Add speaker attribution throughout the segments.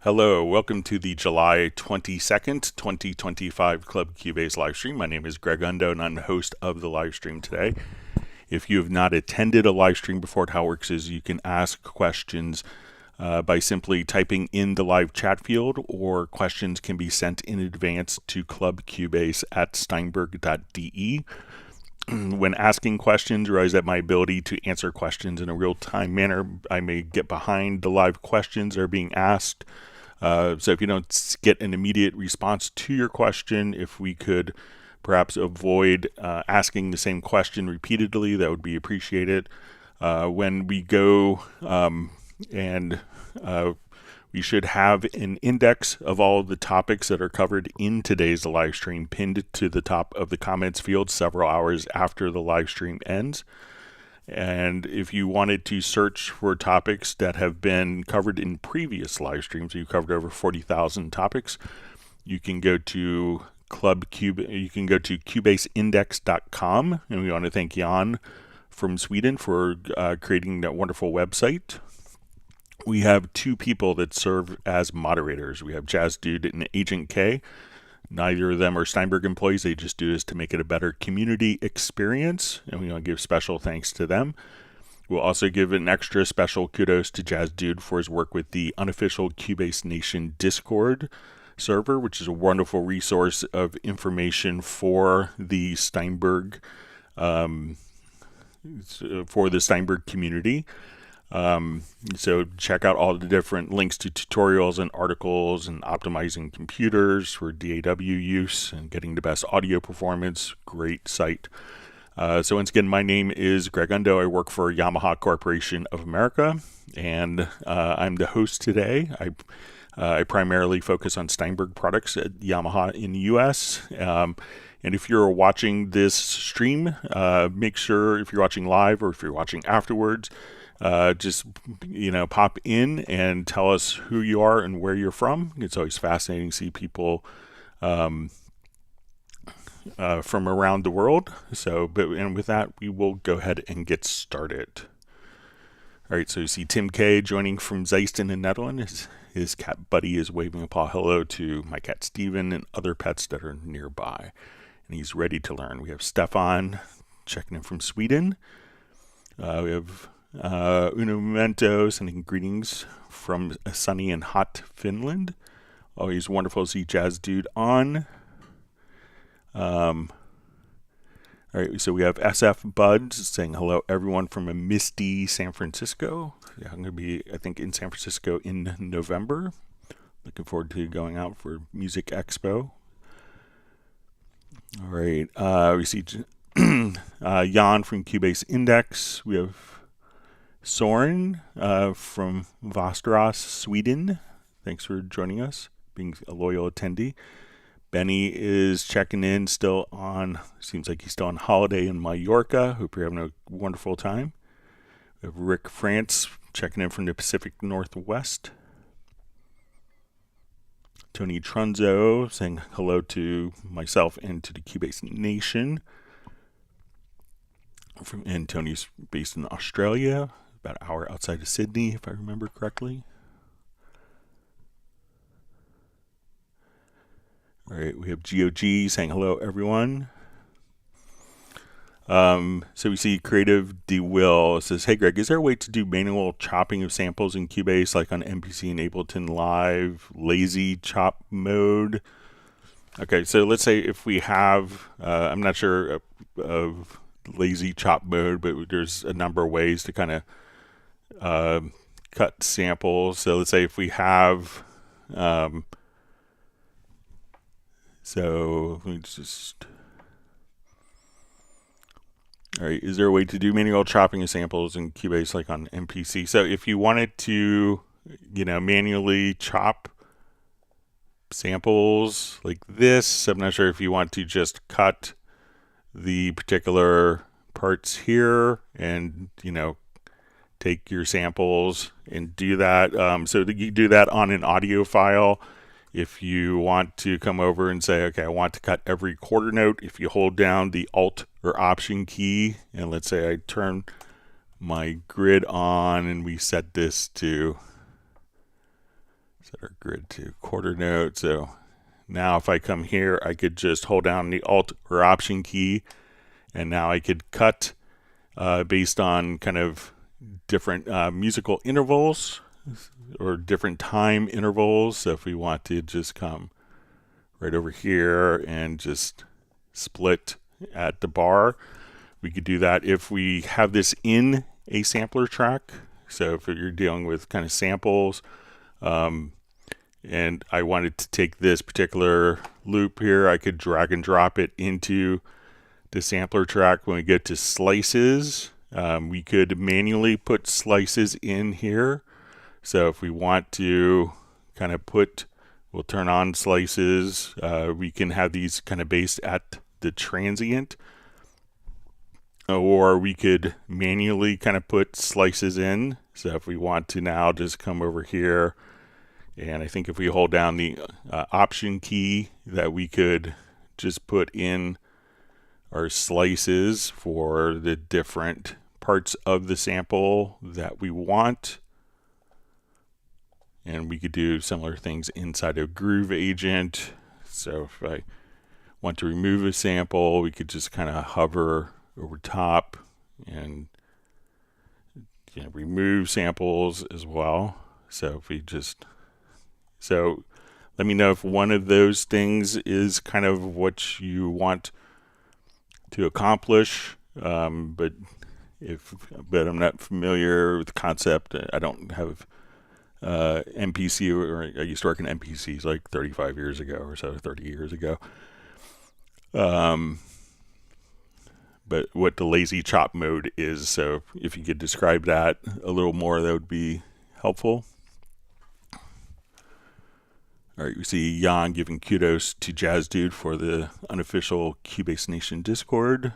Speaker 1: Hello, welcome to the July 22nd, 2025 Club Cubase live stream. My name is Greg Undo and I'm the host of the live stream today. If you have not attended a live stream before, how it works is you can ask questions by simply typing in the live chat field, or questions can be sent in advance to clubcubase@steinberg.de. When asking questions, realize that my ability to answer questions in a real-time manner, I may get behind the live questions that are being asked. So if you don't get an immediate response to your question, if we could perhaps avoid asking the same question repeatedly, that would be appreciated. When we go and we should have an index of all of the topics that are covered in today's live stream pinned to the top of the comments field several hours after the live stream ends. And if you wanted to search for topics that have been covered in previous live streams, you've covered over 40,000 topics, you can go to cubaseindex.com, and we want to thank Jan from Sweden for creating that wonderful website. We have two people that serve as moderators. We have Jazz Dude and Agent K. Neither of them are Steinberg employees. They just do this to make it a better community experience, and we want to give special thanks to them. We'll also give an extra special kudos to Jazz Dude for his work with the unofficial Cubase Nation Discord server, which is a wonderful resource of information for the Steinberg community. So check out all the different links to tutorials and articles and optimizing computers for DAW use and getting the best audio performance. Great site. So once again, my name is Greg Undo. I work for Yamaha Corporation of America, and I'm the host today. I primarily focus on Steinberg products at Yamaha in the US. And if you're watching this stream, make sure, if you're watching live or if you're watching afterwards, just pop in and tell us who you are and where you're from. It's always fascinating to see people from around the world. And with that, we will go ahead and get started. All right, so you see Tim K joining from Zeist in the Netherlands. His cat Buddy is waving a paw hello to my cat Steven and other pets that are nearby, and he's ready to learn. We have Stefan checking in from Sweden. We have Nuendo sending greetings from sunny and hot Finland. Always wonderful to see Jazz Dude on. All right, so we have SF Buds saying hello everyone from a misty San Francisco. Yeah, I'm going to be, I think, in San Francisco in November. Looking forward to going out for Music Expo. All right, we see Jan from Cubase Index. We have Soren from Västerås, Sweden. Thanks for joining us, being a loyal attendee. Benny is checking in, still on, seems like he's still on holiday in Mallorca. Hope you're having a wonderful time. We have Rick France checking in from the Pacific Northwest. Tony Trunzo saying hello to myself and to the Cubase Nation. And Tony's based in Australia, about an hour outside of Sydney, if I remember correctly. All right, we have GOG saying hello, everyone. So we see Creative D. Will says, hey, Greg, is there a way to do manual chopping of samples in Cubase, like on MPC and Ableton Live, lazy chop mode? Okay, so let's say if we have, I'm not sure of lazy chop mode, but there's a number of ways to kind of cut samples. So let's say if we have, so let me just, all right, is there a way to do manual chopping of samples in Cubase like on MPC? So if you wanted to, manually chop samples like this, I'm not sure if you want to just cut the particular parts here and, take your samples and do that. So you do that on an audio file. If you want to come over and say, okay, I want to cut every quarter note, if you hold down the Alt or Option key, and let's say I turn my grid on and we set this to Set our grid to quarter note. So now if I come here, I could just hold down the Alt or Option key, and now I could cut based on kind of different musical intervals or different time intervals. So if we want to just come right over here and just split at the bar, we could do that if we have this in a sampler track. So if you're dealing with kind of samples, and I wanted to take this particular loop here, I could drag and drop it into the sampler track. When we get to slices, we could manually put slices in here. So if we want to kind of we'll turn on slices. We can have these kind of based at the transient, or we could manually kind of put slices in. So if we want to now just come over here, and I think if we hold down the Option key, that we could just put in our slices for the different parts of the sample that we want. And we could do similar things inside of Groove Agent. So if I want to remove a sample, we could just kind of hover over top and remove samples as well. So if we just, so let me know if one of those things is kind of what you want to accomplish. But I'm not familiar with the concept. I don't have MPC, or I used to work in MPCs like 35 years ago or so, 30 years ago. But what the lazy chop mode is, so if you could describe that a little more, that would be helpful. All right, we see Jan giving kudos to Jazz Dude for the unofficial Cubase Nation Discord.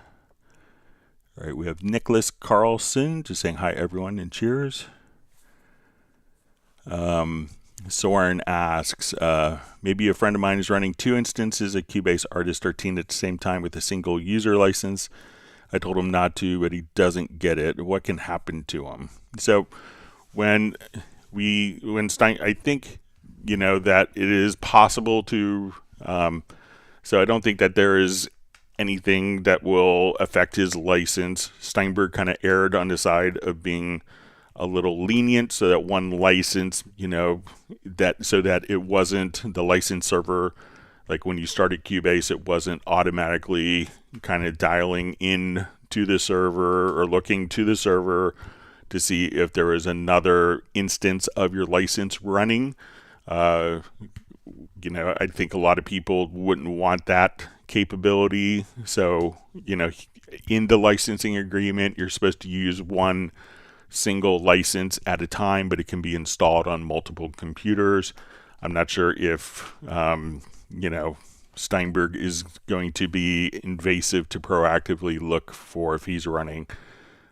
Speaker 1: All right, we have Nicholas Carlson just saying hi everyone and cheers. Soren asks, maybe a friend of mine is running 2 instances of Cubase Artist 13 at the same time with a single user license. I told him not to, but he doesn't get it. What can happen to him? So when I think, that it is possible to, so I don't think that there is anything that will affect his license. Steinberg kind of erred on the side of being a little lenient, so that one license, so that it wasn't the license server, like when you started Cubase, it wasn't automatically kind of dialing in to the server or looking to the server to see if there was another instance of your license running. I think a lot of people wouldn't want that capability. So, in the licensing agreement, you're supposed to use one single license at a time, but it can be installed on multiple computers. I'm not sure if, Steinberg is going to be invasive to proactively look for if he's running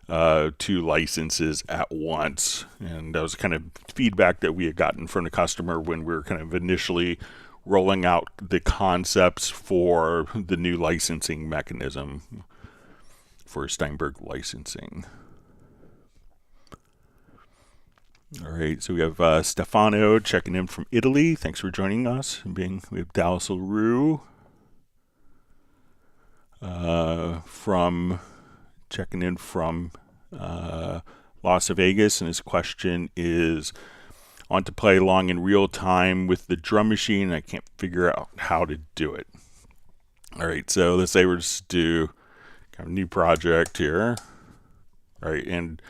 Speaker 1: 2 licenses at once. And that was kind of feedback that we had gotten from the customer when we were kind of initially rolling out the concepts for the new licensing mechanism for Steinberg licensing. All right, so we have Stefano checking in from Italy. Thanks for joining us. We have Dallas LaRue checking in from Las Vegas, and his question is, I want to play along in real time with the drum machine. I can't figure out how to do it. All right, so let's say we're just do kind of a new project here. All right, and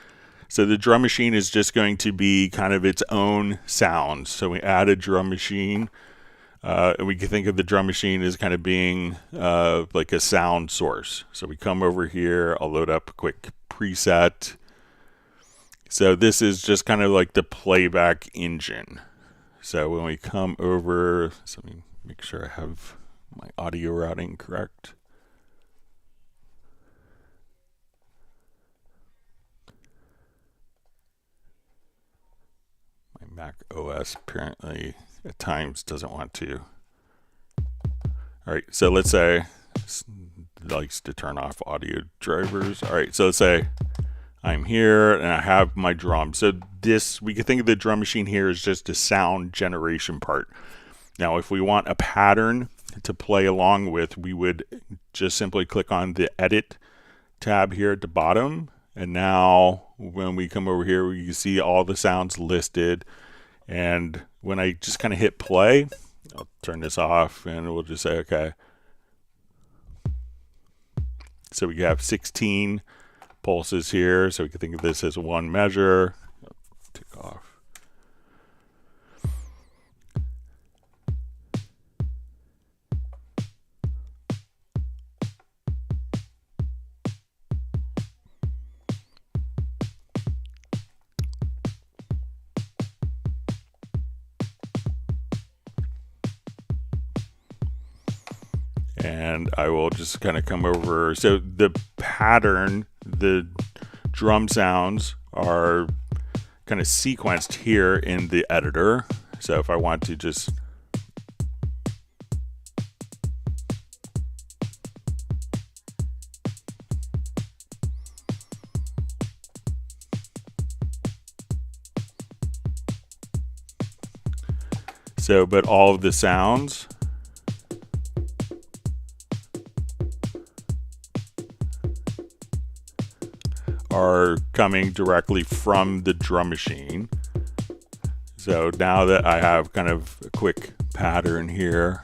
Speaker 1: so the drum machine is just going to be kind of its own sound. So we add a drum machine, and we can think of the drum machine as kind of being like a sound source. So we come over here, I'll load up a quick preset. So this is just kind of like the playback engine. So when we come over, so let me make sure I have my audio routing correct. Mac OS apparently at times doesn't want to. All right, so let's say it likes to turn off audio drivers. All right, so let's say I'm here and I have my drum. So this, we can think of the drum machine here as just a sound generation part. Now, if we want a pattern to play along with, we would just simply click on the edit tab here at the bottom. And now when we come over here, you can see all the sounds listed. And when I just kind of hit play, I'll turn this off and we'll just say, okay. So we have 16 pulses here. So we can think of this as one measure. I'll take off. And I will just kind of come over. So the pattern, the drum sounds are kind of sequenced here in the editor. So if I want to just but all of the sounds are coming directly from the drum machine. So now that I have kind of a quick pattern here,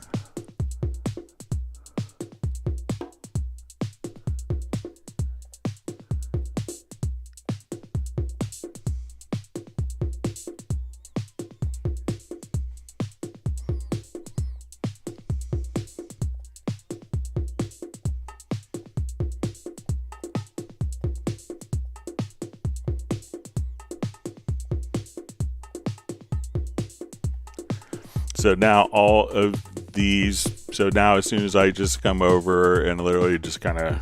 Speaker 1: so now all of these, so now as soon as I just come over and literally just kind of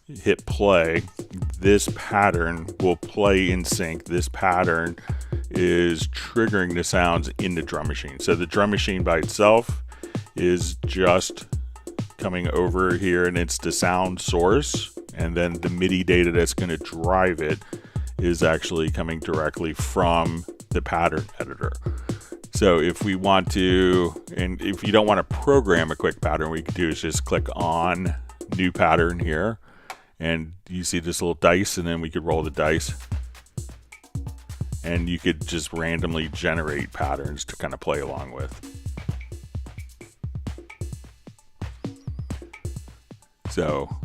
Speaker 1: hit play, this pattern will play in sync. This pattern is triggering the sounds in the drum machine. So the drum machine by itself is just coming over here and it's the sound source, and then the MIDI data that's going to drive it is actually coming directly from the pattern editor. So if we want to, and if you don't want to program a quick pattern, what you can do is just click on new pattern here, and you see this little dice, and then we could roll the dice, and you could just randomly generate patterns to kind of play along with. So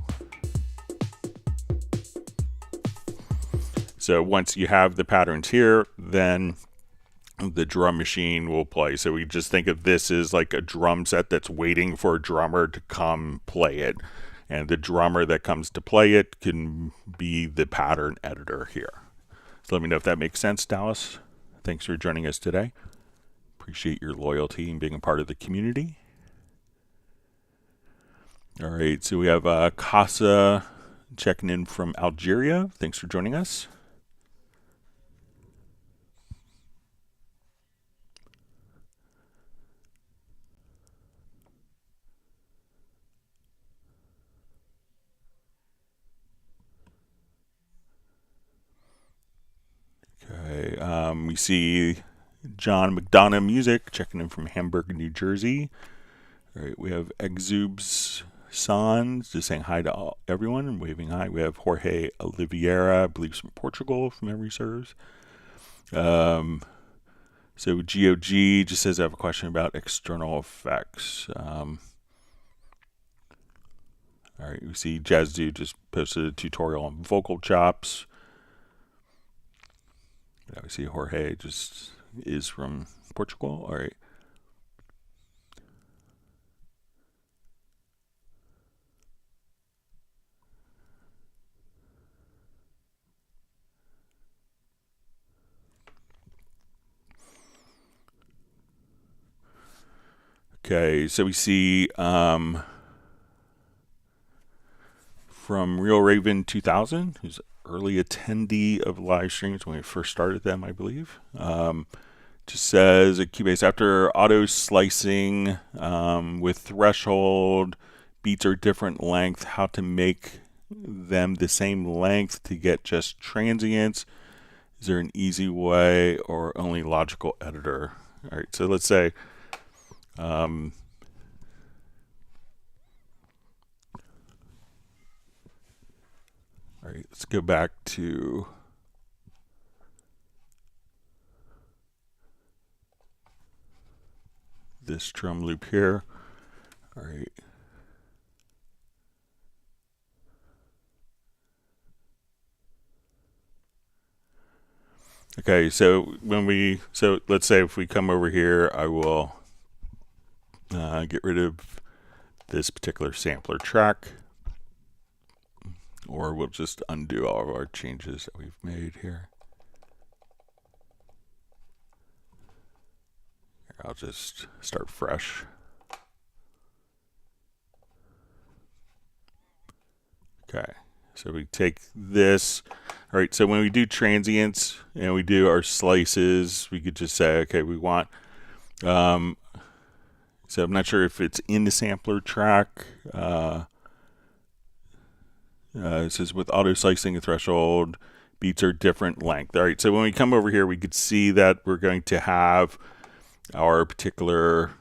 Speaker 1: once you have the patterns here, then the drum machine will play. So we just think of this as like a drum set that's waiting for a drummer to come play it. And the drummer that comes to play it can be the pattern editor here. So let me know if that makes sense, Dallas. Thanks for joining us today. Appreciate your loyalty and being a part of the community. All right, so we have Casa checking in from Algeria. Thanks for joining us. Okay, we see John McDonough Music checking in from Hamburg, New Jersey. All right, we have Exubes Sans just saying hi to everyone and waving hi. We have Jorge Oliveira, I believe from Portugal, if memory serves. So GOG just says I have a question about external effects. All right, we see Jazz Dude just posted a tutorial on vocal chops. We see Jorge just is from Portugal. All right. Okay, so we see from Real Raven 2000, who's early attendee of live streams when we first started them, I believe. Just says at Cubase, after auto slicing with threshold, beats are different length, how to make them the same length to get just transients? Is there an easy way or only logical editor? All right, so let's say all right, let's go back to this drum loop here. All right. Okay, so let's say if we come over here, I will get rid of this particular sampler track, or we'll just undo all of our changes that we've made here. I'll just start fresh. Okay, so we take this. All right, so when we do transients and we do our slices, we could just say, okay, we want, so I'm not sure if it's in the sampler track. It says with auto slicing a threshold, beats are different length. All right, so when we come over here, we could see that we're going to have our particular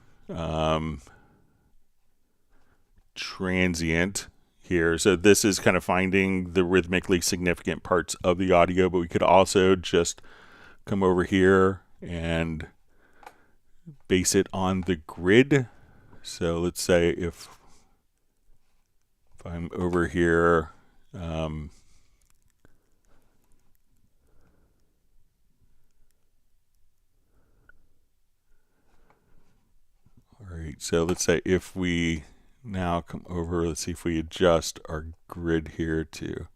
Speaker 1: transient here. So this is kind of finding the rhythmically significant parts of the audio, but we could also just come over here and base it on the grid. So let's say if I'm over here, all right, so let's say if we now come over, let's see if we adjust our grid here to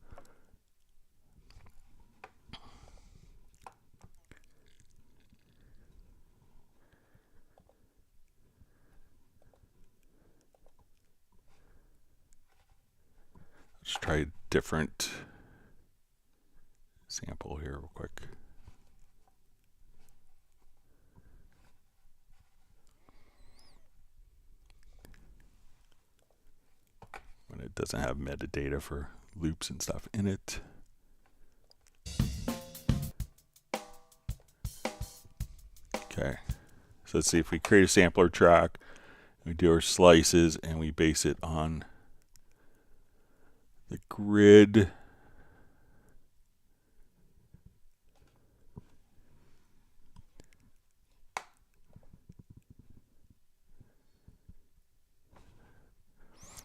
Speaker 1: let's try a different sample here real quick. When it doesn't have metadata for loops and stuff in it. Okay, so let's see if we create a sampler track, we do our slices, and we base it on the grid.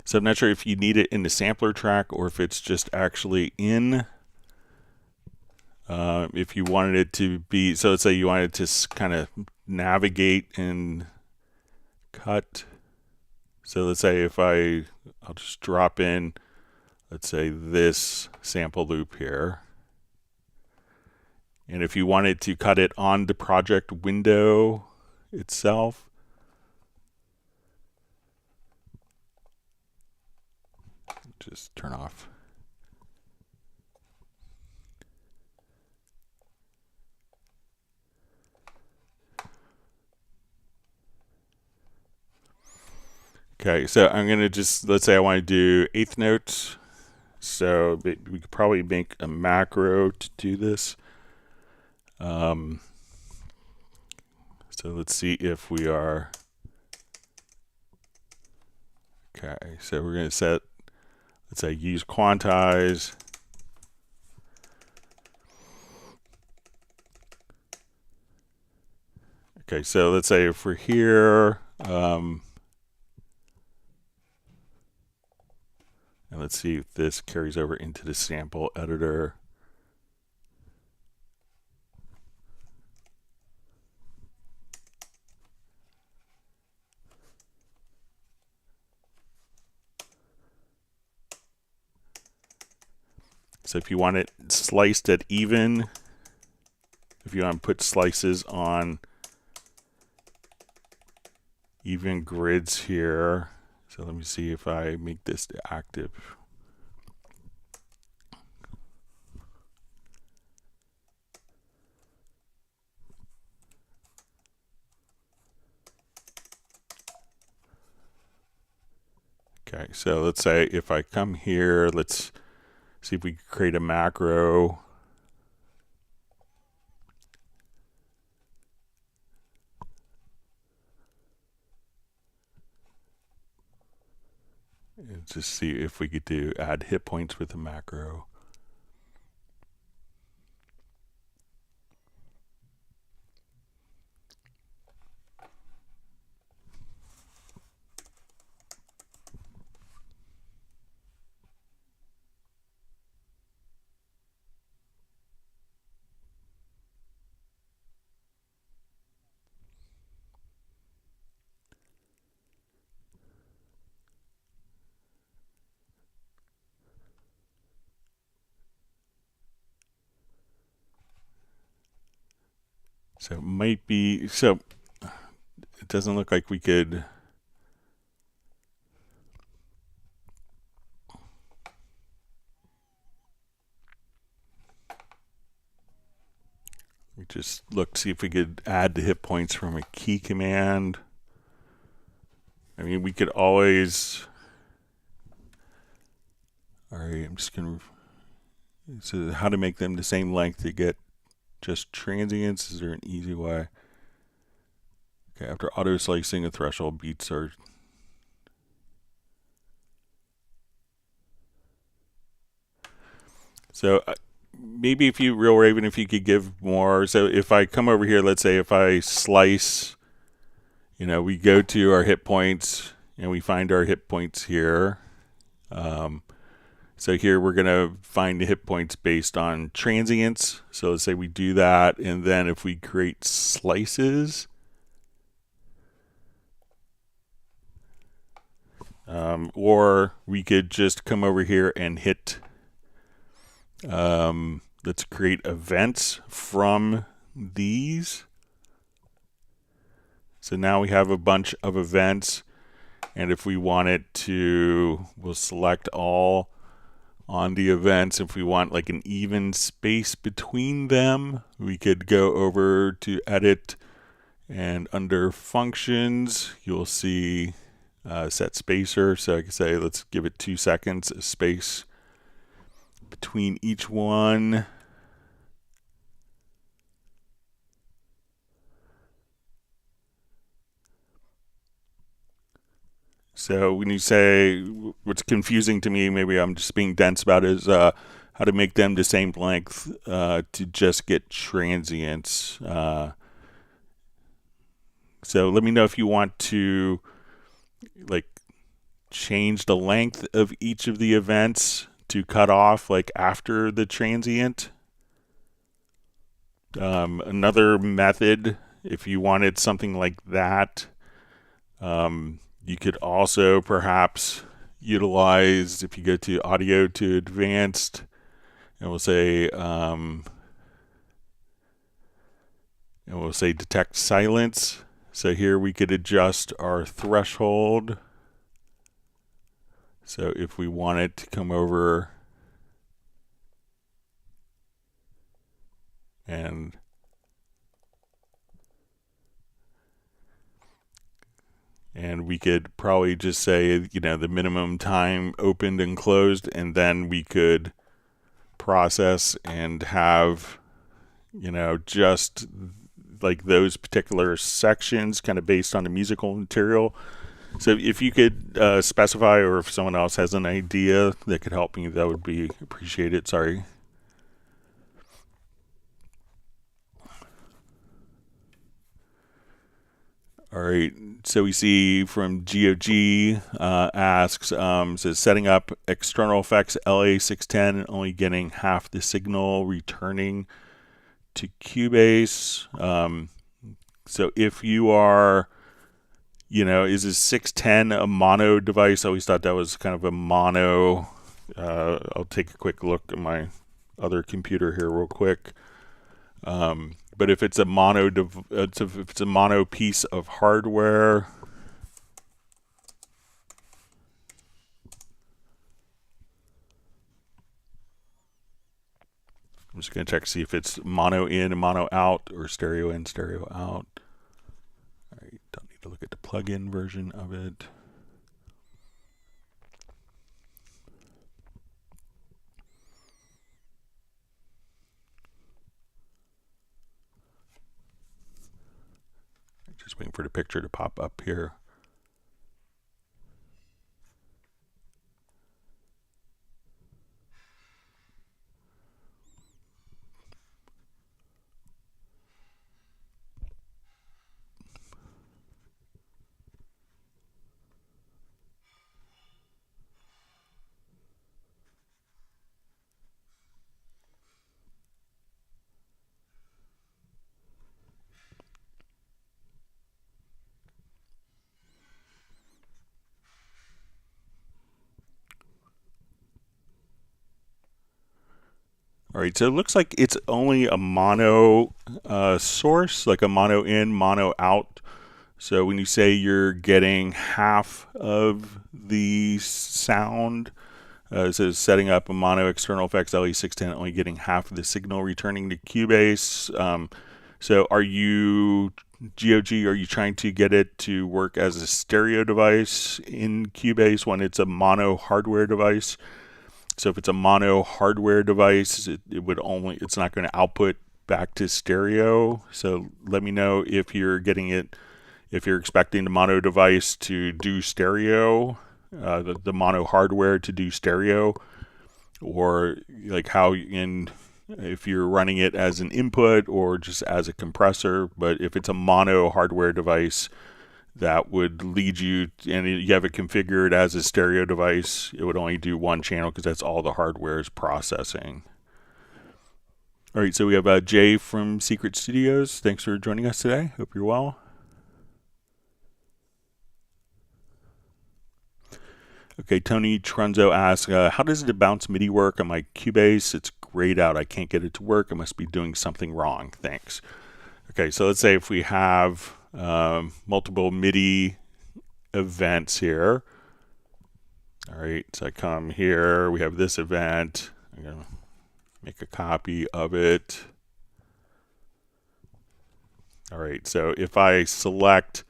Speaker 1: So I'm not sure if you need it in the sampler track or if it's just actually in. If you wanted it to be, so let's say you wanted to kind of navigate and cut. So let's say if I'll just drop in, let's say this sample loop here. And if you wanted to cut it on the project window itself, just turn off. Okay, so I'm going to just, let's say I want to do eighth notes. So we could probably make a macro to do this. So let's see if we are, okay, so we're going to set, let's say use quantize. Okay, so let's say if we're here, and let's see if this carries over into the sample editor. So if you want it sliced at even, if you want to put slices on even grids here, so let me see if I make this active. Okay, so let's say if I come here, let's See if we can create a macro. And just see if we could do add hit points with a macro. So it might be, so it doesn't look like we could. We just look, see if we could add the hit points from a key command. I mean, we could always. All right, I'm just going to. So, how to make them the same length to get just transients? Is there an easy way? Okay, after auto slicing, the threshold beats are. So, maybe if you, Real Raven, if you could give more. So, if I come over here, let's say if I slice, we go to our hit points and we find our hit points here. So here we're going to find the hit points based on transients. So let's say we do that, and then if we create slices, or we could just come over here and hit, let's create events from these. So now we have a bunch of events, and if we want it to, we'll select all on the events. If we want like an even space between them, we could go over to edit, and under functions you'll see set spacer. So I can say let's give it 2 seconds, a space between each one. So when you say, what's confusing to me, maybe I'm just being dense about it, is how to make them the same length to just get transients. So let me know if you want to like change the length of each of the events to cut off like after the transient. Another method, if you wanted something like that, you could also perhaps utilize, if you go to audio to advanced, and we'll say detect silence. So here we could adjust our threshold. So if we wanted to come over and we could probably just say, the minimum time opened and closed, and then we could process and have, just like those particular sections kind of based on the musical material. So if you could specify, or if someone else has an idea that could help me, that would be appreciated. Sorry. All right, so we see from GOG asks, says setting up external effects LA610 and only getting half the signal returning to Cubase. So if you are, is this 610 a mono device? I always thought that was kind of a mono. I'll take a quick look at my other computer here real quick. But if it's a mono, if it's a mono piece of hardware, I'm just going to check to see if it's mono in and mono out, or stereo in, stereo out. All right, don't need to look at the plug-in version of it. Just waiting for the picture to pop up here. All right, so it looks like it's only a mono source, like a mono in, mono out. So when you say you're getting half of the sound, it says setting up a mono external effects LE610, only getting half of the signal returning to Cubase. So are you, GOG, are you trying to get it to work as a stereo device in Cubase when it's a mono hardware device? So if it's a mono hardware device, it would only, it's not going to output back to stereo. So let me know if you're getting it, if you're expecting the mono device to do stereo, the mono hardware to do stereo, or like how if you're running it as an input or just as a compressor. But if it's a mono hardware device, that would lead you, and you have it configured as a stereo device, it would only do one channel because that's all the hardware is processing. All right, so we have Jay from Secret Studios. Thanks for joining us today. Hope you're well. Okay, Tony Trunzo asks, how does the bounce MIDI work on my Cubase? It's grayed out. I can't get it to work. I must be doing something wrong. Thanks. Okay, so let's say if we have multiple MIDI events here. All right, so I come here, we have this event. I'm going to make a copy of it. All right, so if I select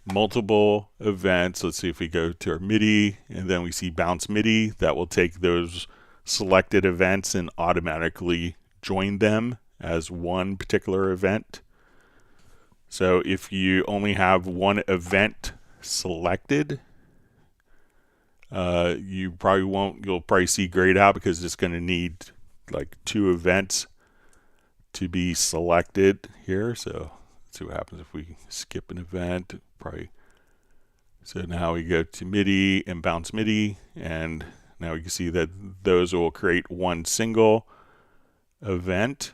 Speaker 1: multiple events, let's see if we go to our MIDI and then we see bounce MIDI, that will take those selected events and automatically join them as one particular event. So if you only have one event selected, you probably won't, you'll probably see grayed out because it's going to need like two events to be selected here. So let's see what happens if we skip an event. Probably. So now we go to MIDI and bounce MIDI, and now we can see that those will create one single event.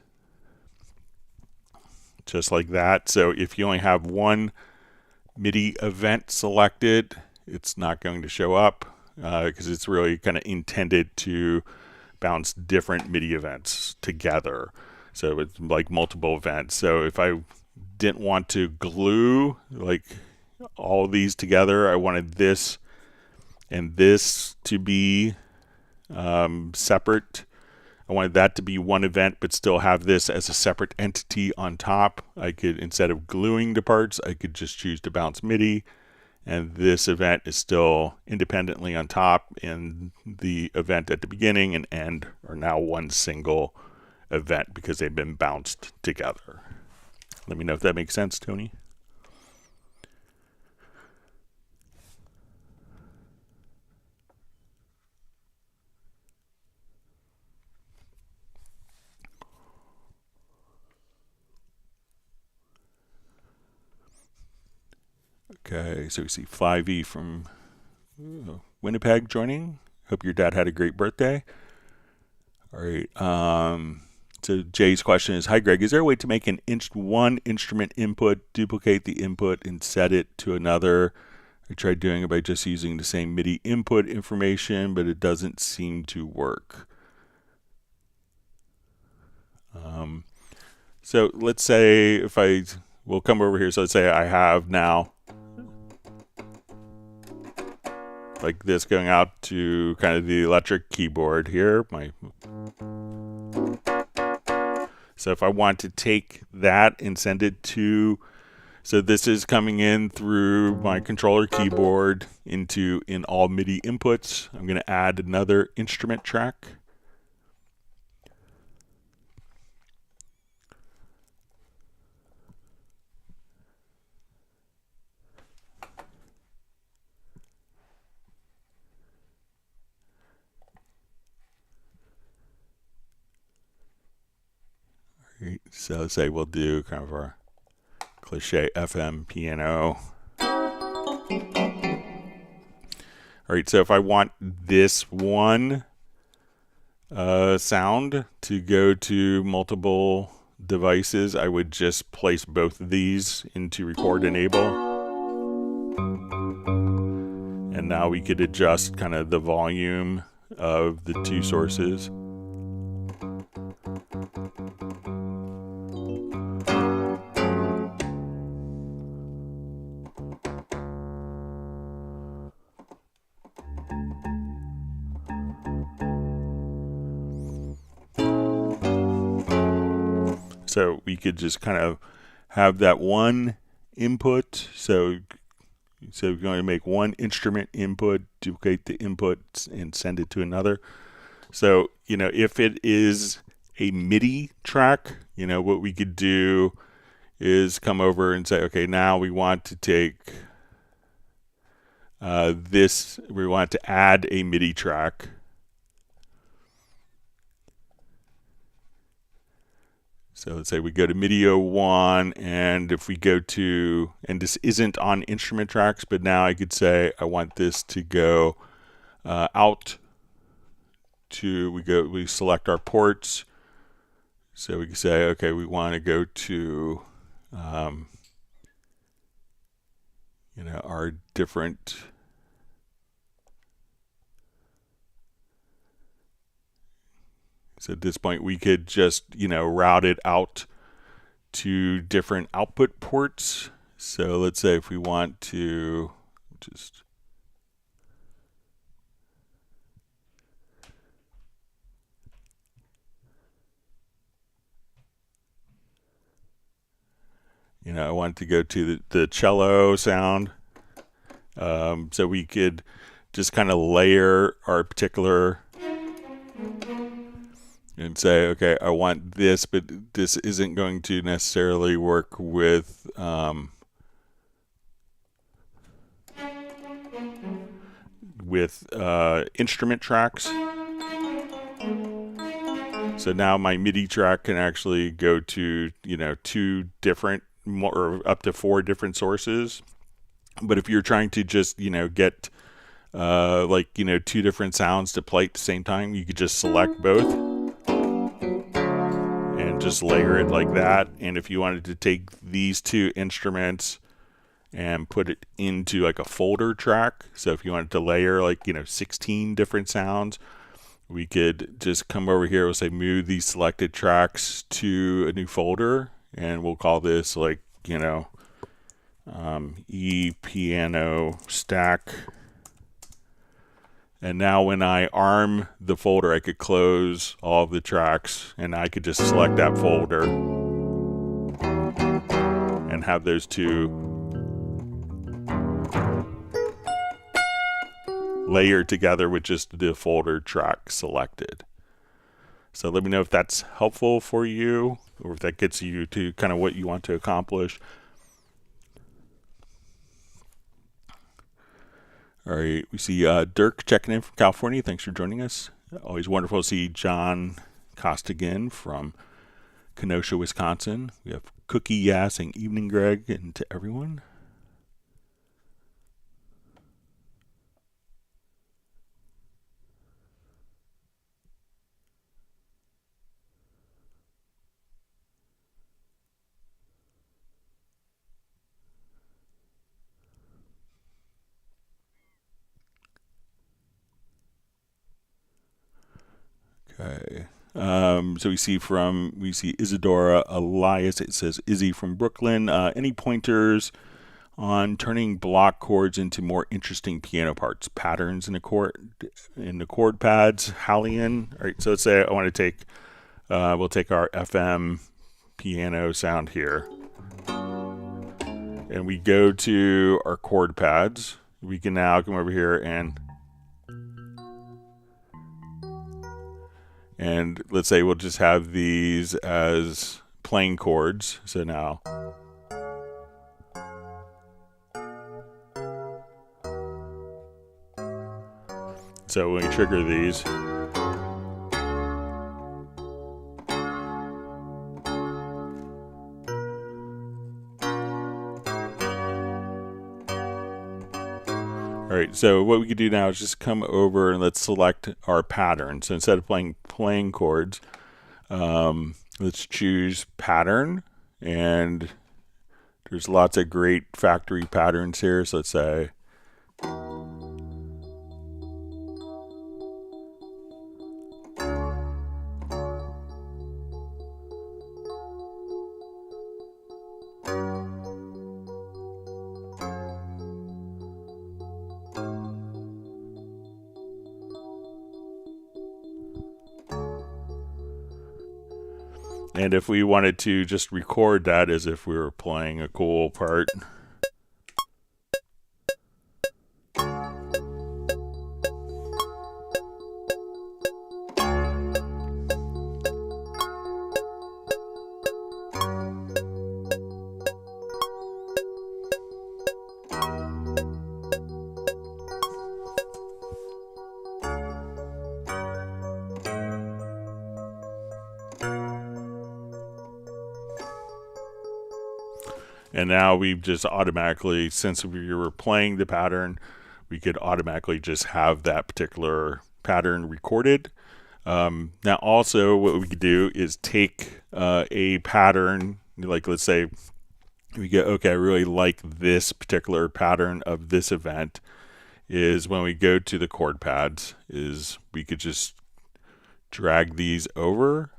Speaker 1: Just like that. So if you only have one MIDI event selected, it's not going to show up because it's really kind of intended to bounce different MIDI events together. So it's like multiple events. So if I didn't want to glue like all these together, I wanted this and this to be separate. I wanted that to be one event, but still have this as a separate entity on top. I could, instead of gluing the parts, I could just choose to bounce MIDI, and this event is still independently on top, and the event at the beginning and end are now one single event because they've been bounced together. Let me know if that makes sense, Tony. Okay, so we see 5E from Winnipeg joining. Hope your dad had a great birthday. All right. So Jay's question is, hi Greg, is there a way to make one instrument input, duplicate the input, and set it to another? I tried doing it by just using the same MIDI input information, but it doesn't seem to work. So let's say we'll come over here. So let's say I have now like this going out to kind of the electric keyboard here. So if I want to take that and send it to, so this is coming in through my controller keyboard in all MIDI inputs. I'm going to add another instrument track. So say we'll do kind of our cliche FM piano. All right, so if I want this one sound to go to multiple devices, I would just place both of these into record enable. And now we could adjust kind of the volume of the two sources. So we could just kind of have that one input. So we're going to make one instrument input, duplicate the inputs, and send it to another. So, if it is a MIDI track, what we could do is come over and say, okay, now we want to take we want to add a MIDI track. So let's say we go to MIDI 01, and if we go to, and this isn't on instrument tracks, but now I could say I want this to go out to, we select our ports. So we can say, okay, we want to go to, our different, so at this point we could just, route it out to different output ports. So let's say if we want to just, I want to go to the cello sound. So we could just kind of layer our particular and say, okay, I want this, but this isn't going to necessarily work with instrument tracks. So now my MIDI track can actually go to, 2 different, or up to 4 different sources. But if you're trying to just, get 2 different sounds to play at the same time, you could just select both and just layer it like that. And if you wanted to take these 2 instruments and put it into like a folder track, so if you wanted to layer 16 different sounds, we could just come over here. We'll say move these selected tracks to a new folder, and we'll call this E piano stack. And now when I arm the folder, I could close all of the tracks, and I could just select that folder and have those 2 layered together with just the folder track selected. So let me know if that's helpful for you, or if that gets you to kind of what you want to accomplish. All right, we see Dirk checking in from California. Thanks for joining us. Always wonderful to see John Costigan from Kenosha, Wisconsin. We have Cookie Yeah saying evening, Greg, and to everyone. Okay. So we see Isadora Elias. It says Izzy from Brooklyn. Any pointers on turning block chords into more interesting piano parts, patterns in the chord pads? Hallian. All right. So let's say I want to take. We'll take our FM piano sound here, and we go to our chord pads. We can now come over here and let's say we'll just have these as playing chords. So now, so when we trigger these, All right, so what we could do now is just come over and let's select our pattern. So instead of playing chords, let's choose pattern, and there's lots of great factory patterns here. So let's say and if we wanted to just record that as if we were playing a cool part. And now we've just automatically, since we were playing the pattern, we could automatically just have that particular pattern recorded. Now also what we could do is take a pattern, like let's say we get, okay, I really like this particular pattern of this event, is when we go to the chord pads, is we could just drag these over,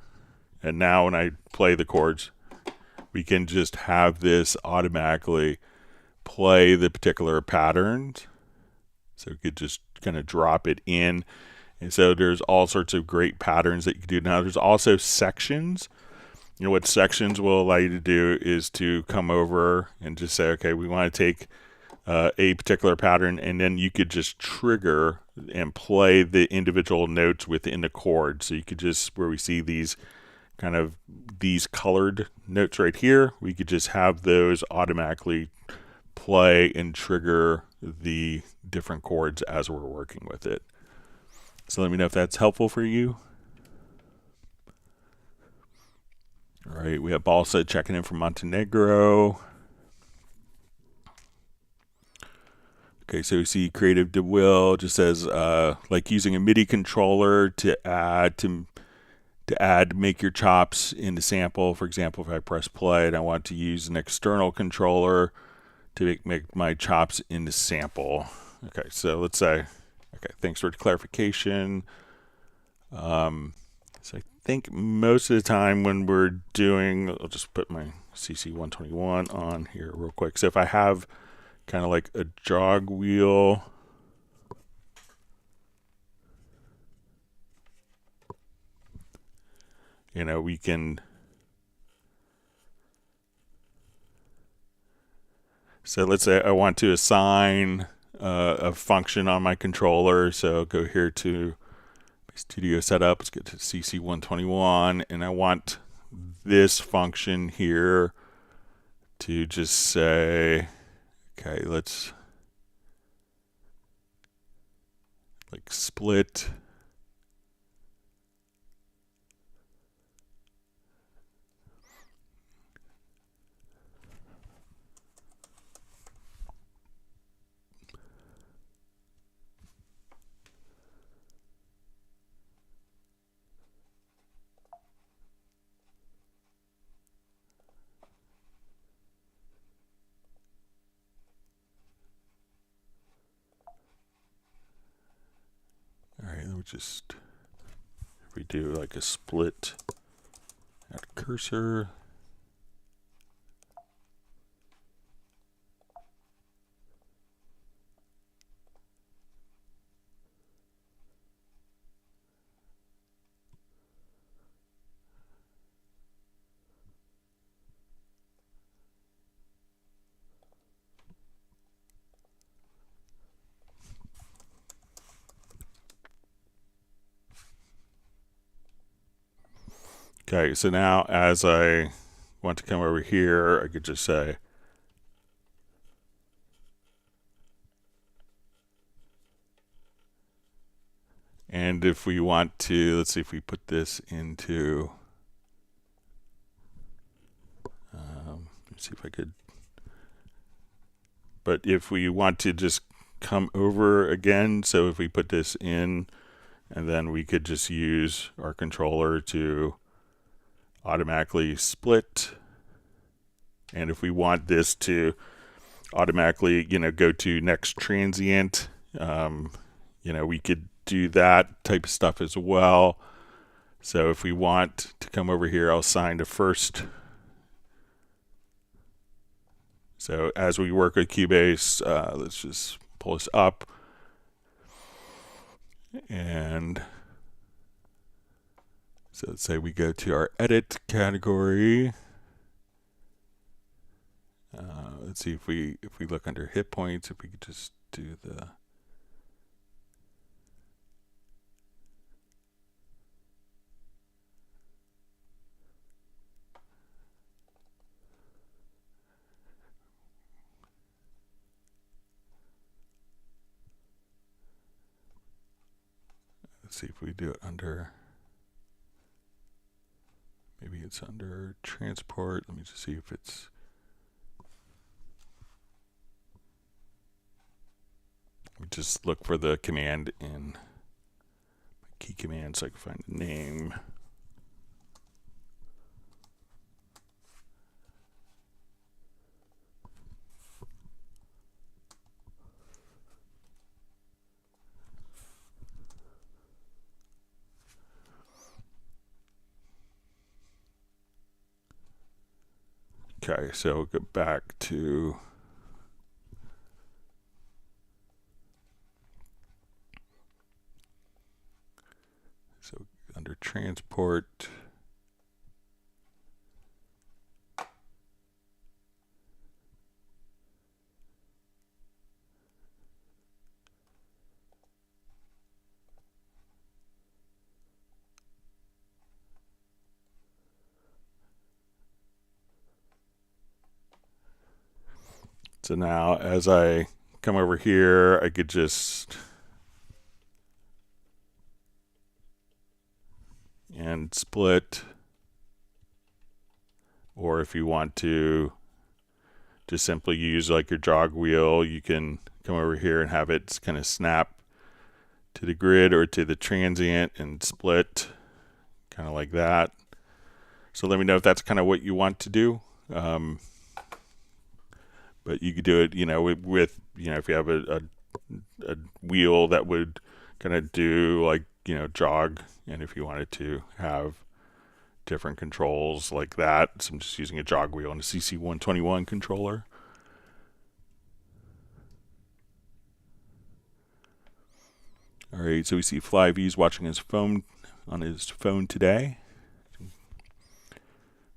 Speaker 1: and now when I play the chords, we can just have this automatically play the particular patterns. So we could just kind of drop it in. And so there's all sorts of great patterns that you can do. Now there's also sections. You know what sections will allow you to do is to come over and just say, okay, we want to take a particular pattern, and then you could just trigger and play the individual notes within the chord. So you could just, where we see these kind of these colored notes right here, we could just have those automatically play and trigger the different chords as we're working with it. So let me know if that's helpful for you. All right, we have Balsa checking in from Montenegro. Okay, so we see Creative DeWill just says like using a MIDI controller to add make your chops into sample. For example, if I press play and I want to use an external controller to make my chops into sample. Okay, so let's say, okay, thanks for the clarification. So I think most of the time when we're doing, I'll just put my CC121 on here real quick. So if I have kind of like a jog wheel, you know, we can, so let's say I want to assign a function on my controller. So go here to my studio setup. Let's get to CC121, and I want this function here to just say, okay, let's like split. All right, let me just, if we do like a split at cursor. Okay, so now as I want to come over here, I could just say, and if we want to, let's see if we put this into, let's see if I could, but if we want to just come over again. So if we put this in, and then we could just use our controller to automatically split. And if we want this to automatically, go to next transient, we could do that type of stuff as well. So if we want to come over here, I'll assign the first. So as we work with Cubase, let's just pull this up. And so let's say we go to our edit category. Let's see if we look under hit points, if we could just do the let's see if we do it under, maybe it's under transport. Let me just see if it's, let me just look for the command in my key command so I can find the name. Okay, so we'll go back to under transport. So now as I come over here, I could just and split, or if you want to just simply use like your jog wheel, you can come over here and have it kind of snap to the grid or to the transient and split kind of like that. So let me know if that's kind of what you want to do. But you could do it, with if you have a wheel that would kind of do like, jog, and if you wanted to have different controls like that. So I'm just using a jog wheel and a CC121 controller. All right, so we see Fly V's watching his phone on his phone today.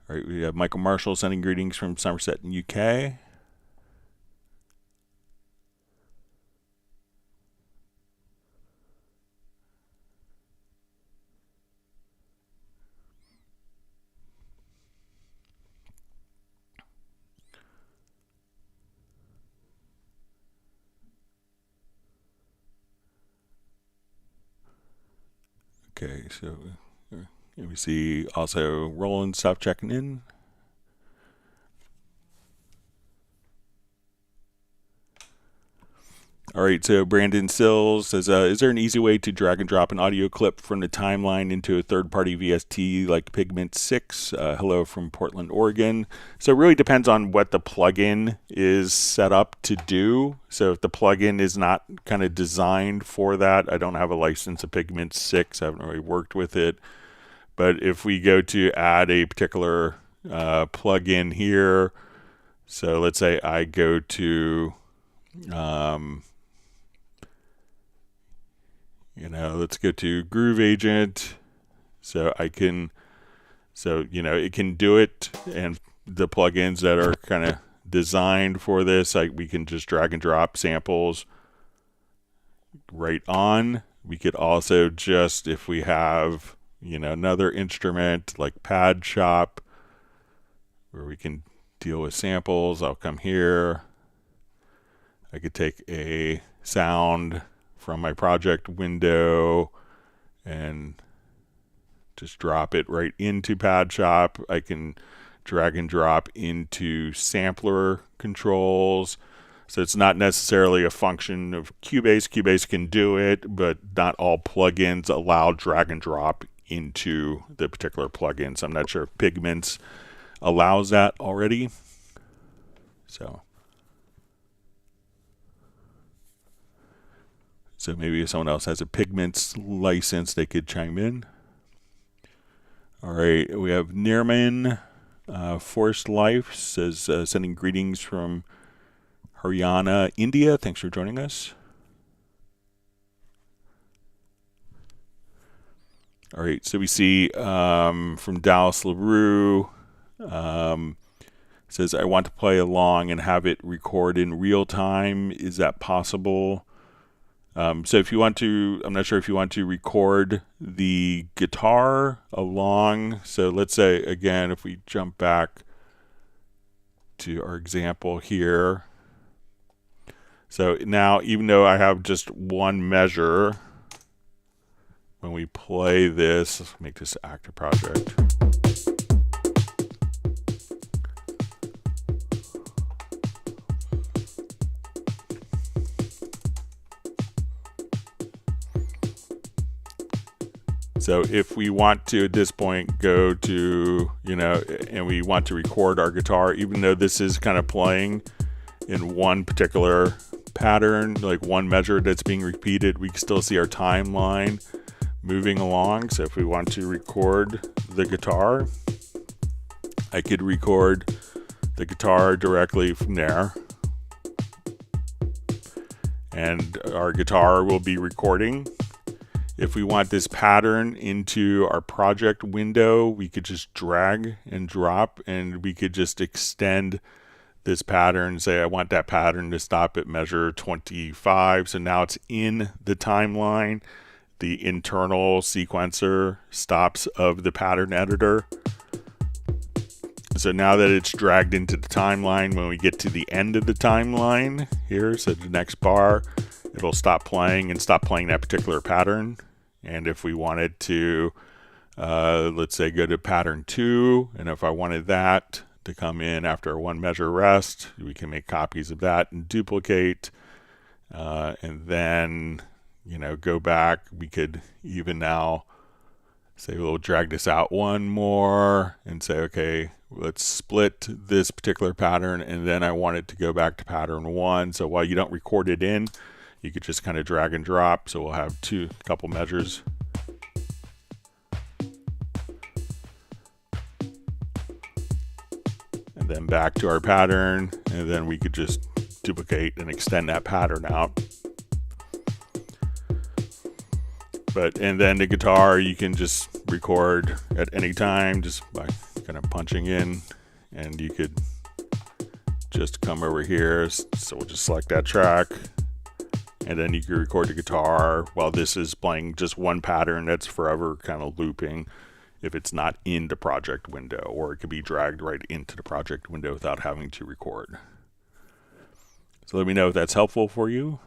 Speaker 1: All right, we have Michael Marshall sending greetings from Somerset in UK. Okay, so we see also Roland stop checking in. All right, so Brandon Sills says, is there an easy way to drag and drop an audio clip from the timeline into a third-party VST like Pigment 6? Hello from Portland, Oregon. So it really depends on what the plugin is set up to do. So if the plugin is not kind of designed for that, I don't have a license of Pigment 6. I haven't really worked with it. But if we go to add a particular plugin here, so let's say I go to let's go to Groove Agent. So it can do it, and the plugins that are kind of designed for this, we can just drag and drop samples right on. We could also just, if we have, another instrument like Pad Shop, where we can deal with samples, I'll come here. I could take a sound from my project window and just drop it right into Pad Shop. I can drag and drop into sampler controls. So it's not necessarily a function of Cubase. Cubase can do it, but not all plugins allow drag and drop into the particular plugins. I'm not sure if Pigments allows that already. So maybe if someone else has a Pigments license, they could chime in. All right, we have Nirman, Forest Life says, sending greetings from Haryana, India. Thanks for joining us. All right, so we see from Dallas LaRue, says, I want to play along and have it record in real time. Is that possible? So if you want to, I'm not sure if you want to record the guitar along. So let's say, again, if we jump back to our example here. So now, even though I have just one measure, when we play this, let's make this active project. So if we want to, at this point, go to, and we want to record our guitar, even though this is kind of playing in one particular pattern, like one measure that's being repeated, we can still see our timeline moving along. So if we want to record the guitar, I could record the guitar directly from there. And our guitar will be recording. If we want this pattern into our project window, we could just drag and drop, and we could just extend this pattern. Say I want that pattern to stop at measure 25. So now it's in the timeline. The internal sequencer stops of the pattern editor. So now that it's dragged into the timeline, when we get to the end of the timeline here, so the next bar, it'll stop playing and stop playing that particular pattern. And if we wanted to, let's say, go to pattern 2, and if I wanted that to come in after a one measure rest, we can make copies of that and duplicate, and then, go back. We could even now say we'll drag this out one more and say, okay, let's split this particular pattern, and then I want it to go back to pattern 1. So while you don't record it in, you could just kind of drag and drop. So we'll have a couple measures. And then back to our pattern. And then we could just duplicate and extend that pattern out. And then the guitar, you can just record at any time just by kind of punching in. And you could just come over here. So we'll just select that track. And then you can record the guitar while this is playing just one pattern that's forever kind of looping if it's not in the project window, or it could be dragged right into the project window without having to record. So let me know if that's helpful for you.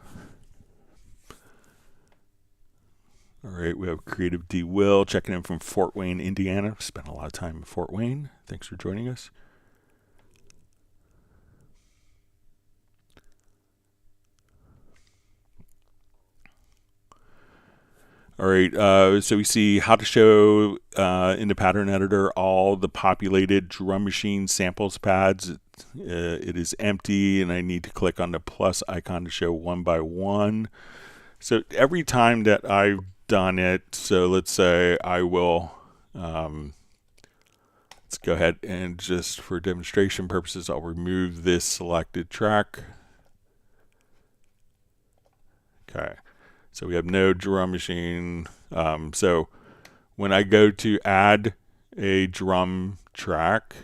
Speaker 1: All right, we have Creative D. Will checking in from Fort Wayne, Indiana. Spent a lot of time in Fort Wayne. Thanks for joining us. All right, so we see how to show in the pattern editor all the populated drum machine samples pads. It is empty, and I need to click on the plus icon to show one by one. So every time that I've done it, so let's say I will, let's go ahead and just for demonstration purposes, I'll remove this selected track. Okay. So we have no drum machine. So when I go to add a drum track,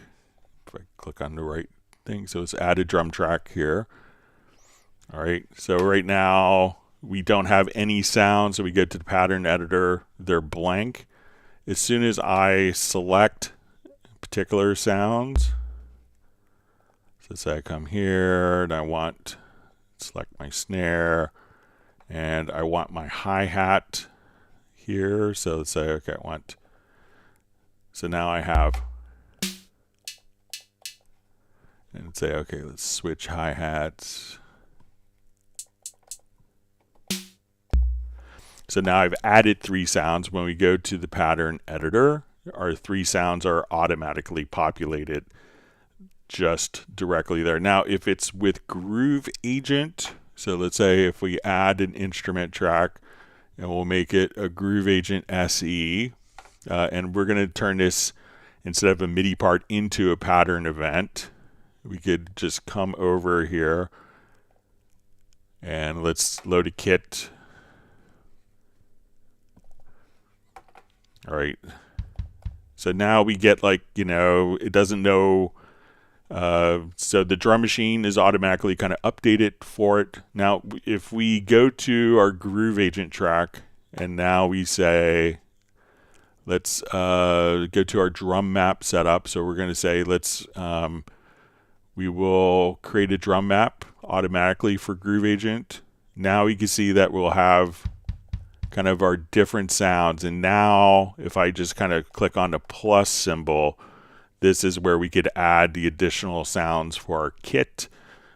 Speaker 1: if I click on the right thing, so it's add a drum track here. All right, so right now we don't have any sound, so we go to the pattern editor, they're blank. As soon as I select particular sounds, so say I come here and I want select my snare, and I want my hi-hat here. So let's say, okay, so now I have, and say, okay, let's switch hi-hats. So now I've added 3 sounds. When we go to the pattern editor, our 3 sounds are automatically populated just directly there. Now, if it's with Groove Agent, so let's say if we add an instrument track and we'll make it a Groove Agent SE, and we're going to turn this instead of a MIDI part into a pattern event, we could just come over here and let's load a kit. All right. So now we get like, it doesn't know. So the drum machine is automatically kind of updated for it. Now, if we go to our Groove Agent track and now we say, let's go to our drum map setup. So we're going to say, we will create a drum map automatically for Groove Agent. Now you can see that we'll have kind of our different sounds. And now if I just kind of click on the plus symbol, this is where we could add the additional sounds for our kit.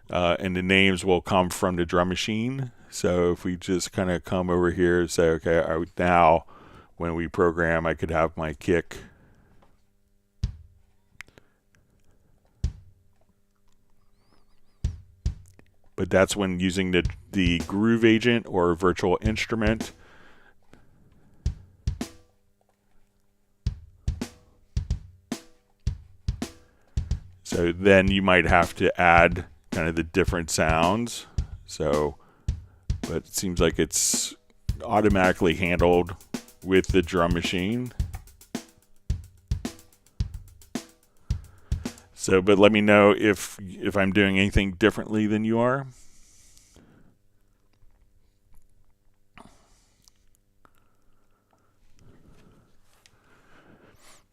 Speaker 1: And the names will come from the drum machine. So if we just kind of come over here and say, okay, now when we program, I could have my kick. But that's when using the Groove Agent or virtual instrument. So then you might have to add kind of the different sounds. So, but it seems like it's automatically handled with the drum machine. So, but let me know if I'm doing anything differently than you are.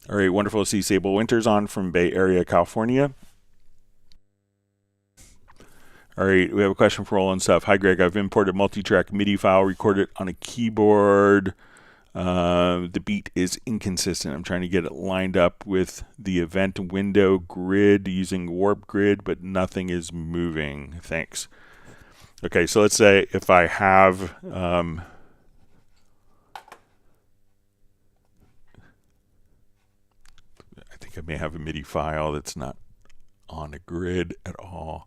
Speaker 1: All right, wonderful to see Sable Winters on from Bay Area, California. All right, we have a question for Roland Stuff. Hi, Greg. I've imported multi-track MIDI file, recorded on a keyboard. The beat is inconsistent. I'm trying to get it lined up with the event window grid using warp grid, but nothing is moving. Thanks. Okay, so let's say if I have I think I may have a MIDI file that's not on a grid at all.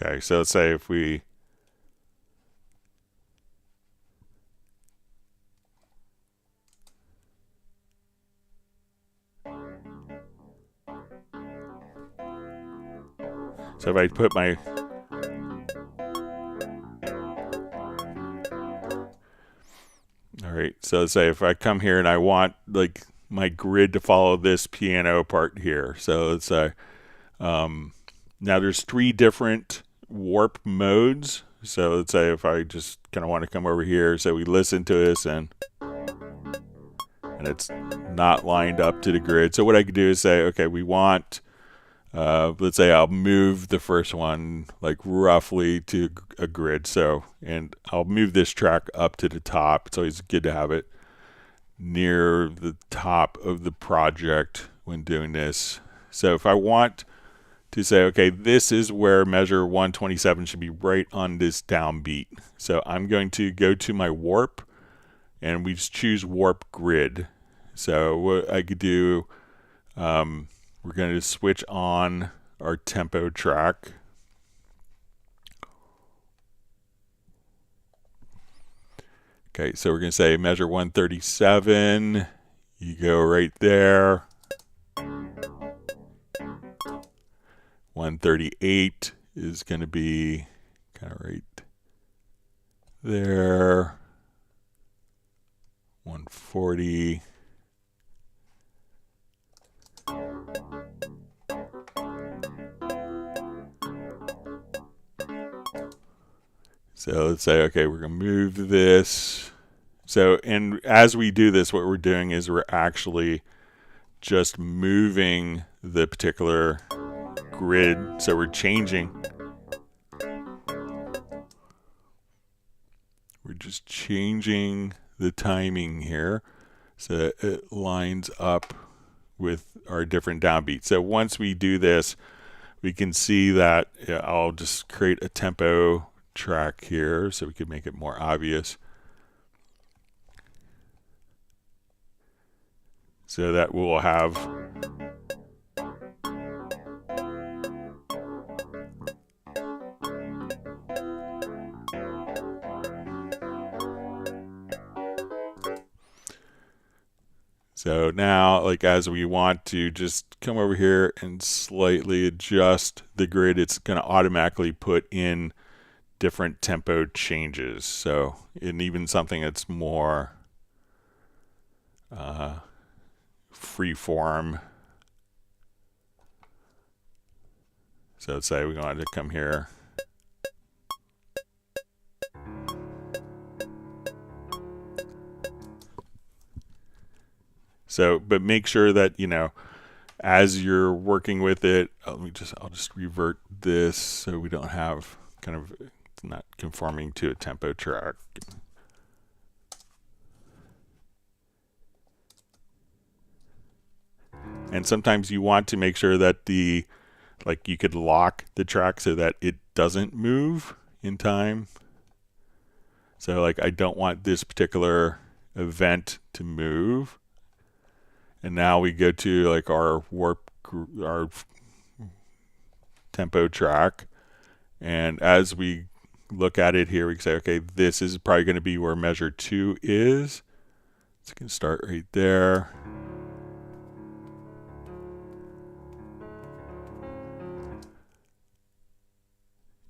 Speaker 1: Okay, so let's say if we so if I put my all right, so let's say if I come here and I want like my grid to follow this piano part here. So let's say now there's 3 different warp modes. So let's say if I just kind of want to come over here, so we listen to this and it's not lined up to the grid. So what I could do is say, okay, we want, let's say I'll move the first one like roughly to a grid. So, and I'll move this track up to the top. It's always good to have it near the top of the project when doing this. So if I want to say, okay, this is where measure 127 should be right on this downbeat. So I'm going to go to my warp and we just choose warp grid. So what I could do, we're going to switch on our tempo track. Okay, so we're going to say measure 137. You go right there. 138 is going to be kind of right there. 140. So let's say, okay, we're going to move this. So, and as we do this, what we're doing is we're actually just moving the particular grid. So we're just changing the timing here so it lines up with our different downbeats. So once we do this, we can see that I'll just create a tempo track here so we can make it more obvious. So that we'll have so now, like, as we want to just come over here and slightly adjust the grid, it's going to automatically put in different tempo changes. So, and even something that's more free form. So let's say we wanted to come here. So, but make sure that, you know, as you're working with it, I'll just revert this so we don't have kind of not conforming to a tempo track. And sometimes you want to make sure that like you could lock the track so that it doesn't move in time. So like I don't want this particular event to move. And now we go to like our tempo track. And as we look at it here, we can say, okay, this is probably going to be where measure 2 is. So you can start right there.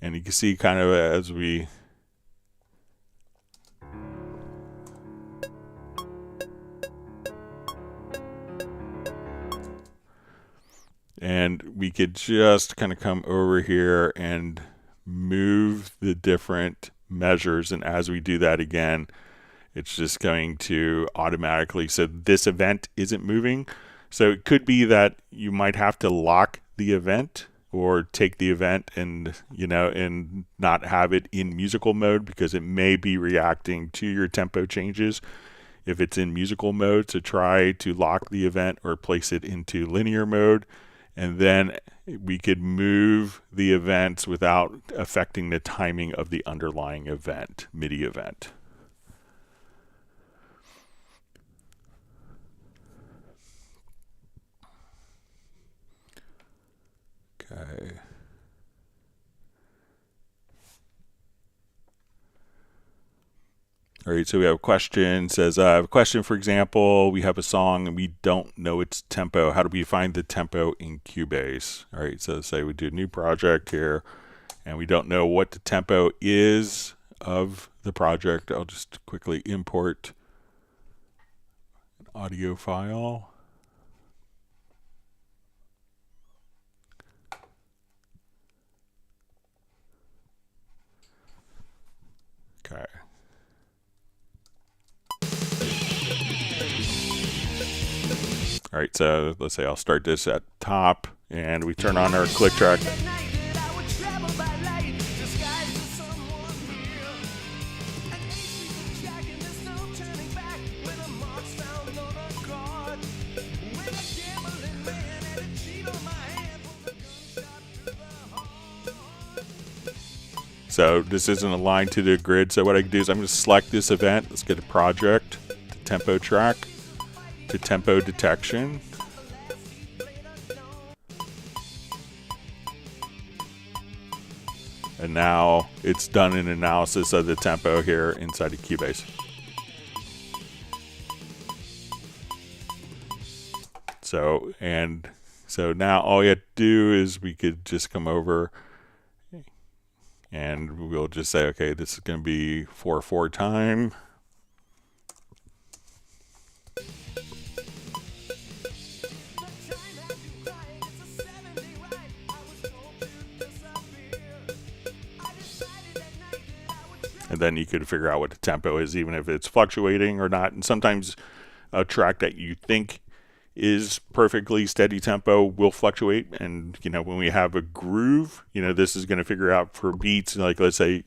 Speaker 1: And you can see kind of as we could just kind of come over here and move the different measures, and as we do that again, it's just going to automatically, so this event isn't moving. So it could be that you might have to lock the event or take the event and, you know, and not have it in musical mode because it may be reacting to your tempo changes. If it's in musical mode, so try to lock the event or place it into linear mode, and then we could move the events without affecting the timing of the underlying event, MIDI event. Okay. All right, so we have a question. It says, I have a question, for example, we have a song and we don't know its tempo. How do we find the tempo in Cubase? All right, so say we do a new project here and we don't know what the tempo is of the project. I'll just quickly import an audio file. Okay. All right, so let's say I'll start this at top and we turn on our click track. So this isn't aligned to the grid. So what I can do is I'm going to select this event. Let's get a project to tempo track to tempo detection. And now it's done an analysis of the tempo here inside of Cubase. So now all you have to do is we could just come over and we'll just say, okay, this is going to be 4/4 time. And then you could figure out what the tempo is, even if it's fluctuating or not. And sometimes a track that you think is perfectly steady tempo will fluctuate. And, when we have a groove, this is going to figure out for beats, like let's say,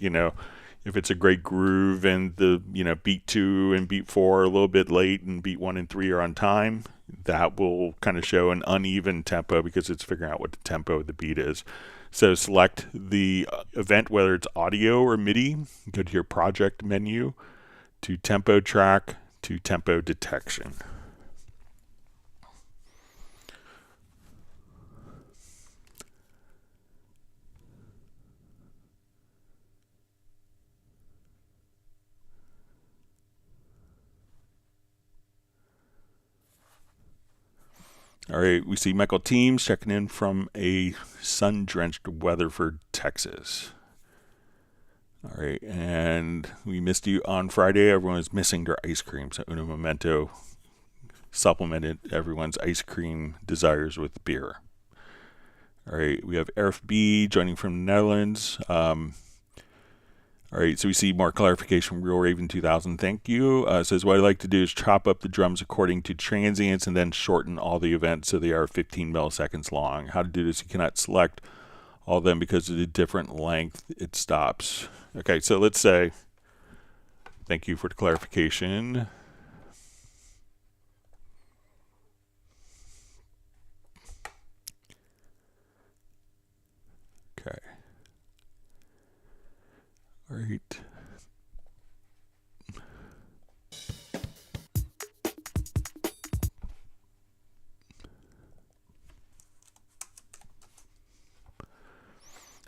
Speaker 1: if it's a great groove and the, beat 2 and beat 4 are a little bit late and beat 1 and 3 are on time, that will kind of show an uneven tempo because it's figuring out what the tempo of the beat is. So select the event, whether it's audio or MIDI, go to your project menu, to tempo track, to tempo detection. All right, we see Michael Teams checking in from a sun-drenched Weatherford, Texas. All right, and we missed you on Friday. Everyone was missing their ice cream, so Uno Momento supplemented everyone's ice cream desires with beer. All right, we have Erf B joining from the Netherlands. All right, so we see more clarification from Real Raven 2000. Thank you. Says what I'd like to do is chop up the drums according to transients and then shorten all the events so they are 15 milliseconds long. How to do this? You cannot select all of them because of the different length it stops. Okay, so let's say, thank you for the clarification. Okay. All right.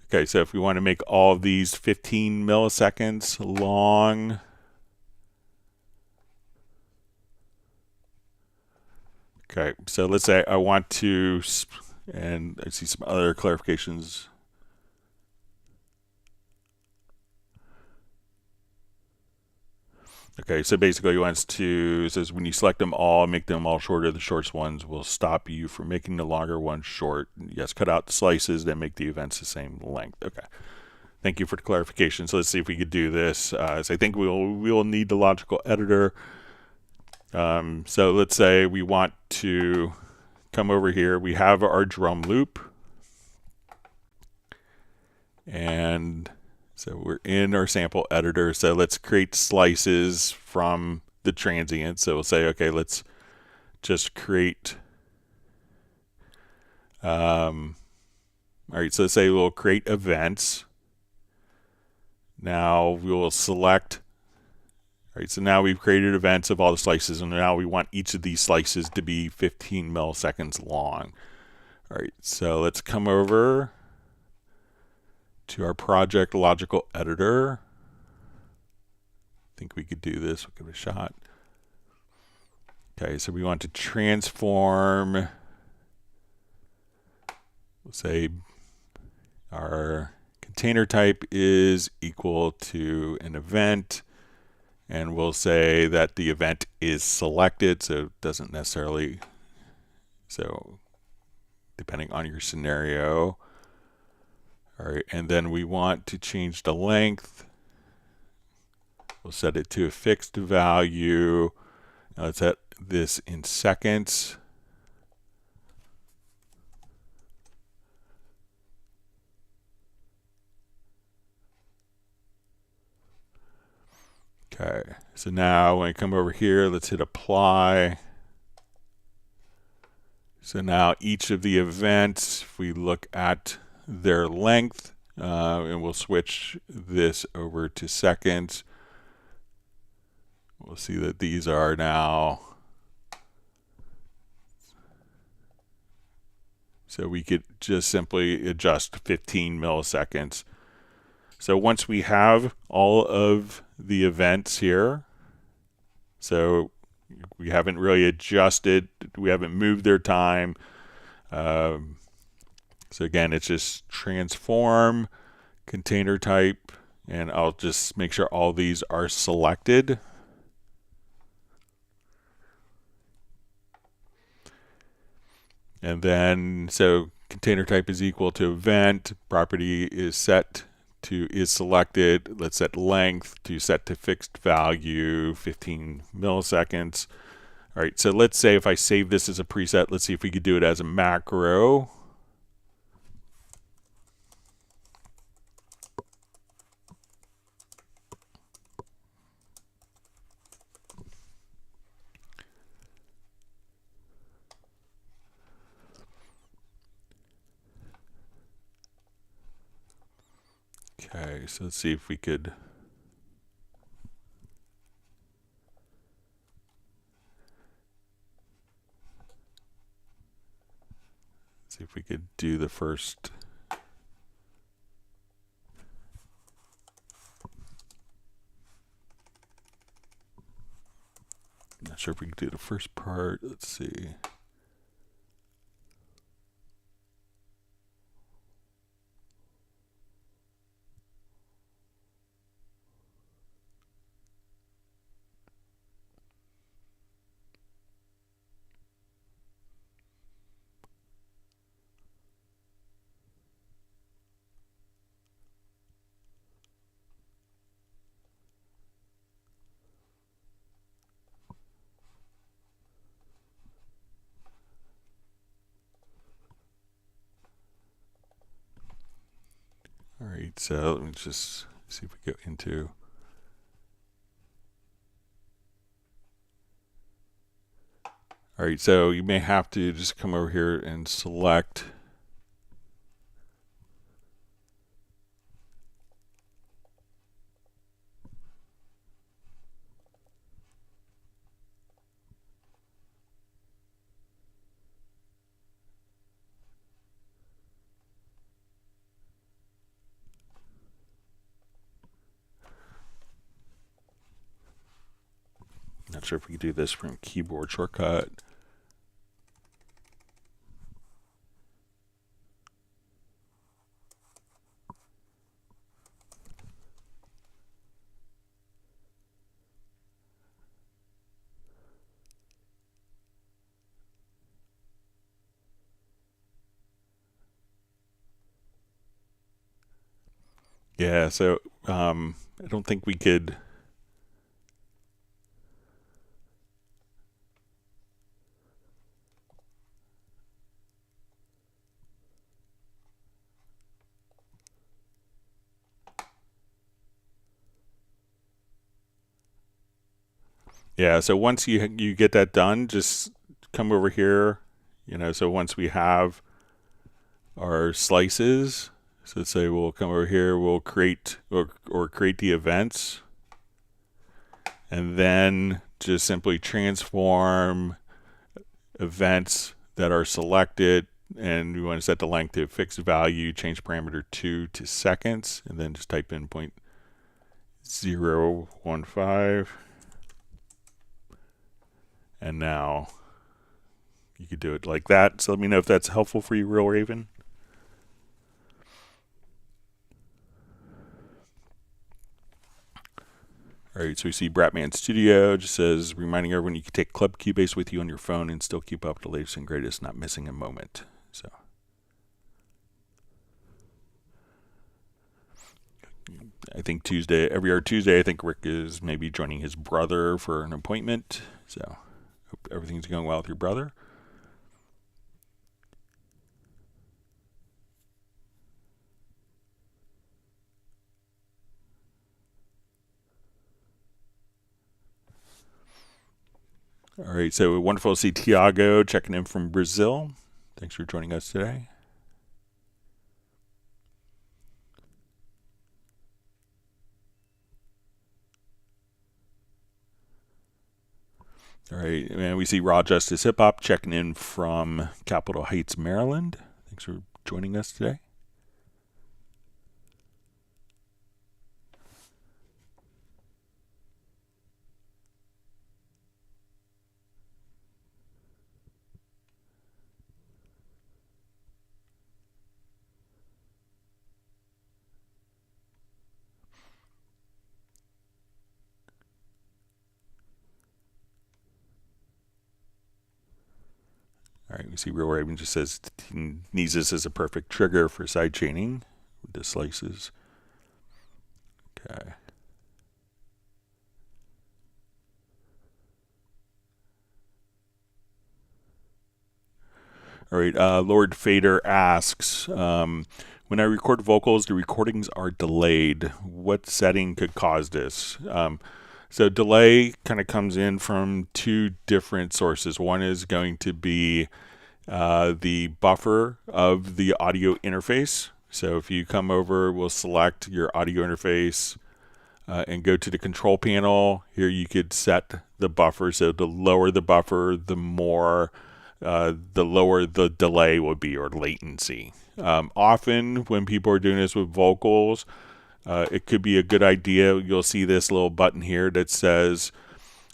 Speaker 1: Okay, so if we want to make all of these 15 milliseconds long, okay, so let's say I want to, and I see some other clarifications. Okay, so basically it wants to, it says when you select them all, make them all shorter, the shortest ones will stop you from making the longer ones short. Yes, cut out the slices, then make the events the same length. Okay, thank you for the clarification. So let's see if we could do this. So I think we will need the logical editor. So let's say we want to come over here. We have our drum loop. And so we're in our sample editor. So let's create slices from the transient. So we'll say, okay, let's just create. All right, so let's say we'll create events. Now we will select. All right, so now we've created events of all the slices, and now we want each of these slices to be 15 milliseconds long. All right, so let's come over to our project logical editor. I think we could do this. We'll give it a shot. Okay, so we want to transform. We'll say our container type is equal to an event, and we'll say that the event is selected, so it doesn't necessarily, so depending on your scenario. All right, and then we want to change the length. We'll set it to a fixed value. Now let's set this in seconds. Okay, so now when I come over here, let's hit apply. So now each of the events, if we look at their length, and we'll switch this over to seconds. We'll see that these are now, so we could just simply adjust 15 milliseconds. So once we have all of the events here, so we haven't really adjusted, we haven't moved their time. So again, it's just transform, container type, and I'll just make sure all these are selected. And then, so container type is equal to event, property is set to is selected. Let's set length to set to fixed value, 15 milliseconds. All right, so let's say if I save this as a preset, let's see if we could do it as a macro. Okay, so let's see if we could. See if we could do the first. Not sure if we can do the first part. Let's see. All right, so let me just see if we go into. All right, so you may have to just come over here and select. Not sure if we can do this from keyboard shortcut. Yeah, so I don't think we could. Yeah, so once you get that done, just come over here. So once we have our slices, so let's say we'll come over here, we'll create or create the events, and then just simply transform events that are selected, and we want to set the length to a fixed value, change parameter 2 to seconds, and then just type in 0.015. And now you could do it like that. So let me know if that's helpful for you, Real Raven. All right, so we see Bratman Studio just says, reminding everyone you can take Club Cubase with you on your phone and still keep up with the latest and greatest, not missing a moment. So I think every other Tuesday, I think Rick is maybe joining his brother for an appointment. So hope everything's going well with your brother. All right, so wonderful to see Tiago checking in from Brazil. Thanks for joining us today. All right, and we see Raw Justice Hip Hop checking in from Capitol Heights, Maryland. Thanks for joining us today. All right, we see Real Raven just says he needs this as a perfect trigger for side chaining with the slices. Okay. All right, Lord Fader asks, when I record vocals, the recordings are delayed. What setting could cause this? So delay kind of comes in from two different sources. One is going to be the buffer of the audio interface. So if you come over, we'll select your audio interface and go to the control panel. Here you could set the buffer. So the lower the buffer, the lower the delay will be, or latency. Often when people are doing this with vocals, it could be a good idea. You'll see this little button here that says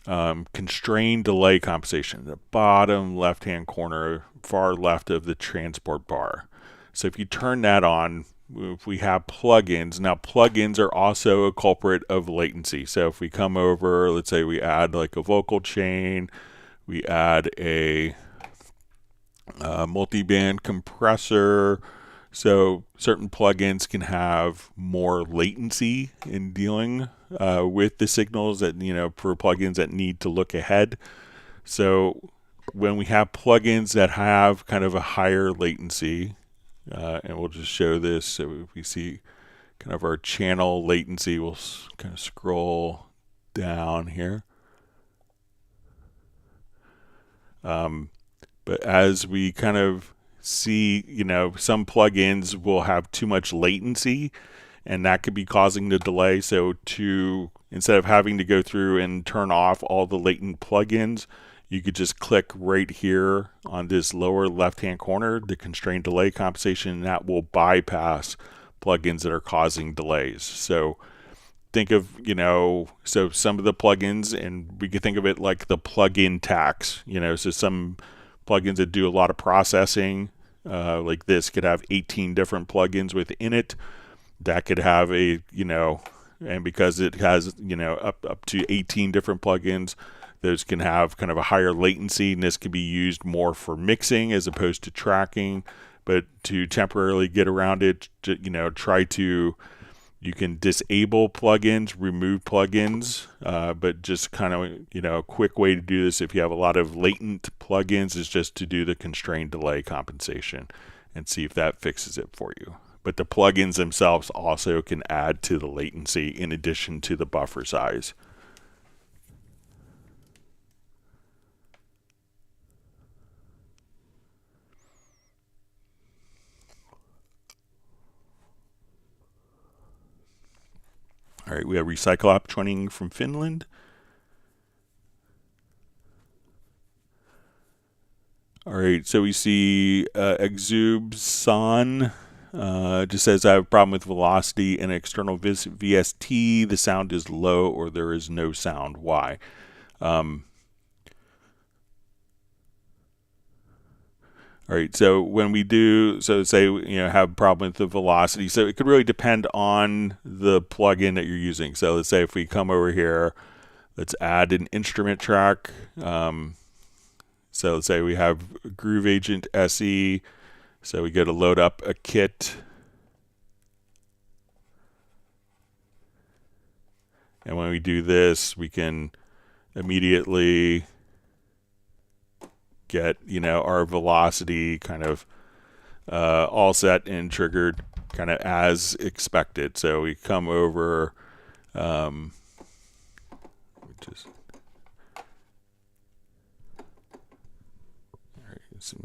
Speaker 1: constrain delay compensation, the bottom left hand corner, far left of the transport bar. So if you turn that on, if we have plugins, now plugins are also a culprit of latency. So if we come over, let's say we add like a vocal chain, we add a multi-band compressor. So certain plugins can have more latency in dealing with the signals that, for plugins that need to look ahead. So when we have plugins that have kind of a higher latency, and we'll just show this. So if we see kind of our channel latency, we'll kind of scroll down here. But as we kind of see, some plugins will have too much latency, and that could be causing the delay. So instead of having to go through and turn off all the latent plugins, you could just click right here on this lower left-hand corner, the constrained delay compensation, and that will bypass plugins that are causing delays. So think of, so some of the plugins, and we could think of it like the plugin tax, so some plugins that do a lot of processing, like this could have 18 different plugins within it. That could have and because it has, up to 18 different plugins, those can have kind of a higher latency, and this could be used more for mixing as opposed to tracking. But to temporarily get around it, you can disable plugins, remove plugins, but just kind of, a quick way to do this if you have a lot of latent plugins is just to do the constrained delay compensation and see if that fixes it for you. But the plugins themselves also can add to the latency in addition to the buffer size. All right, we have Recyclop joining from Finland. All right, so we see Exube-san just says, I have a problem with velocity and external VST. The sound is low or there is no sound. Why? All right, so when we do, so say, have a problem with the velocity, so it could really depend on the plugin that you're using. So let's say if we come over here, let's add an instrument track. So let's say we have Groove Agent SE. So we go to load up a kit. And when we do this, we can immediately get, our velocity kind of all set and triggered kind of as expected. So we come over,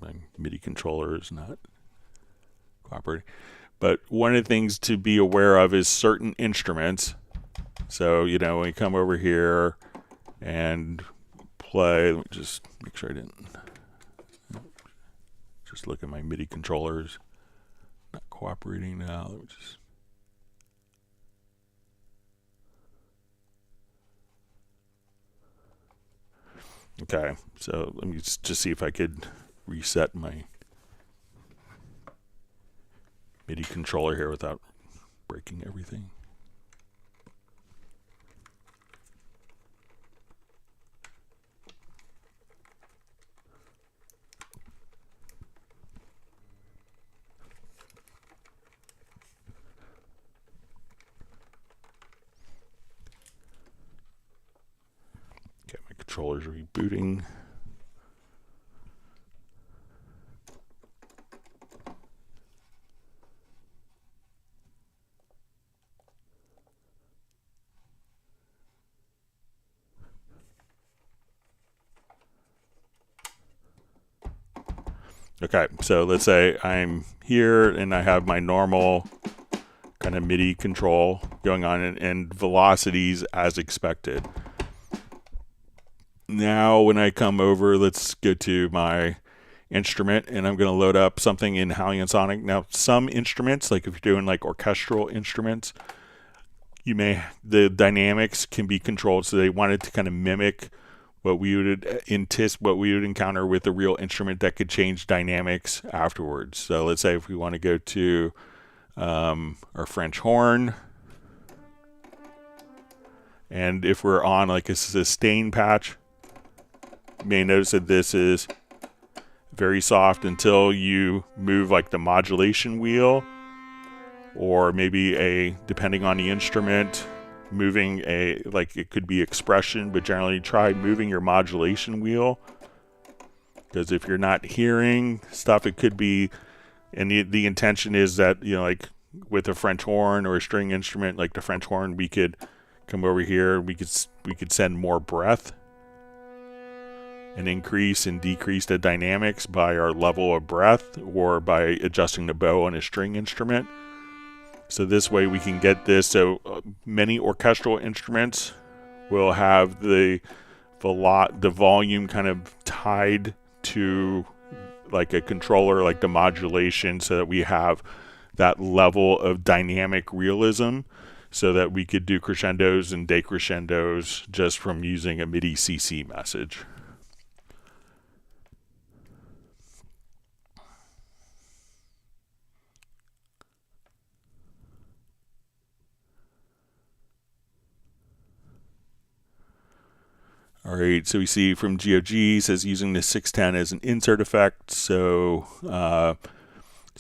Speaker 1: my MIDI controller is not cooperating. But one of the things to be aware of is certain instruments. So, when we come over here and play, let me just make sure I didn't just look at my MIDI controllers. Not cooperating now. Let me just. Okay, so let me just see if I could reset my MIDI controller here without breaking everything. Okay, my controller's rebooting. Okay, so let's say I'm here and I have my normal kind of MIDI control going on and velocities as expected. Now when I come over, let's go to my instrument and I'm going to load up something in Hallian Sonic. Now some instruments, like if you're doing like orchestral instruments, the dynamics can be controlled, so they wanted to kind of mimic what we would encounter with a real instrument that could change dynamics afterwards. So let's say if we want to go to our French horn, and if we're on like a sustain patch, you may notice that this is very soft until you move like the modulation wheel, or maybe depending on the instrument, moving like it could be expression, but generally try moving your modulation wheel, because if you're not hearing stuff, it could be, and the intention is that, like with a French horn or a string instrument like the French horn, we could come over here, we could send more breath and increase and decrease the dynamics by our level of breath or by adjusting the bow on a string instrument. So this way we can get this. So many orchestral instruments will have the volume kind of tied to like a controller, like the modulation, so that we have that level of dynamic realism, so that we could do crescendos and decrescendos just from using a MIDI CC message. All right, so we see from GOG says using the 610 as an insert effect. So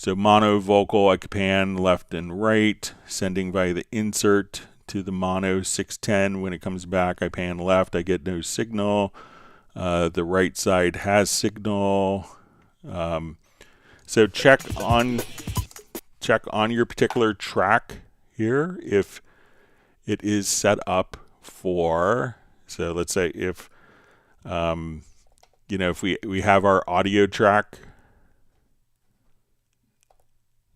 Speaker 1: mono vocal, I can pan left and right, sending via the insert to the mono 610. When it comes back, I pan left, I get no signal. The right side has signal. So check on your particular track here if it is set up for. So let's say if if we have our audio track.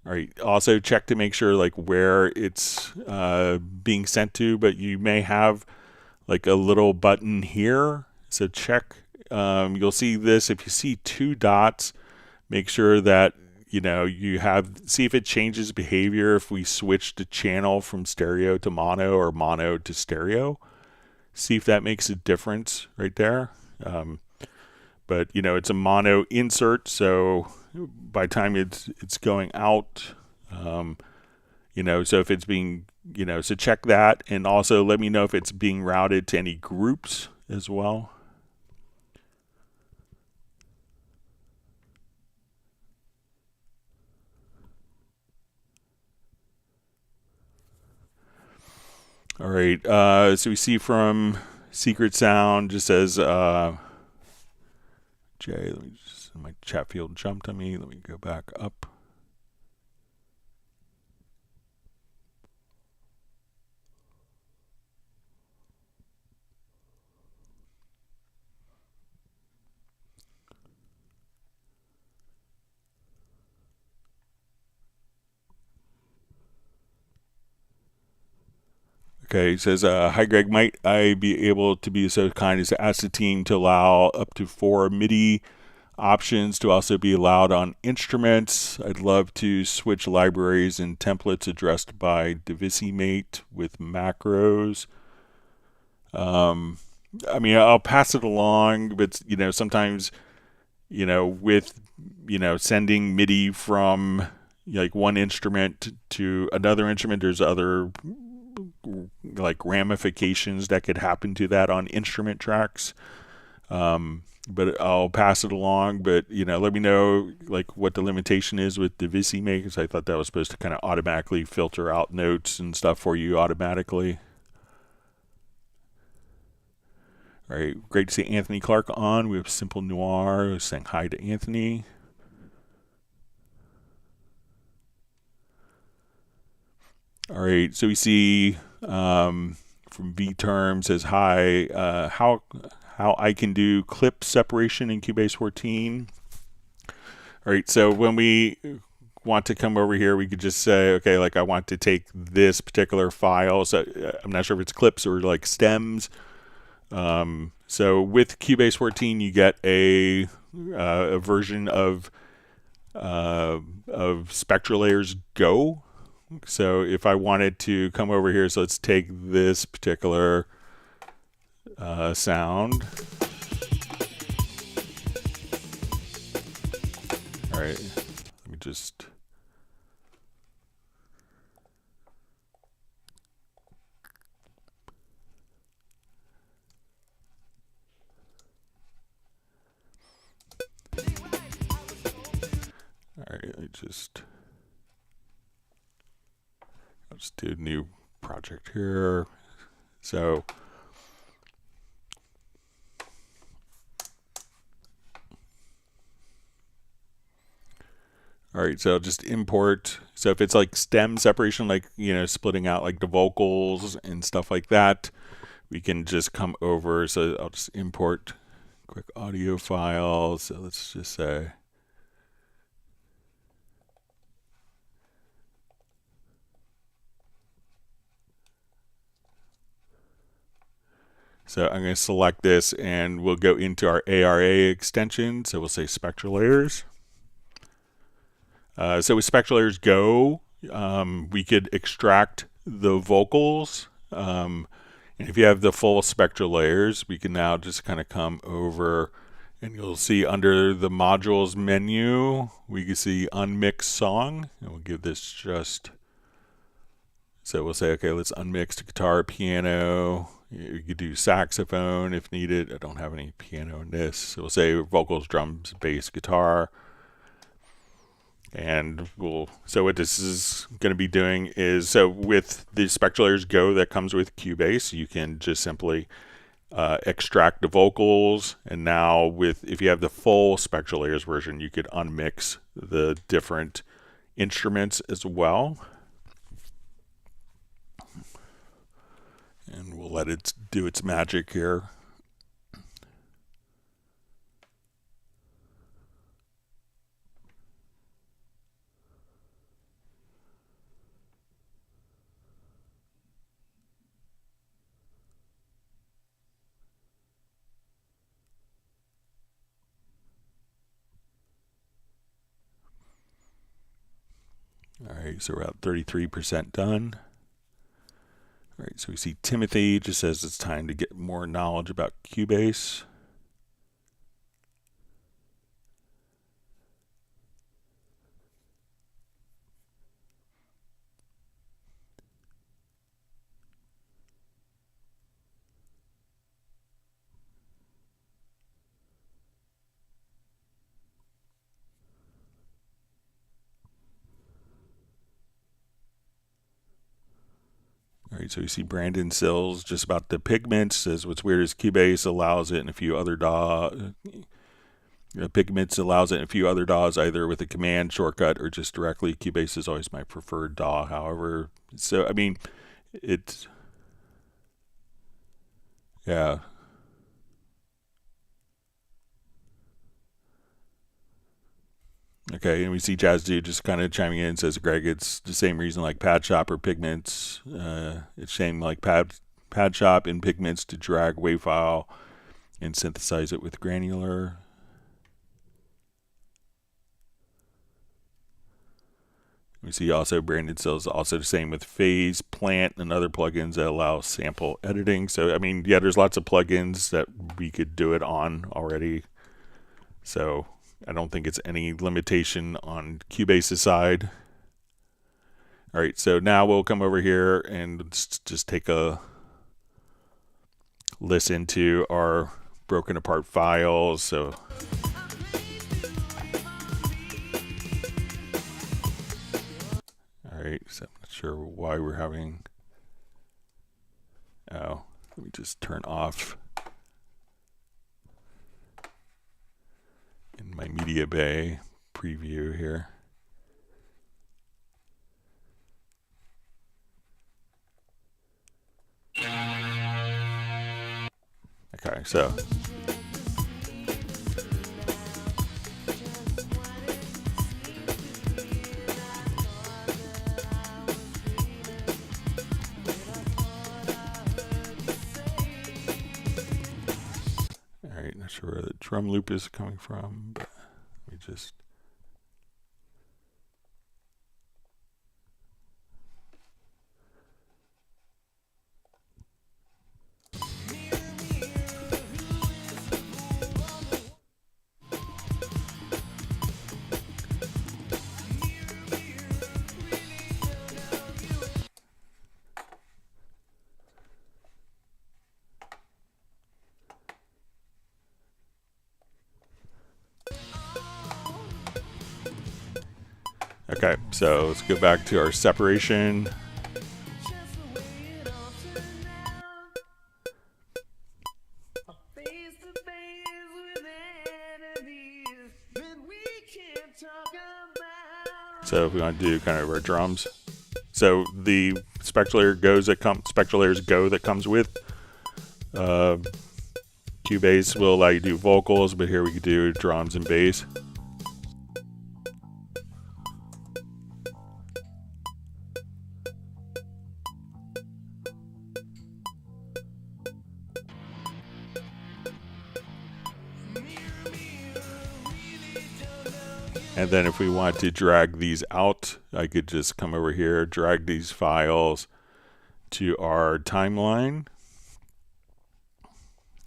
Speaker 1: All right, also check to make sure like where it's being sent to, but you may have like a little button here. So check, you'll see this. If you see two dots, make sure that see if it changes behavior if we switch the channel from stereo to mono or mono to stereo. See if that makes a difference right there. But it's a mono insert, so by the time it's going out, so if it's being, so check that, and also let me know if it's being routed to any groups as well. All right, so we see from Secret Sound just says, Jay, let me just, my chat field jumped on me. Let me go back up. Okay, it says, hi Greg, might I be able to be so kind as to ask the team to allow up to 4 MIDI options to also be allowed on instruments? I'd love to switch libraries and templates addressed by Divisimate with macros. I'll pass it along, but sometimes, with sending MIDI from like one instrument to another instrument, there's other like ramifications that could happen to that on instrument tracks. But I'll pass it along, but let me know like what the limitation is with Divisimate, because I thought that was supposed to kind of automatically filter out notes and stuff for you automatically. All right, great to see Anthony Clark on. We have Simple Noir saying hi to Anthony. All right, so we see from V Term says hi. How I can do clip separation in Cubase 14. All right, so when we want to come over here, we could just say, okay, like I want to take this particular file. So I'm not sure if it's clips or like stems. So with Cubase 14, you get a version of Spectral Layers Go. So if I wanted to come over here, so let's take this particular sound. All right, let me just. All right, I'll just do a new project here. So. All right, so just import. So if it's like stem separation, like, splitting out like the vocals and stuff like that, we can just come over. So I'll just import quick audio file. So let's just say. So I'm going to select this and we'll go into our ARA extension. So we'll say Spectral Layers. So with Spectral Layers Go, we could extract the vocals. And if you have the full spectral layers, we can now just kind of come over and you'll see under the modules menu, we can see unmixed song. And we'll give this just, so we'll say, okay, let's unmix the guitar, piano. You could do saxophone if needed. I don't have any piano in this. So we'll say vocals, drums, bass, guitar. And so what this is going to be doing is, so with the Spectral Layers Go that comes with Cubase, you can just simply extract the vocals. And now if you have the full Spectral Layers version, you could unmix the different instruments as well. And we'll let it do its magic here. All right, so we're about 33% done. All right, so we see Timothy just says it's time to get more knowledge about Cubase. All right, so you see Brandon Sills just about the pigments. Says what's weird is Cubase allows it in a few other pigments allows it in a few other DAWs, either with a command shortcut or just directly. Cubase is always my preferred DAW, however. So, I mean, yeah. Okay, and we see Jazz Dude just kind of chiming in and says, Greg, it's the same reason like Pad Shop or Pigments. It's same like Pad Shop and Pigments to drag WAV file and synthesize it with granular. We see also Brandon Sills also the same with Phase, Plant, and other plugins that allow sample editing. So, I mean, yeah, there's lots of plugins that we could do it on already. So I don't think it's any limitation on Cubase's side. All right, so now we'll come over here and just take a listen to our broken apart files. So all right, so I'm not sure why we're having, let me just turn off in my media bay preview here. Okay, so sure where the drum loop is coming from, but we just. Okay, so let's go back to our separation. So if we want to do kind of our drums, so the spectral layers go that comes with Cubase will allow you to do vocals, but here we could do drums and bass. And then if we want to drag these out, I could just come over here, drag these files to our timeline.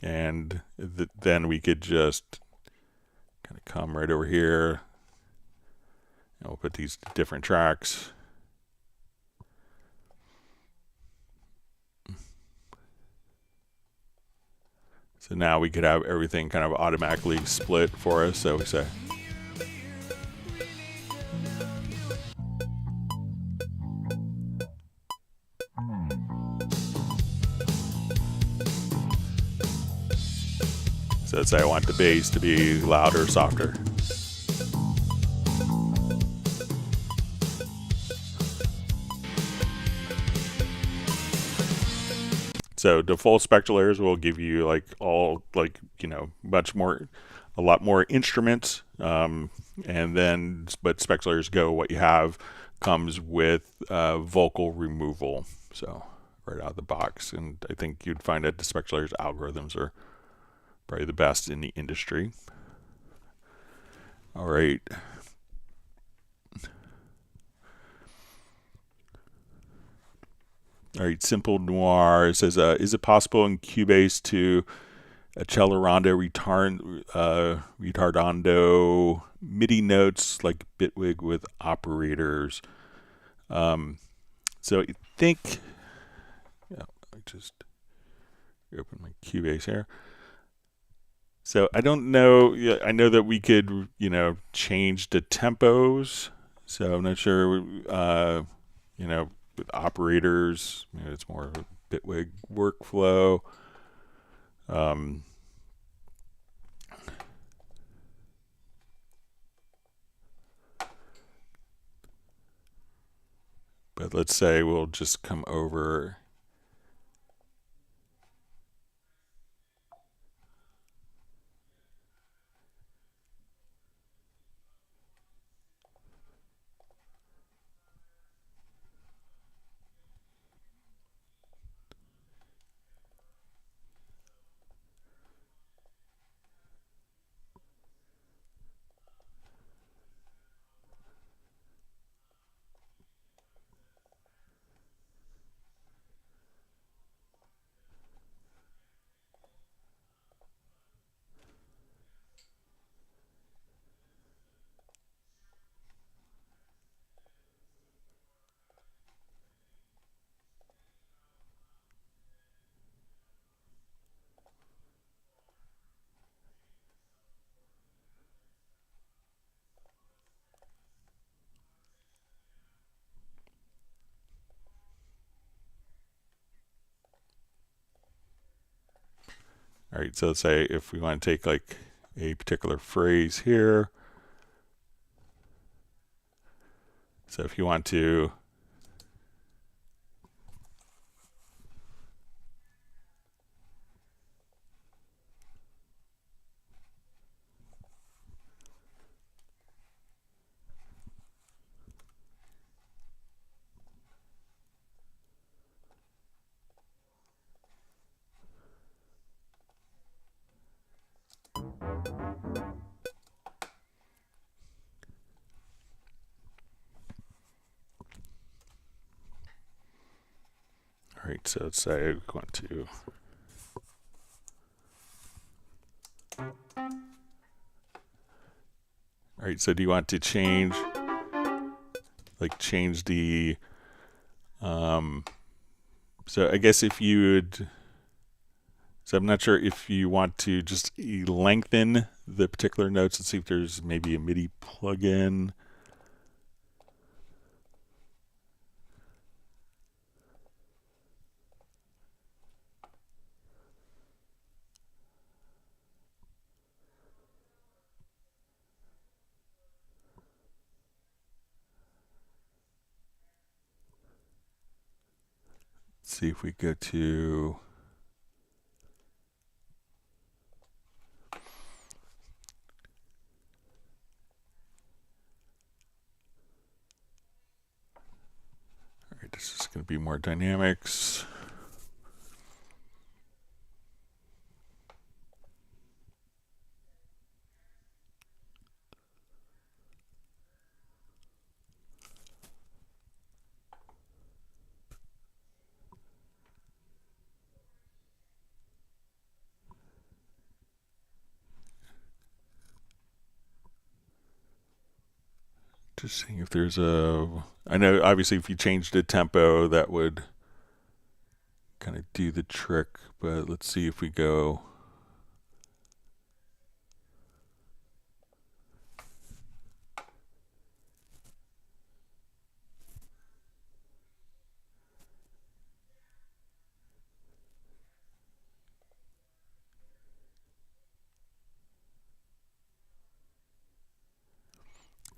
Speaker 1: And then we could just kind of come right over here. And we'll put these different tracks. So now we could have everything kind of automatically split for us. So we say. So let's say I want the bass to be louder, softer. So default spectral layers will give you like all like, you know, a lot more instruments. And then, but spectral layers go, what you have comes with vocal removal. So right out of the box. And I think you'd find that the spectral layers algorithms are probably the best in the industry. All right. All right, Simple Noir says, is it possible in Cubase to accelerando retardando MIDI notes like Bitwig with operators? So I think, I just open my Cubase here. So I don't know. Yeah, I know that we could, you know, change the tempos. So I'm not sure, you know, with operators, you know, it's more of a Bitwig workflow. But let's say we'll just come over. All right, so let's say if we want to take like a particular phrase here. So if you want to right, so let's say we want to. All right, so do you want to change the, so I guess if you would, so I'm not sure if you want to just lengthen the particular notes. Let's see if there's maybe a MIDI plugin. See if we go to all right, this is going to be more dynamics. Just seeing if there's a, I know obviously if you change the tempo that would kind of do the trick, but let's see if we go.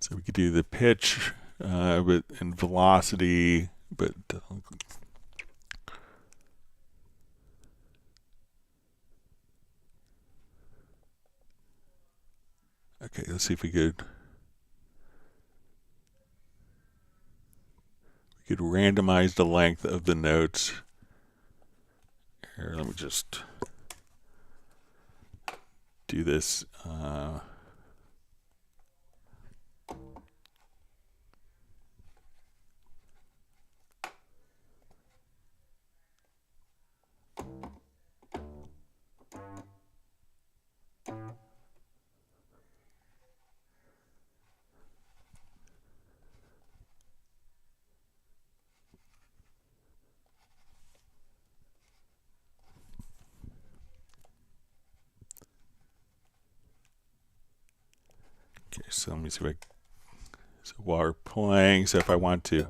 Speaker 1: So we could do the pitch and velocity, but okay, let's see if we could randomize the length of the notes. Here, let me just do this. Okay, so let me see if so while we're playing, so if I want to.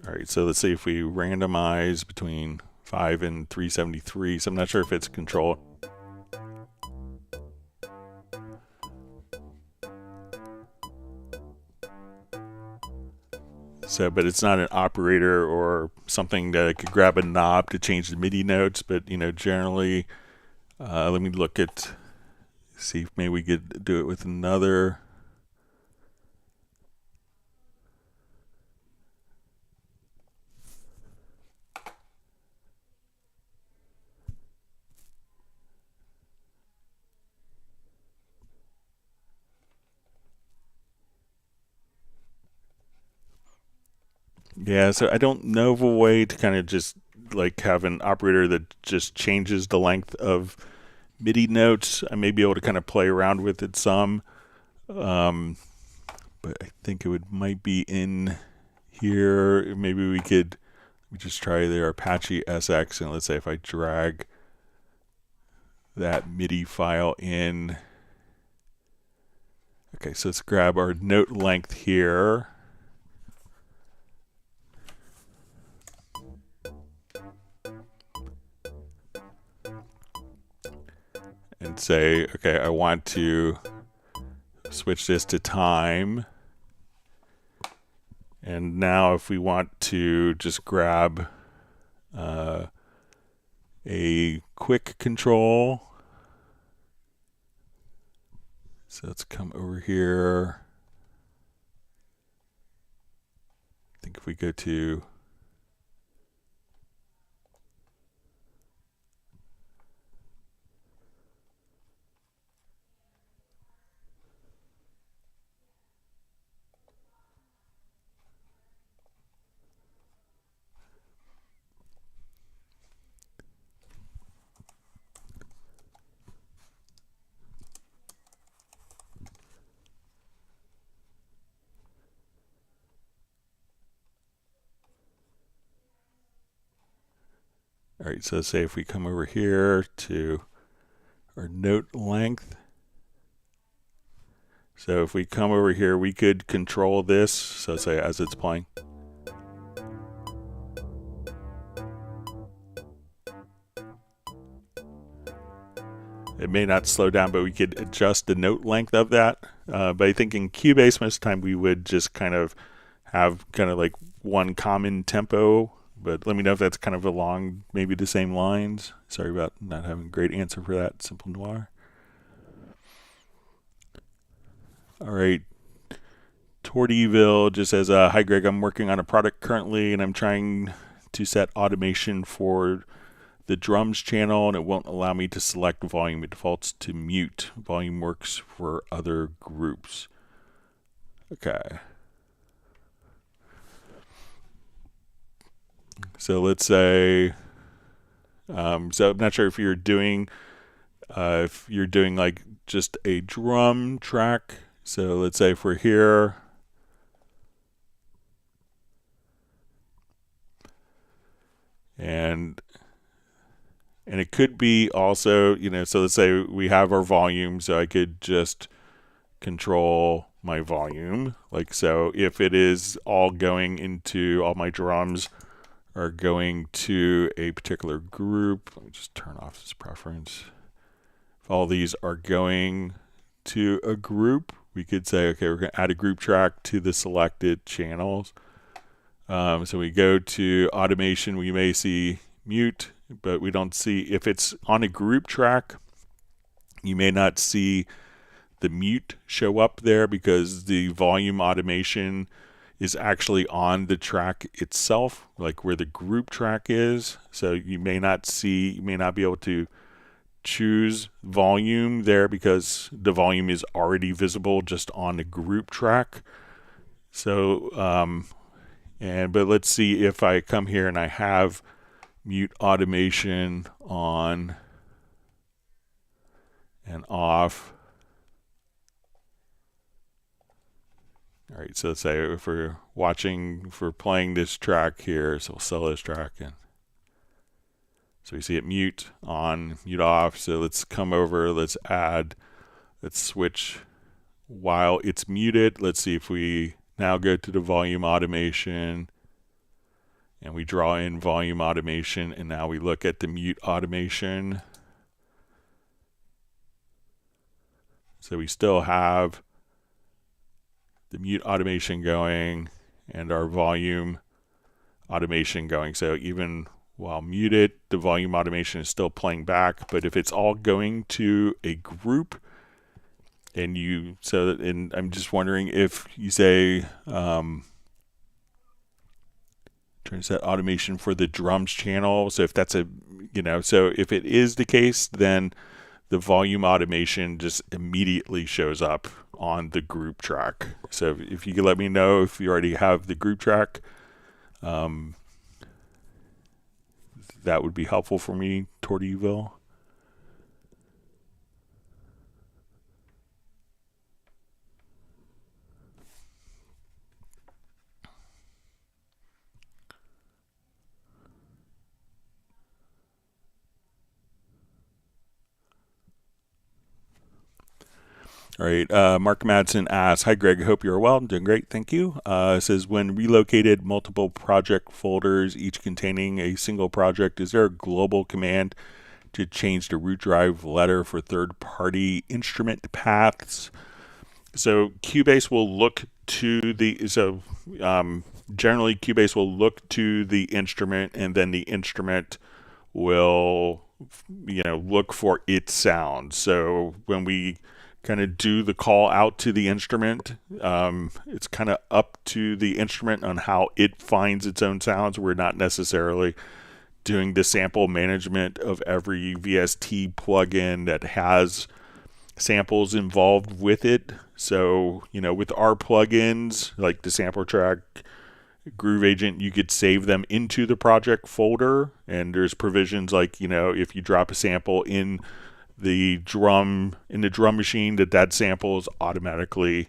Speaker 1: All right, so let's see if we randomize between 5 and 373. So I'm not sure if it's controlled. So, but it's not an operator or something that I could grab a knob to change the MIDI notes. But generally, let me look at, see if maybe we could do it with another. Yeah, so I don't know of a way to kind of just like have an operator that just changes the length of MIDI notes. I may be able to kind of play around with it some, but I think it might be in here. Maybe we could just try their Apache SX, and let's say if I drag that MIDI file in. Okay, so let's grab our note length here. And say, okay, I want to switch this to time. And now if we want to just grab a a quick control. So let's come over here. I think if we go to all right, so say if we come over here to our note length. So if we come over here, we could control this. So say as it's playing. It may not slow down, but we could adjust the note length of that. But I think in Cubase, most of the time we would just kind of have kind of like one common tempo. But let me know if that's kind of along maybe the same lines. Sorry about not having a great answer for that, Simple Noir. All right. Tortyville just says, hi Greg, I'm working on a product currently and I'm trying to set automation for the drums channel and it won't allow me to select volume. It defaults to mute. Volume works for other groups. Okay. So let's say, so I'm not sure if you're doing like just a drum track. So let's say if we're here, and it could be also, you know, so let's say we have our volume, so I could just control my volume, like so. If it is all going into, all my drums are going to a particular group, let me just turn off this preference. If all these are going to a group, we could say, okay, we're going to add a group track to the selected channels. So we go to automation, we may see mute, but we don't see, if it's on a group track, you may not see the mute show up there because the volume automation is actually on the track itself, like where the group track is. So you may not see, you may not be able to choose volume there because the volume is already visible just on the group track. So, but let's see if I come here and I have mute automation on and off. All right, so let's say if we're watching, if we're playing this track here, so we'll sell this track in. So we see it mute on, mute off. So let's come over, let's switch while it's muted. Let's see if we now go to the volume automation and we draw in volume automation, and now we look at the mute automation. So we still have the mute automation going and our volume automation going. So even while muted, the volume automation is still playing back. But if it's all going to a group, and and I'm just wondering if you say, trying to set automation for the drums channel. So if that's so if it is the case, then the volume automation just immediately shows up on the group track. So if you could let me know if you already have the group track, that would be helpful for me, Tortyville. All right, Mark Madsen asks, hi Greg, hope you're well. I'm doing great, thank you. Says, when relocated multiple project folders, each containing a single project, is there a global command to change the root drive letter for third-party instrument paths? So Cubase will look to generally Cubase will look to the instrument, and then the instrument will, look for its sound. So when we kind of do the call out to the instrument, it's kind of up to the instrument on how it finds its own sounds. We're not necessarily doing the sample management of every VST plugin that has samples involved with it. So, with our plugins, like the sampler track, Groove Agent, you could save them into the project folder, and there's provisions like, if you drop a sample in the drum machine, that sample is automatically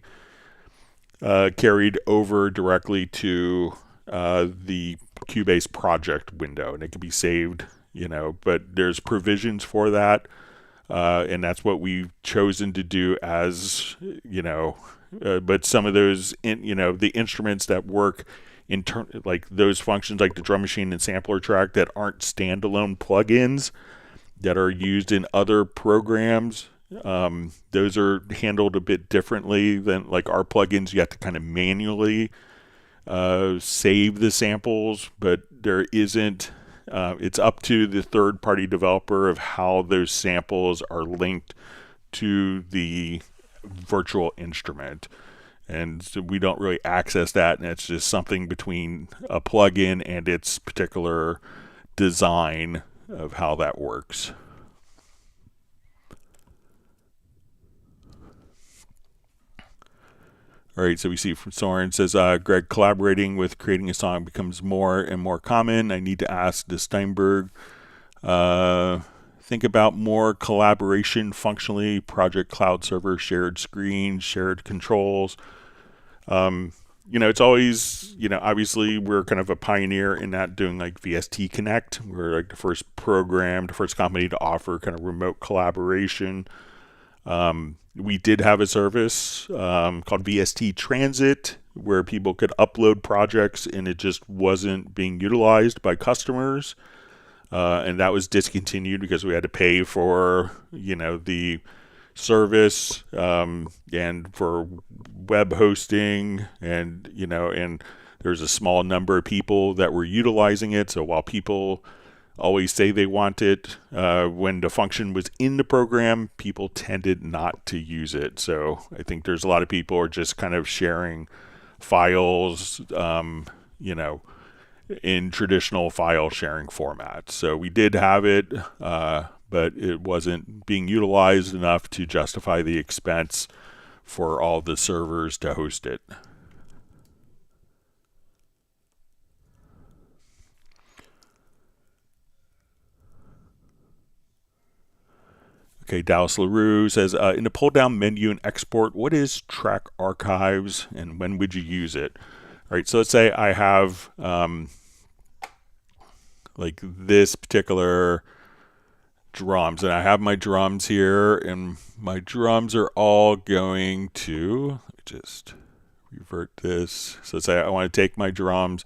Speaker 1: carried over directly to the Cubase project window, and it can be saved, but there's provisions for that, and that's what we've chosen to do as, but some of those, the instruments that work like those functions like the drum machine and sampler track that aren't standalone plugins that are used in other programs, those are handled a bit differently than like our plugins. You have to kind of manually save the samples, but there isn't, it's up to the third-party developer of how those samples are linked to the virtual instrument. And so we don't really access that, and it's just something between a plugin and its particular design of how that works. All right, so we see from Soren says, Greg, collaborating with creating a song becomes more and more common. I need to ask, does Steinberg think about more collaboration functionally, project cloud server, shared screens, shared controls? It's always, obviously we're kind of a pioneer in that, doing like VST Connect. We're like the first company to offer kind of remote collaboration. We did have a service called VST Transit where people could upload projects, and it just wasn't being utilized by customers. And that was discontinued because we had to pay for, the service and for web hosting, and and there's a small number of people that were utilizing it. So while people always say they want it, when the function was in the program, people tended not to use it. So I think there's a lot of people are just kind of sharing files, in traditional file sharing formats. So we did have it, but it wasn't being utilized enough to justify the expense for all the servers to host it. Okay, Dallas LaRue says, in the pull-down menu and export, what is track archives and when would you use it? All right, so let's say I have like this particular drums, and I have my drums here, and my drums are all going to, just revert this. So let's say I want to take my drums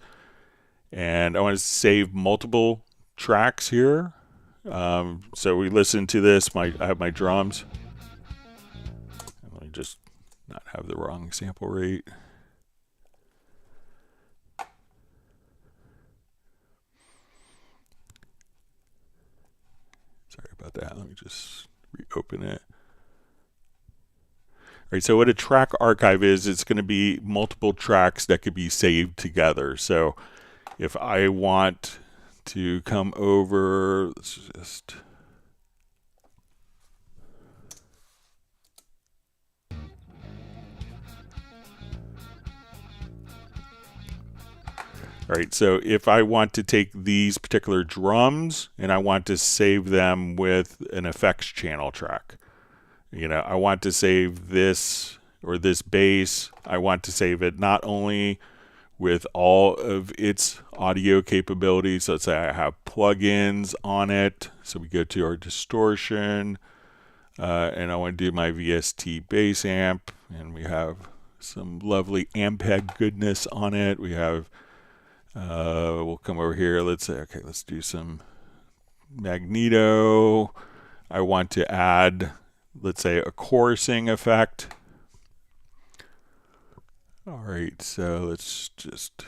Speaker 1: and I want to save multiple tracks here. So we listen to this. I have my drums. Let me just not have the wrong sample rate. Sorry about that. Let me just reopen it. All right, so what a track archive is, it's going to be multiple tracks that could be saved together. So if I want to come over, let's just... All right, so if I want to take these particular drums and I want to save them with an effects channel track, I want to save this or this bass. I want to save it not only with all of its audio capabilities. So let's say I have plugins on it. So we go to our distortion, and I want to do my VST bass amp, and we have some lovely Ampeg goodness on it. We have we'll come over here. Let's say, okay, let's do some magneto. I want to add, let's say, a chorusing effect. All right, so let's just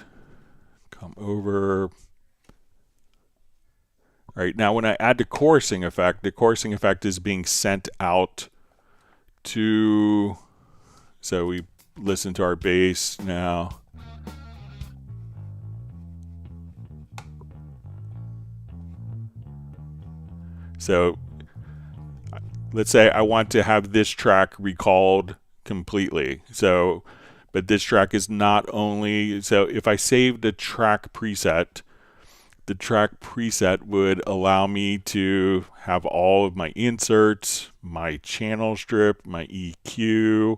Speaker 1: come over. All right, now when I add the chorusing effect is being sent out to, so we listen to our bass now. So let's say I want to have this track recalled completely. So, but this track is not only, so if I save the track preset would allow me to have all of my inserts, my channel strip, my EQ,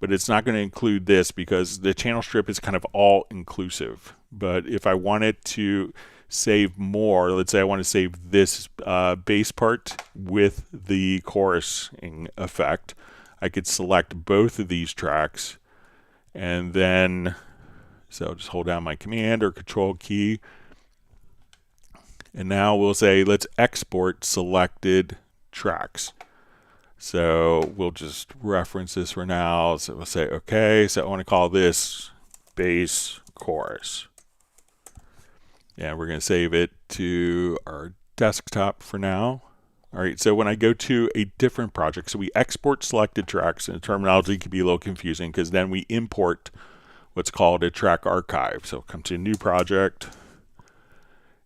Speaker 1: but it's not going to include this because the channel strip is kind of all inclusive. But if I wanted to save more, let's say I want to save this bass part with the chorusing effect, I could select both of these tracks and then, so just hold down my command or control key. And now we'll say, let's export selected tracks. So we'll just reference this for now. So we'll say, okay, so I want to call this bass chorus. And we're going to save it to our desktop for now. All right, so when I go to a different project, so we export selected tracks, and the terminology can be a little confusing because then we import what's called a track archive. So come to a new project,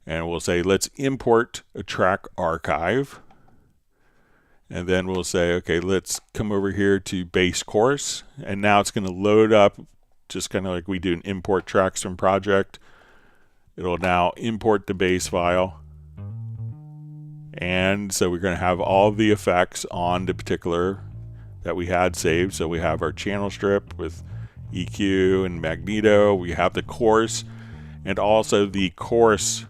Speaker 1: and we'll say, let's import a track archive. And then we'll say, okay, let's come over here to bass chorus. And now it's going to load up just kind of like we do an import tracks from project. It'll now import the bass file. And so we're going to have all the effects on the particular that we had saved. So we have our channel strip with EQ and magneto. We have the chorus, and also the chorus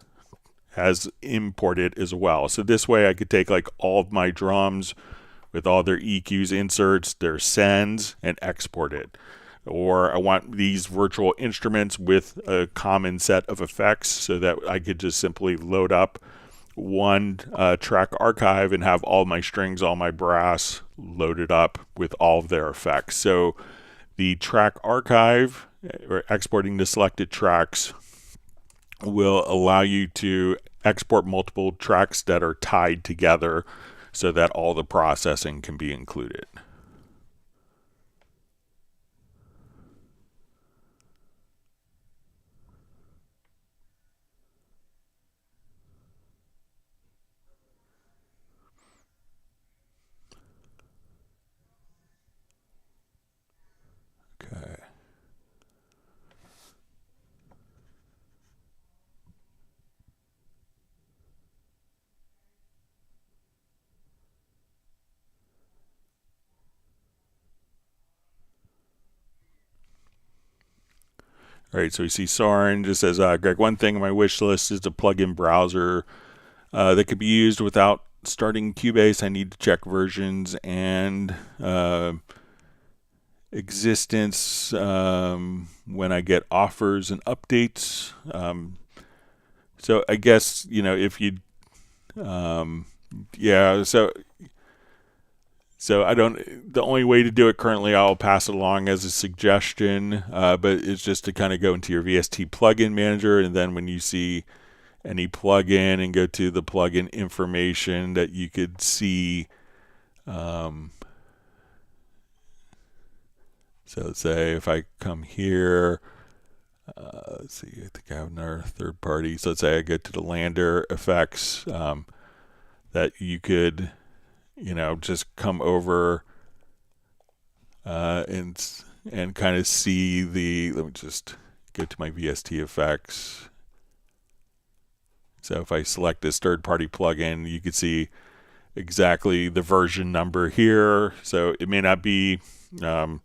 Speaker 1: has imported as well. So this way I could take like all of my drums with all their EQs, inserts, their sends, and export it. Or I want these virtual instruments with a common set of effects so that I could just simply load up one track archive and have all my strings, all my brass loaded up with all of their effects. So the track archive, or exporting the selected tracks, will allow you to export multiple tracks that are tied together so that all the processing can be included. Okay. All right, so we see Soren just says, Greg, one thing on my wish list is a plugin browser that could be used without starting Cubase. I need to check versions and existence when I get offers and updates. So I guess, you know, if you, yeah, so I don't, the only way to do it currently, I'll pass it along as a suggestion, but it's just to kind of go into your VST plugin manager, and then when you see any plugin and go to the plugin information that you could see, so let's say if I come here, let's see, I think I have another third party. So let's say I go to the Lander effects, that you could, you know, just come over and kind of see the, let me just go to my VST effects. So if I select this third-party plugin, you can see exactly the version number here. So it may not be, so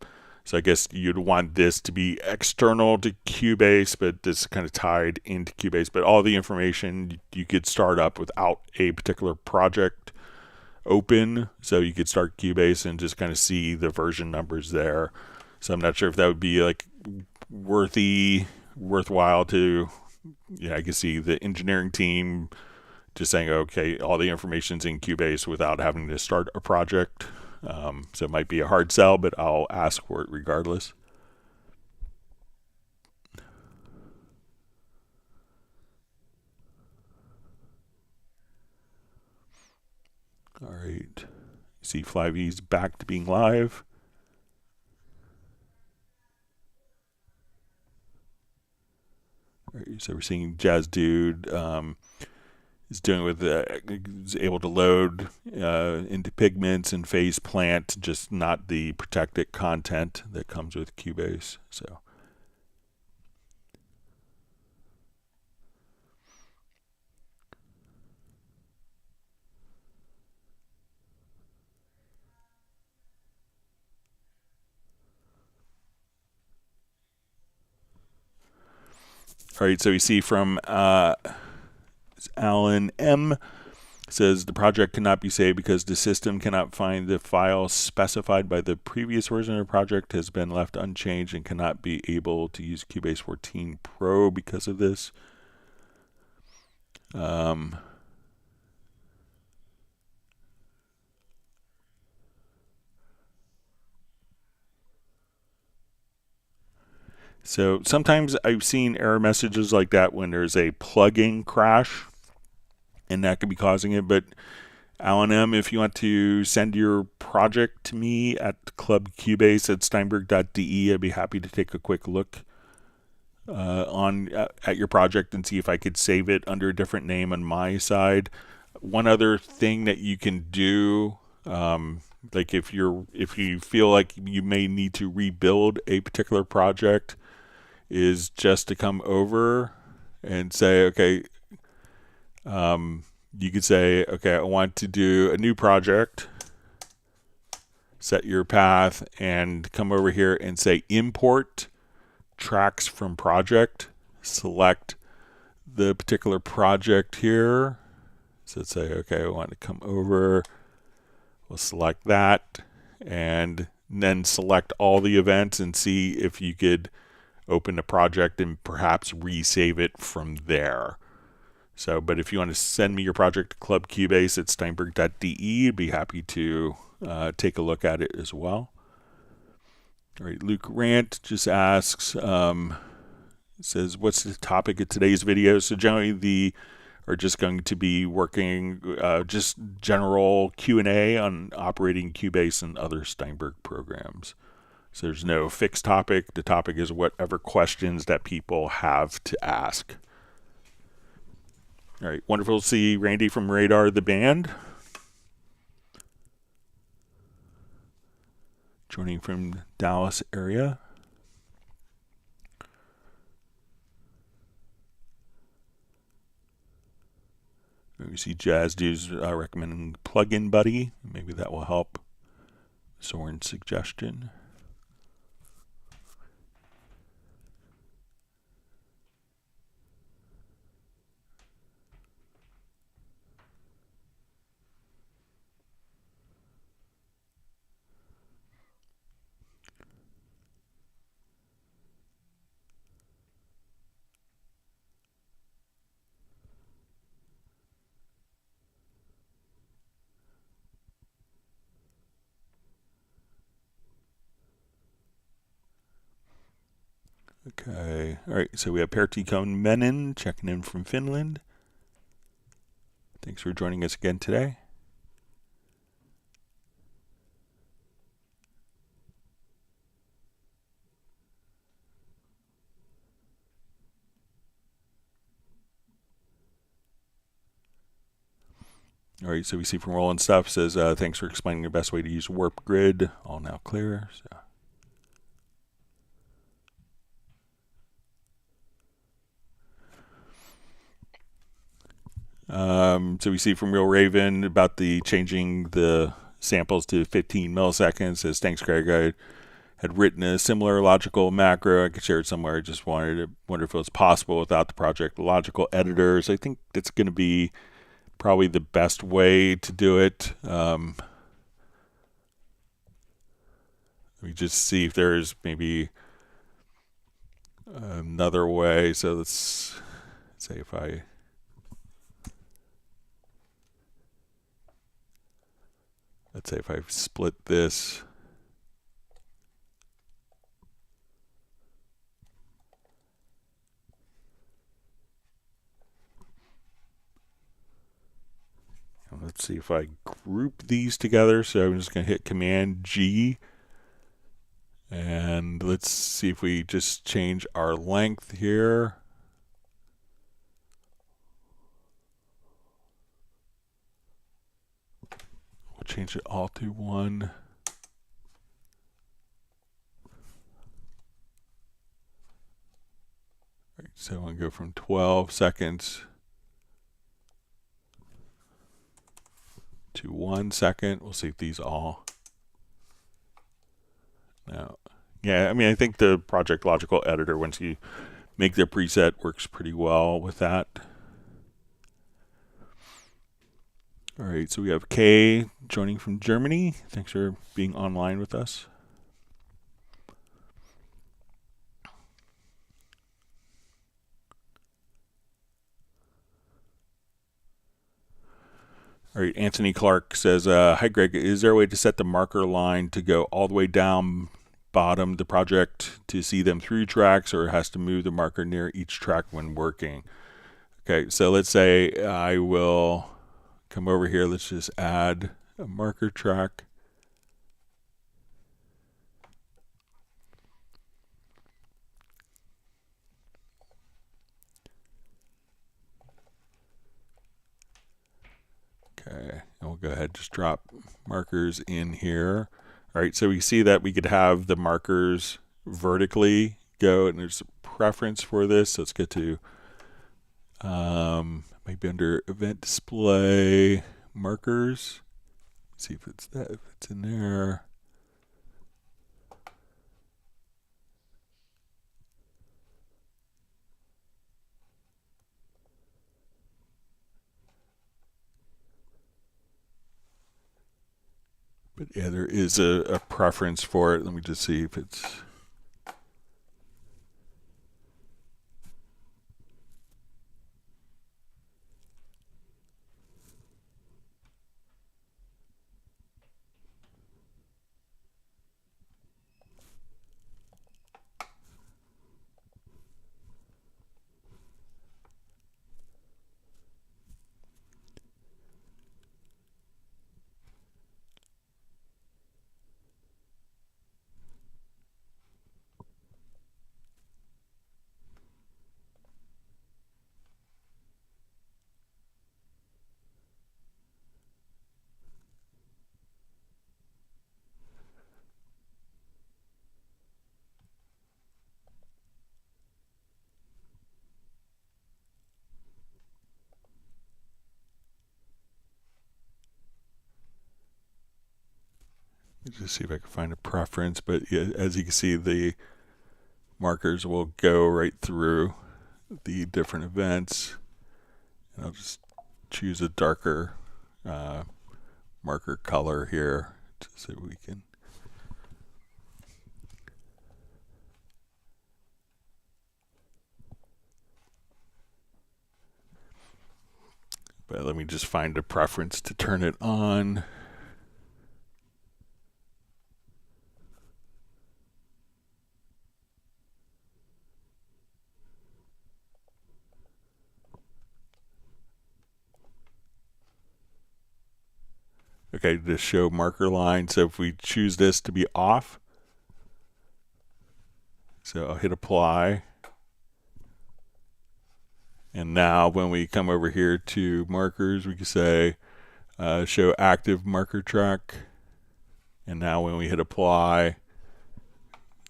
Speaker 1: I guess you'd want this to be external to Cubase, but this is kind of tied into Cubase. But all the information you could start up without a particular project open, so you could start Cubase and just kind of see the version numbers there. So I'm not sure if that would be like worthwhile to, I can see the engineering team just saying, okay, all the information's in Cubase without having to start a project. So it might be a hard sell, but I'll ask for it regardless. See Flyvy's back to being live. So we're seeing Jazz Dude is doing with is able to load into pigments and phase plant, just not the protected content that comes with Cubase. So. All right, so we see from Alan M. says the project cannot be saved because the system cannot find the file specified by the previous version of the project, has been left unchanged, and cannot be able to use Cubase 14 Pro because of this. So sometimes I've seen error messages like that when there's a plugin crash, and that could be causing it. But Alan M, if you want to send your project to me at clubcubase@steinberg.de, I'd be happy to take a quick look at your project and see if I could save it under a different name on my side. One other thing that you can do, like if you feel like you may need to rebuild a particular project, is just to come over and say, okay, you could say, okay, I want to do a new project, set your path, and come over here and say import tracks from project, select the particular project here. So say, okay, I want to come over, we'll select that, and then select all the events and see if you could open the project and perhaps resave it from there. So, but if you want to send me your project to clubcubase@steinberg.de, I'd be happy to take a look at it as well. All right, Luke Rant just asks, says, what's the topic of today's video? So generally are just going to be working just general Q&A on operating Cubase and other Steinberg programs. So there's no fixed topic. The topic is whatever questions that people have to ask. All right, wonderful to see Randy from Radar the band joining from Dallas area. We see Jazz Dudes recommending Plugin Buddy. Maybe that will help. Soren's suggestion. Okay, all right, so we have Pertikon Menin checking in from Finland. Thanks for joining us again today. All right, so we see from Roland Stuff says, thanks for explaining the best way to use Warp Grid. All now clear. So we see from Real Raven about the changing the samples to 15 milliseconds. Says, thanks, Craig. I had written a similar logical macro. I could share it somewhere. I just wonder if it was possible without the project logical editors. I think that's going to be probably the best way to do it. Let me just see if there's maybe another way. So let's say if I split this. Let's see if I group these together. So I'm just going to hit Command G. And let's see if we just change our length here. We'll change it all to 1. Right, so I'm going to go from 12 seconds to 1 second. We'll see if these all. Now, yeah, I mean, I think the Project Logical Editor, once you make the preset, works pretty well with that. All right, so we have Kay joining from Germany. Thanks for being online with us. All right, Anthony Clark says, hi Greg, is there a way to set the marker line to go all the way down bottom the project to see them through tracks, or it has to move the marker near each track when working? Okay, so let's say I will come over here. Let's just add a marker track. Okay, and we'll go ahead and just drop markers in here. All right, so we see that we could have the markers vertically go, and there's a preference for this. Let's get to maybe under event display markers. Let's see if it's that, if it's in there. But yeah, there is a preference for it. Let me just see if it's. Let's just see if I can find a preference, but yeah, as you can see, the markers will go right through the different events. And I'll just choose a darker marker color here so we can. But let me just find a preference to turn it on. Okay, to show marker line. So if we choose this to be off, so I'll hit apply. And now when we come over here to markers, we can say show active marker track. And now when we hit apply,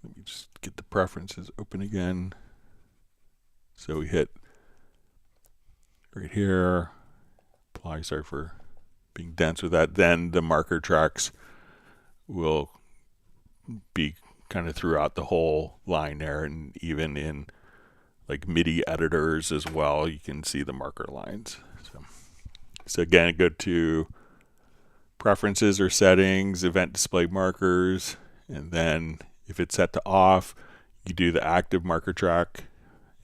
Speaker 1: let me just get the preferences open again. So we hit right here, apply, sorry for being dense with that. Then the marker tracks will be kind of throughout the whole line there, and even in like MIDI editors as well, you can see the marker lines. So again, go to preferences or settings, event display markers, and then if it's set to off, you do the active marker track,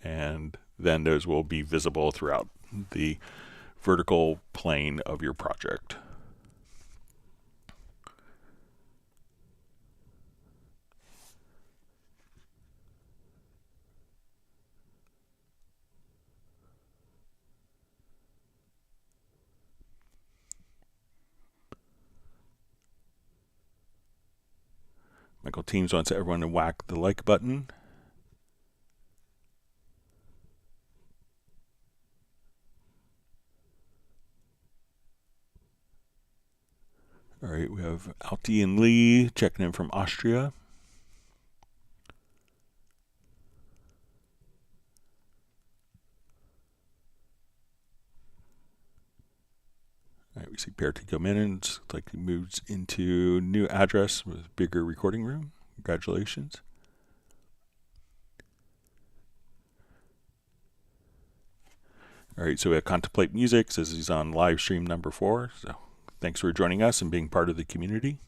Speaker 1: and then those will be visible throughout the vertical plane of your project. Michael Teams wants everyone to whack the like button. All right, we have Alti and Lee checking in from Austria. All right, we see Bertie come in and it's like he moves into new address with bigger recording room. Congratulations. All right, so we have Contemplate Music, says he's on live stream number 4. So thanks for joining us and being part of the community.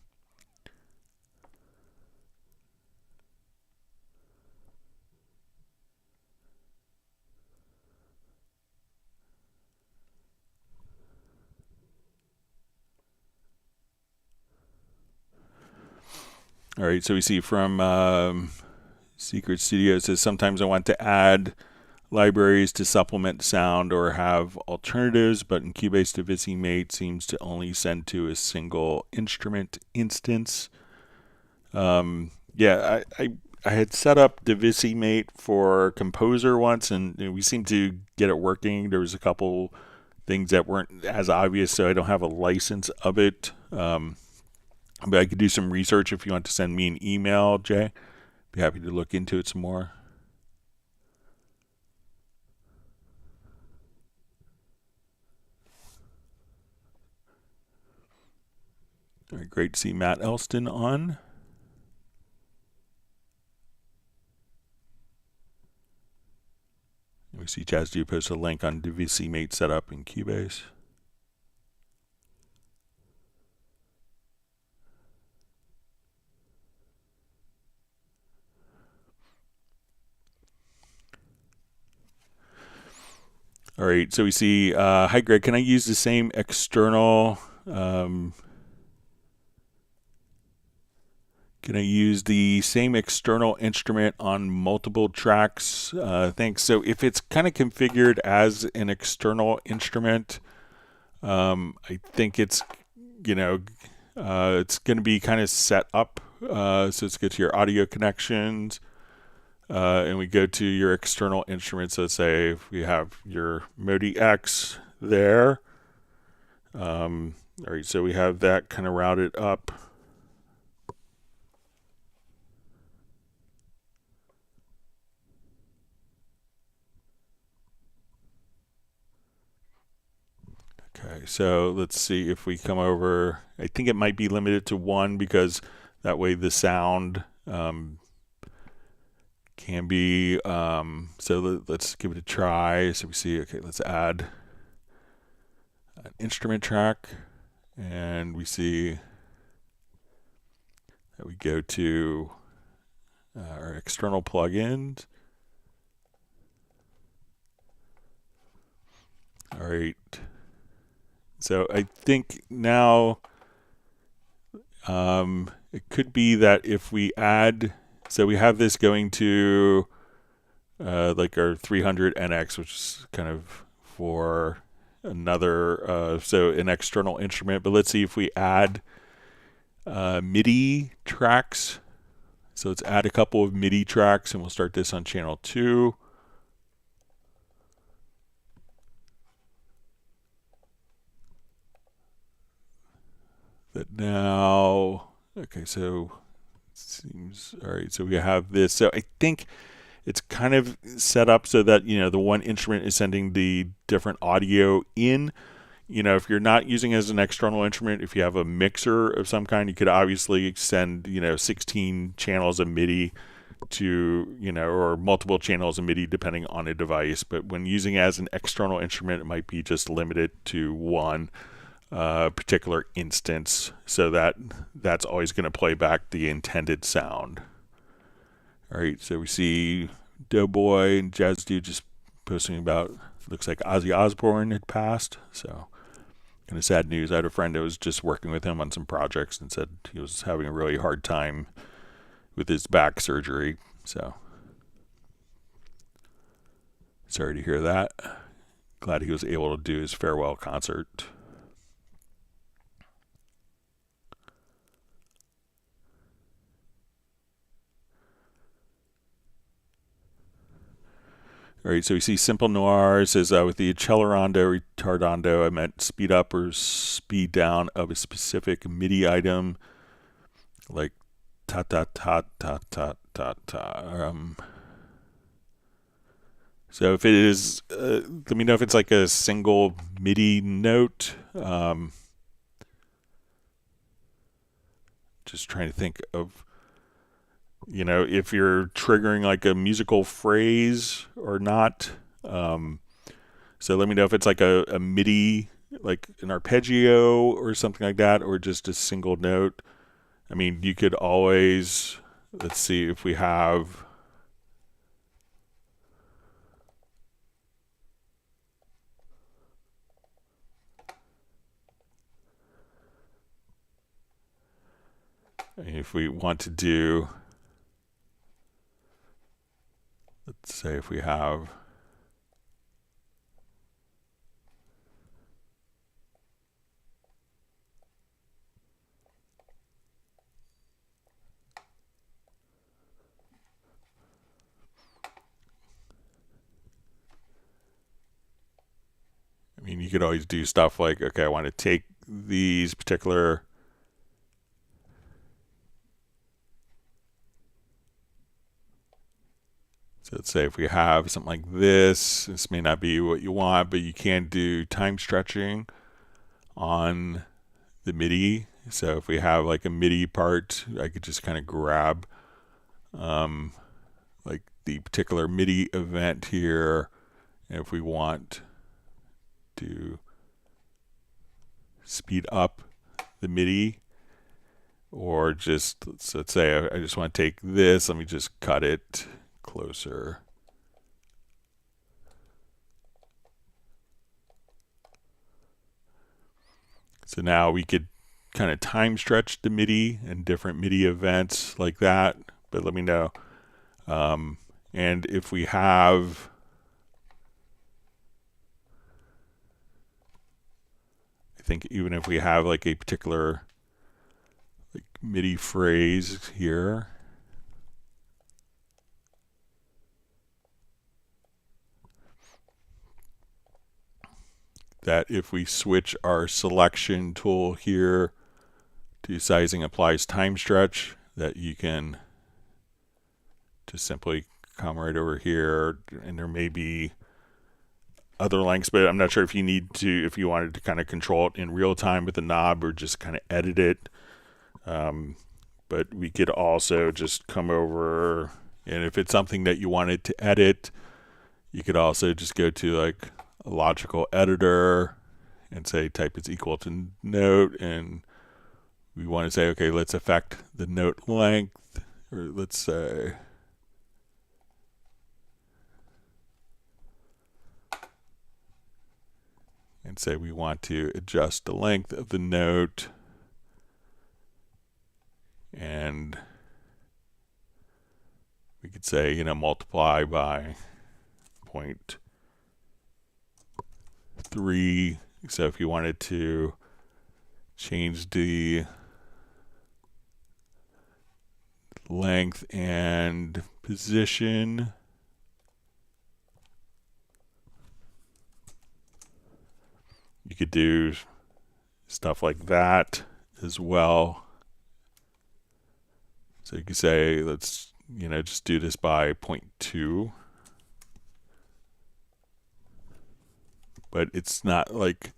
Speaker 1: All right, so we see from Secret Studio, it says sometimes I want to add libraries to supplement sound or have alternatives, but in Cubase Divisi Mate seems to only send to a single instrument instance. Yeah, I had set up Divisi Mate for Composer once, and we seemed to get it working. There was a couple things that weren't as obvious, so I don't have a license of it. But I could do some research if you want to send me an email, Jay. Be happy to look into it some more. All right, great to see Matt Elston on. We see Chaz do post a link on Divisi Mate setup in Cubase. All right, so we see, hi Greg, can I use the same external, can I use the same external instrument on multiple tracks? Thanks. So if it's kind of configured as an external instrument, I think it's, it's going to be kind of set up. So let's go to your audio connections. And we go to your external instruments. So let's say if we have your MIDI X there. All right, so we have that kind of routed up. Okay, so let's see if we come over. I think it might be limited to 1 because that way the sound can be, so let's give it a try. So we see, okay, let's add an instrument track, and we see that we go to our external plugins. All right, so I think now it could be that if we add, so we have this going to like our 300 NX, which is kind of for another, so an external instrument. But let's see if we add MIDI tracks. So let's add a couple of MIDI tracks, and we'll start this on channel 2. But now, okay, so seems all right. So we have this. So I think it's kind of set up so that the one instrument is sending the different audio in. If you're not using it as an external instrument, if you have a mixer of some kind, you could obviously send 16 channels of MIDI to or multiple channels of MIDI depending on a device. But when using it as an external instrument, it might be just limited to one particular instance, so that's always going to play back the intended sound. All right, so we see Doughboy and Jazz Dude just posting about, looks like Ozzy Osbourne had passed. So kind of sad news. I had a friend that was just working with him on some projects and said he was having a really hard time with his back surgery. So sorry to hear that. Glad he was able to do his farewell concert. All right, so we see simple noir. It says with the accelerando, retardando, I meant speed up or speed down of a specific MIDI item, like ta ta ta ta ta ta ta. So if it is, let me know if it's like a single MIDI note. Just trying to think of, if you're triggering like a musical phrase or not. So let me know if it's like a MIDI, like an arpeggio or something like that, or just a single note. I mean, you could always, let's see if we have, if we want to do, let's say if we have, I mean, you could always do stuff like, okay, I want to take these particular, so let's say if we have something like this may not be what you want, but you can do time stretching on the MIDI. So if we have like a MIDI part, I could just kind of grab like the particular MIDI event here. And if we want to speed up the MIDI, or just, let's say I just want to take this, let me just cut it closer. So now we could kind of time stretch the MIDI and different MIDI events like that, but let me know. And if we have, I think even if we have like a particular like MIDI phrase here, that if we switch our selection tool here to sizing applies time stretch, that you can just simply come right over here, and there may be other lengths, but I'm not sure if you need to, if you wanted to kind of control it in real time with the knob or just kind of edit it. But we could also just come over, and if it's something that you wanted to edit, you could also just go to like a logical editor and say type is equal to note, and we want to say, okay, let's affect the note length, or let's say, and say we want to adjust the length of the note, and we could say, multiply by 0.3. So if you wanted to change the length and position, you could do stuff like that as well. So you could say, let's, just do this by 0.2. But it's not like,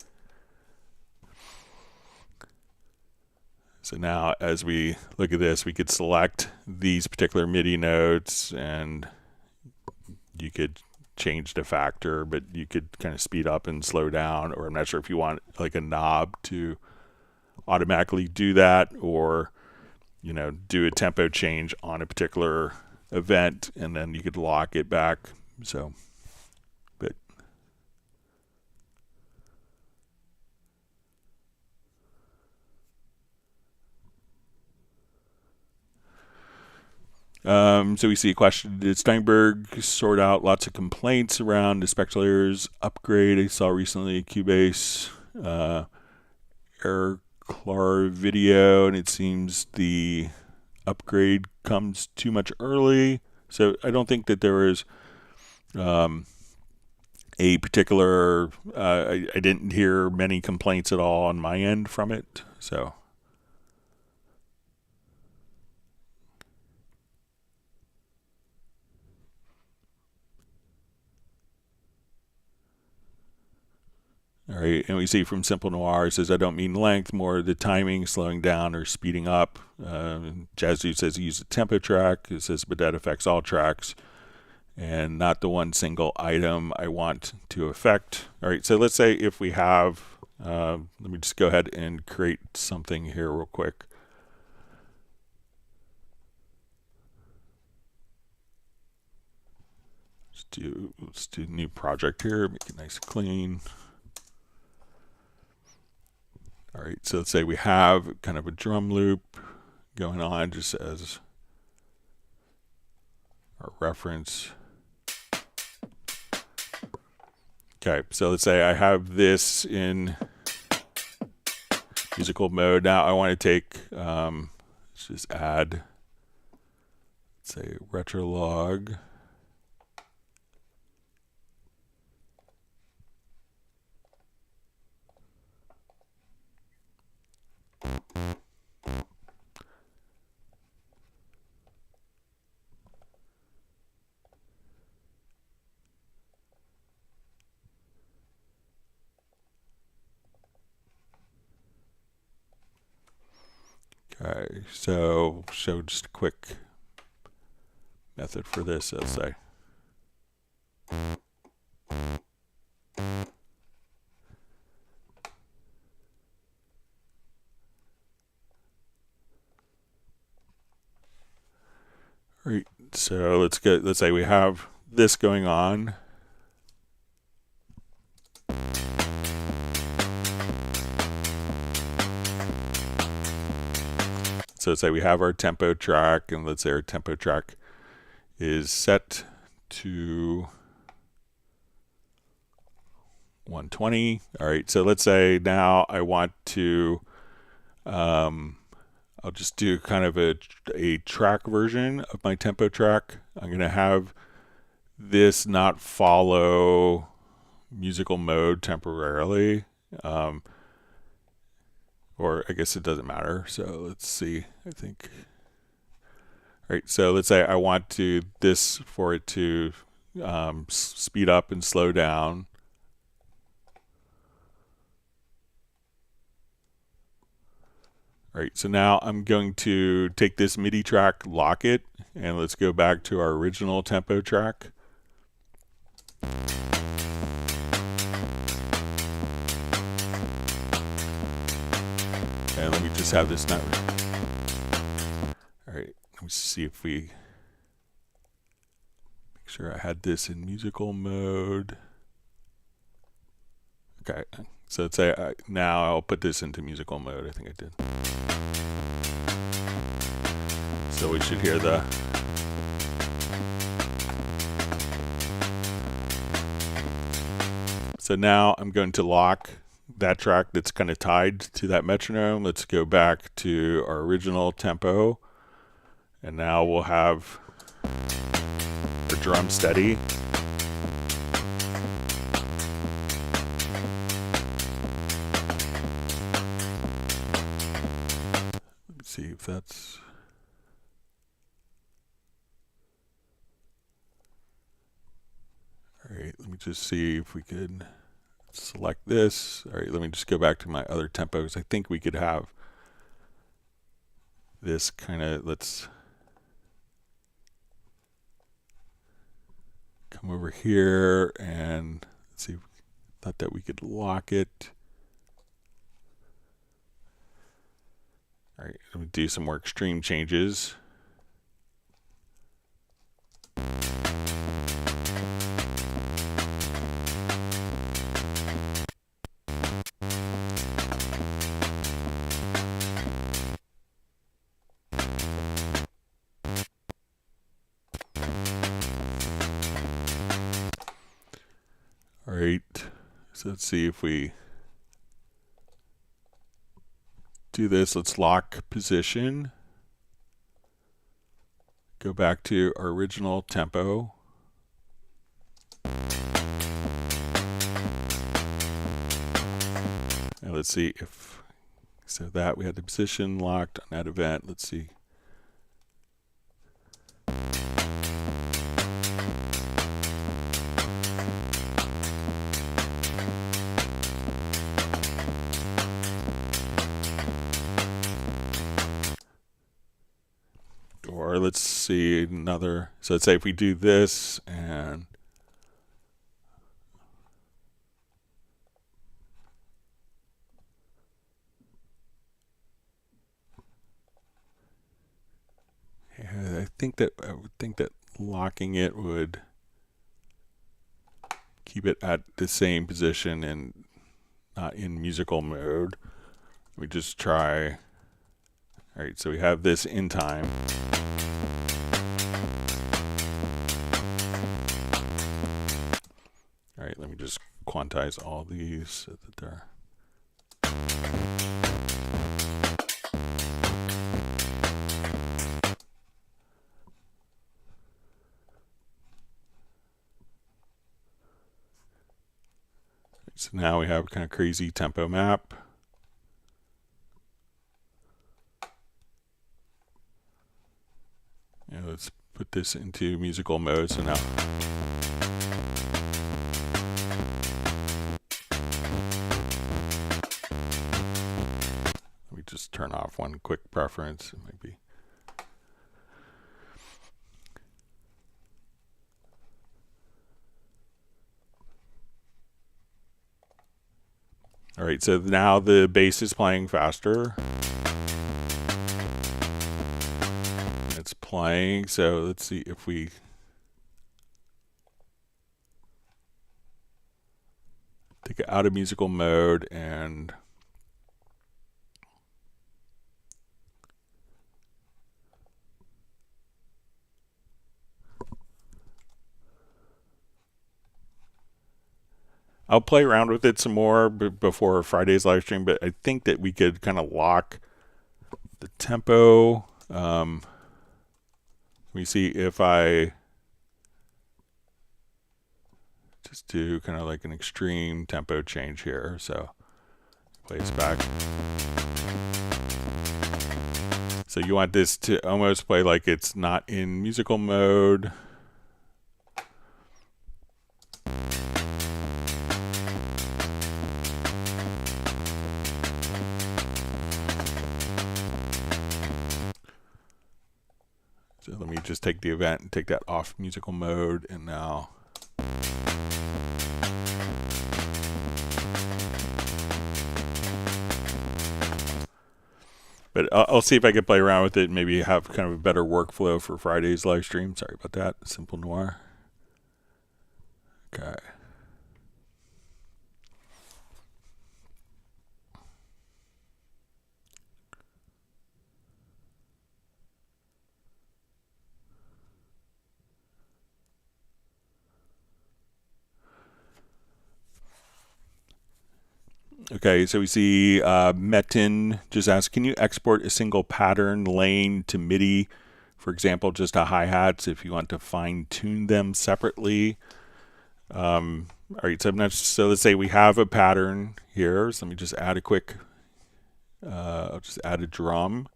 Speaker 1: so now as we look at this, we could select these particular MIDI notes, and you could change the factor, but you could kind of speed up and slow down, or I'm not sure if you want like a knob to automatically do that, or do a tempo change on a particular event, and then you could lock it back. So, but so we see a question: did Steinberg sort out lots of complaints around the spectral layers upgrade? I saw recently Cubase error Clar video, and it seems the upgrade comes too much early. So I don't think that there is a particular, I didn't hear many complaints at all on my end from it. So. All right, and we see from Simple Noir, it says, I don't mean length, more the timing, slowing down or speeding up. Jazzu says use a tempo track. It says, but that affects all tracks and not the one single item I want to affect. All right, so let's say if we have, let me just go ahead and create something here real quick. Let's do a new project here, make it nice and clean. All right, so let's say we have kind of a drum loop going on just as our reference. Okay, so let's say I have this in musical mode. Now I want to take, let's just add, let's say retro log. Okay, so show just a quick method for this, let's say. All right, so let's say we have this going on. So let's say we have our tempo track, and let's say our tempo track is set to 120. All right, so let's say now I want to, I'll just do kind of a track version of my tempo track. I'm going to have this not follow musical mode temporarily. Or I guess it doesn't matter. So let's see, I think. All right, so let's say I want this for it to speed up and slow down. All right, so now I'm going to take this MIDI track, lock it, and let's go back to our original tempo track. And let me just have this not. All right, let me see if we make sure I had this in musical mode. Okay, so let's say now I'll put this into musical mode. I think I did. So we should hear the. So now I'm going to lock that track that's kind of tied to that metronome. Let's go back to our original tempo, and now we'll have the drum steady. Let's see if that's. All right, let me just see if we could select this. All right, let me just go back to my other tempos. I think we could have this kind of, let's come over here and let's see, thought that we could lock it. All right, let me do some more extreme changes. All right, so let's see if we do this. Let's lock position. Go back to our original tempo. let's see if, so that we had the position locked on that event. Let's see. Or let's see another, so let's say if we do this and I would think that locking it would keep it at the same position and not in musical mode. We just try. All right, so we have this in time. All right, let me just quantize all these so that they're. So now we have kind of crazy tempo map. And let's put this into musical mode. So now. Let me just turn off one quick preference. It might be. All right, so now the bass is playing faster. It's playing, so let's see if we take it out of musical mode and I'll play around with it some more before Friday's live stream, but I think that we could kind of lock the tempo. Let me see if I just do kind of like an extreme tempo change here. So play this back. So you want this to almost play like it's not in musical mode. So let me just take the event and take that off musical mode, and now. But I'll see if I can play around with it and maybe have kind of a better workflow for Friday's live stream. Sorry about that. Simple Noir. Okay. Okay, so we see Metin just asked, can you export a single pattern lane to MIDI, for example, just a hi-hats if you want to fine-tune them separately? All right, so let's say we have a pattern here. So let me just add a quick, I'll just add a drum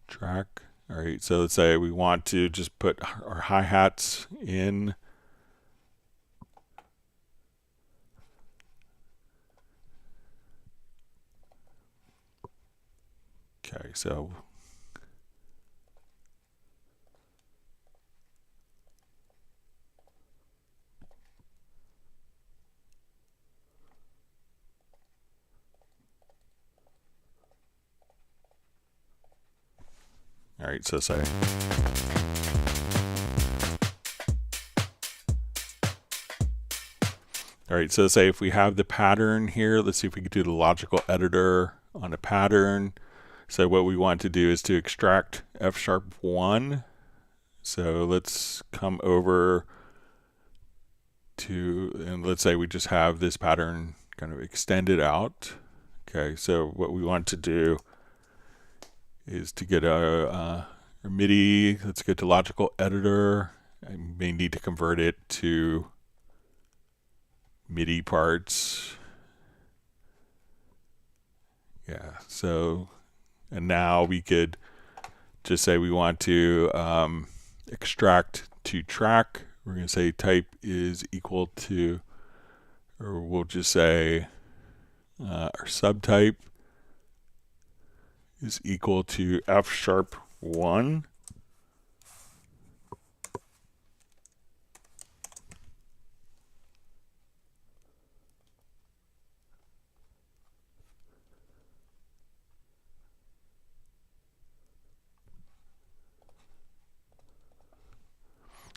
Speaker 1: track. All right, so let's say we want to just put our hi-hats in. Okay, so all right, so say all right, so say if we have the pattern here, let's see if we can do the logical editor on a pattern. So what we want to do is to extract F#1. So let's come over to, and let's say we just have this pattern kind of extended out. Okay, so what we want to do is to get a MIDI. Let's go to logical editor. I may need to convert it to MIDI parts. Yeah, so, and now we could just say we want to extract to track. We're going to say type is equal to, or we'll just say our subtype is equal to F#1.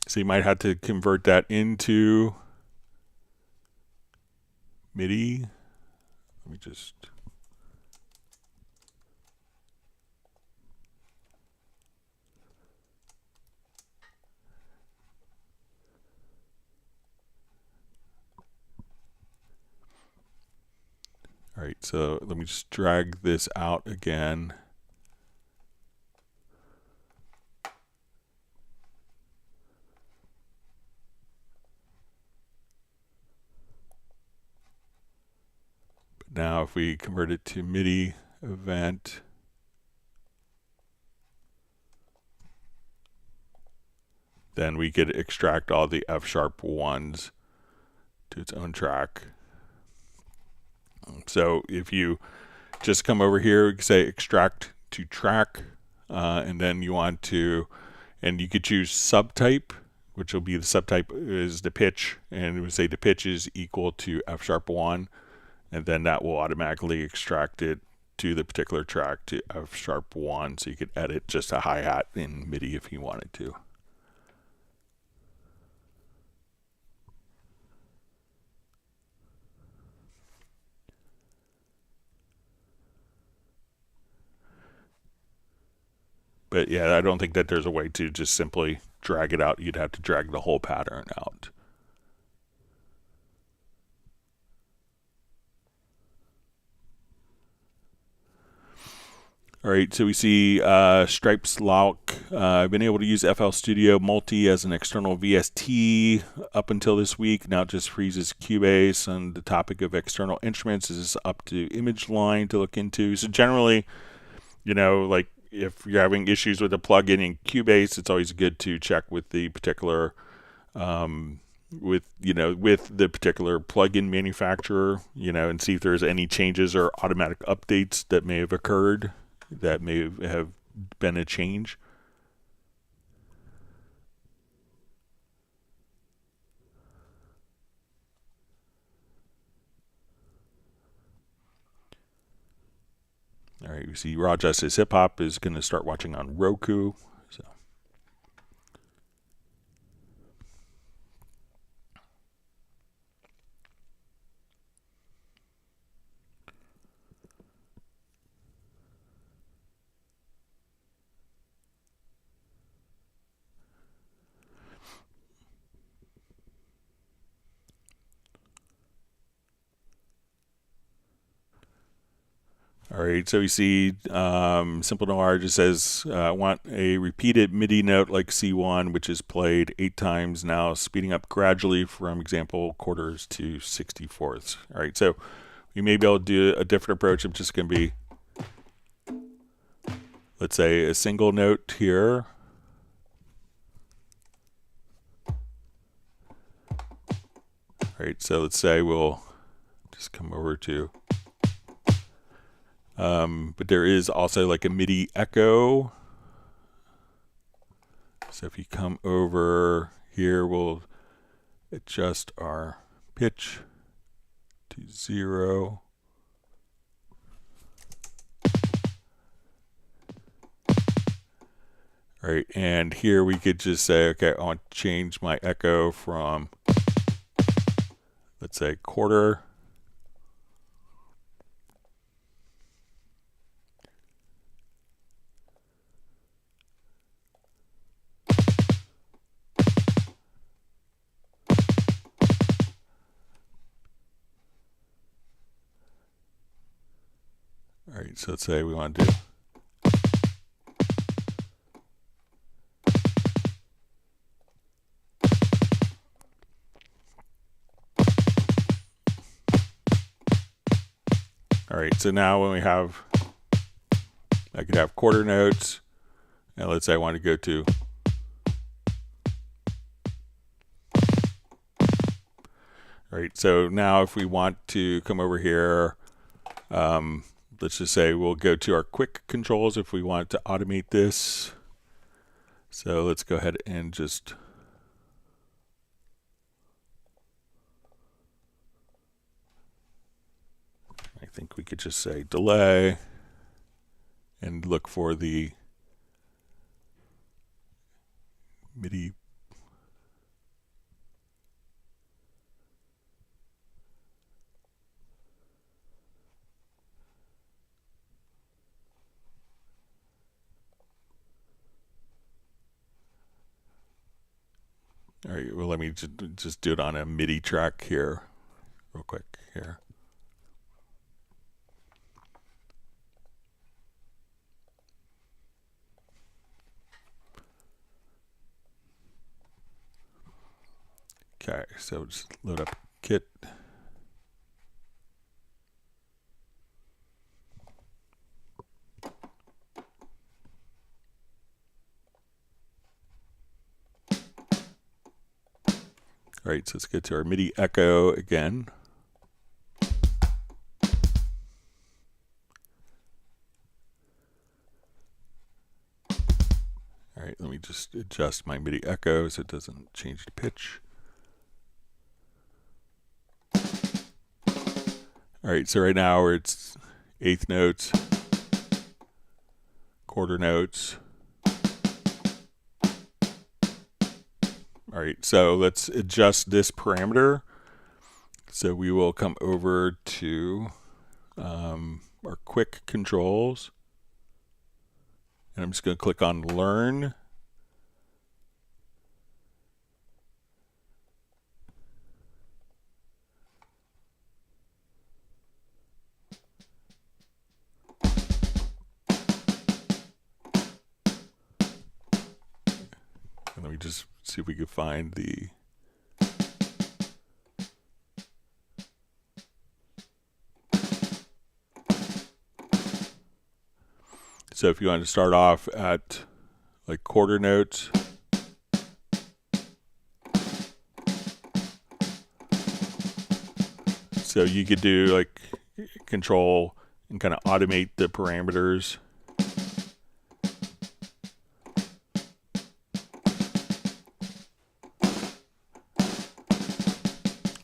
Speaker 1: So you might have to convert that into MIDI. Let me just... All right, so let me just drag this out again. But now if we convert it to MIDI event, then we could extract all the F#1s to its own track. So if you just come over here, you can say extract to track, and then you want to, and you could choose subtype, which will be the subtype is the pitch, and it would say the pitch is equal to F#1, and then that will automatically extract it to the particular track to F#1, so you could edit just a hi-hat in MIDI if you wanted to. But yeah, I don't think that there's a way to just simply drag it out. You'd have to drag the whole pattern out. All right, so we see Stripes Lock. I've been able to use FL Studio Multi as an external VST up until this week. Now it just freezes Cubase. And the topic of external instruments is up to Image Line to look into. So generally, you know, like if you're having issues with a plugin in Cubase, it's always good to check with the particular with the particular plugin manufacturer, and see if there's any changes or automatic updates that may have occurred that may have been a change. All right, we see Raw Justice Hip Hop is going to start watching on Roku. So. All right, so we see Simple Noir just says, I want a repeated MIDI note like C1, which is played 8 times now, speeding up gradually from example quarters to 64ths. All right, so we may be able to do a different approach. I'm just going to be, let's say, a single note here. All right, so let's say we'll just come over to... but there is also like a MIDI echo. So if you come over here, we'll adjust our pitch to 0. All right, and here we could just say, okay, I want to change my echo from, let's say, quarter. All right, so let's say we want to do. All right, so now when we have, I could have quarter notes, and let's say I want to go to all right, so now if we want to come over here, let's just say we'll go to our quick controls if we want to automate this. So let's go ahead and just I think we could just say delay and look for the MIDI. All right, well, let me just do it on a MIDI track here, real quick here. Okay, so just load up Kit. All right, so let's get to our MIDI echo again. All right, let me just adjust my MIDI echo so it doesn't change the pitch. All right, so right now it's eighth notes, quarter notes. All right, so let's adjust this parameter. So we will come over to our quick controls. And I'm just going to click on Learn. And let me just see if we can find the so if you want to start off at like quarter notes, so you could do like control and kind of automate the parameters.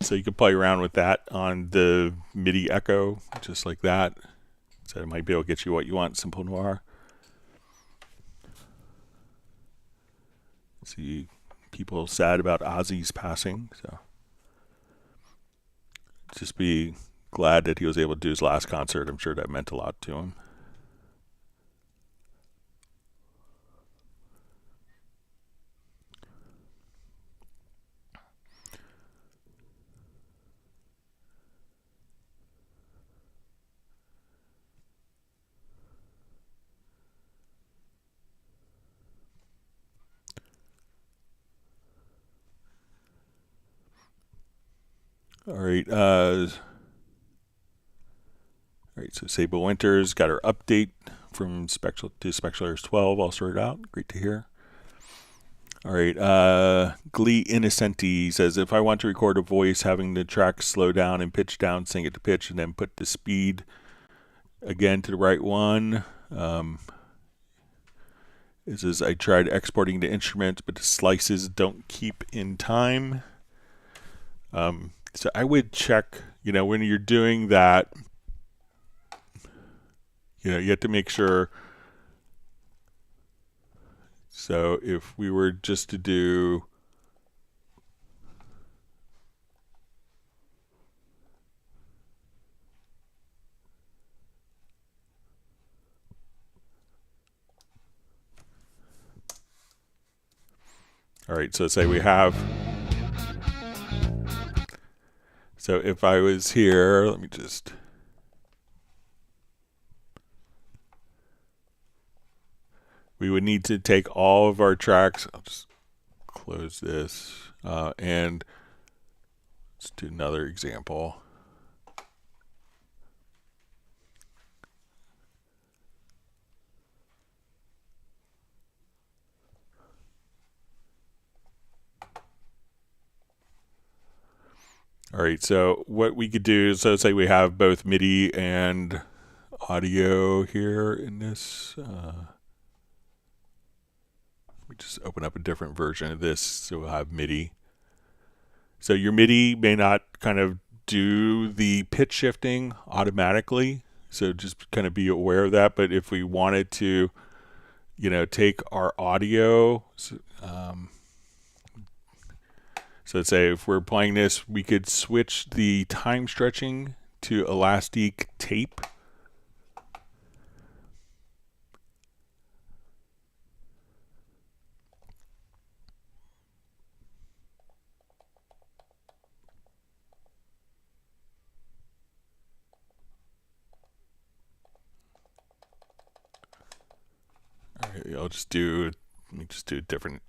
Speaker 1: So you can play around with that on the MIDI echo, just like that. So it might be able to get you what you want, Simple Noir. See people sad about Ozzy's passing, so just be glad that he was able to do his last concert. I'm sure that meant a lot to him. All right, so Sable Winters got her update from Spectral to Spectral 12 all sorted out. Great to hear. All right, Glee Innocenti says, if I want to record a voice, having the track slow down and pitch down, sing it to pitch, and then put the speed again to the right one. It says, I tried exporting the instrument, but the slices don't keep in time. So I would check, when you're doing that, you have to make sure. So if we were just to do all right, so say we have, so if I was here, let me just, we would need to take all of our tracks. I'll just close this and let's do another example. All right, so what we could do is, so say we have both MIDI and audio here in this. We just open up a different version of this, so we'll have MIDI. So your MIDI may not kind of do the pitch shifting automatically, so just kind of be aware of that. But if we wanted to, take our audio, so let's say if we're playing this, we could switch the time stretching to elastic tape. All right, let me just do a different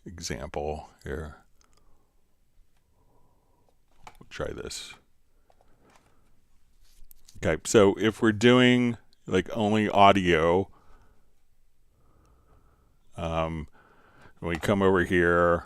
Speaker 1: example here. We'll try this. Okay, so if we're doing like only audio, when we come over here,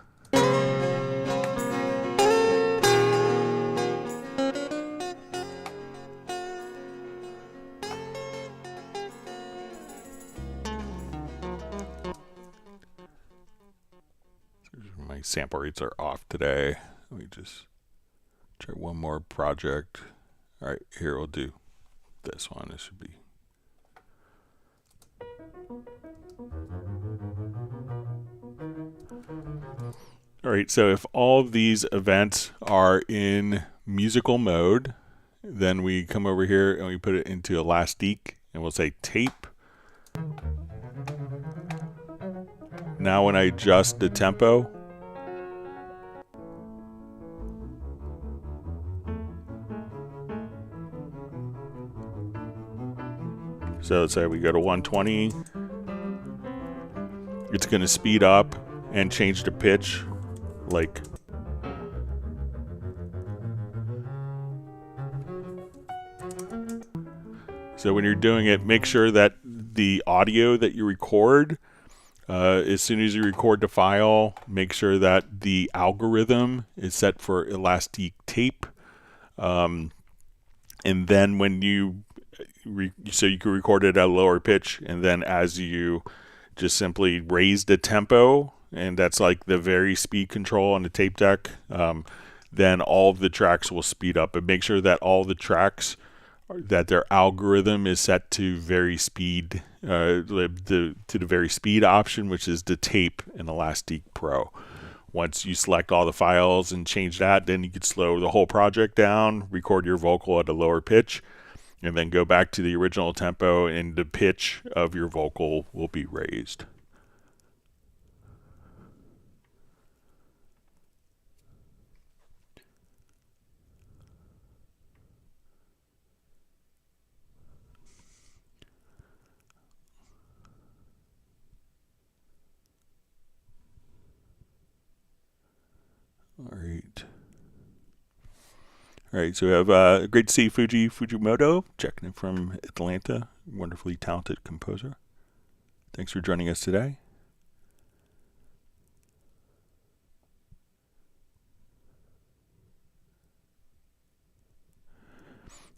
Speaker 1: my sample rates are off today. Let me just try one more project. All right, here we'll do this one. This should be. All right, so if all of these events are in musical mode, then we come over here and we put it into elastic, and we'll say tape. Now when I adjust the tempo, so let's say we go to 120, it's going to speed up and change the pitch, like. So when you're doing it, make sure that the audio that you record, as soon as you record the file, make sure that the algorithm is set for elastic tape. And then when so you can record it at a lower pitch, and then as you just simply raise the tempo, and that's like the very speed control on the tape deck, then all of the tracks will speed up. And make sure that all the tracks, that their algorithm is set to very speed, to the very speed option, which is the tape in Elastic Pro. Once you select all the files and change that, then you can slow the whole project down, record your vocal at a lower pitch, and then go back to the original tempo, and the pitch of your vocal will be raised. All right, so we have great to see Fujimoto, checking in from Atlanta, wonderfully talented composer. Thanks for joining us today.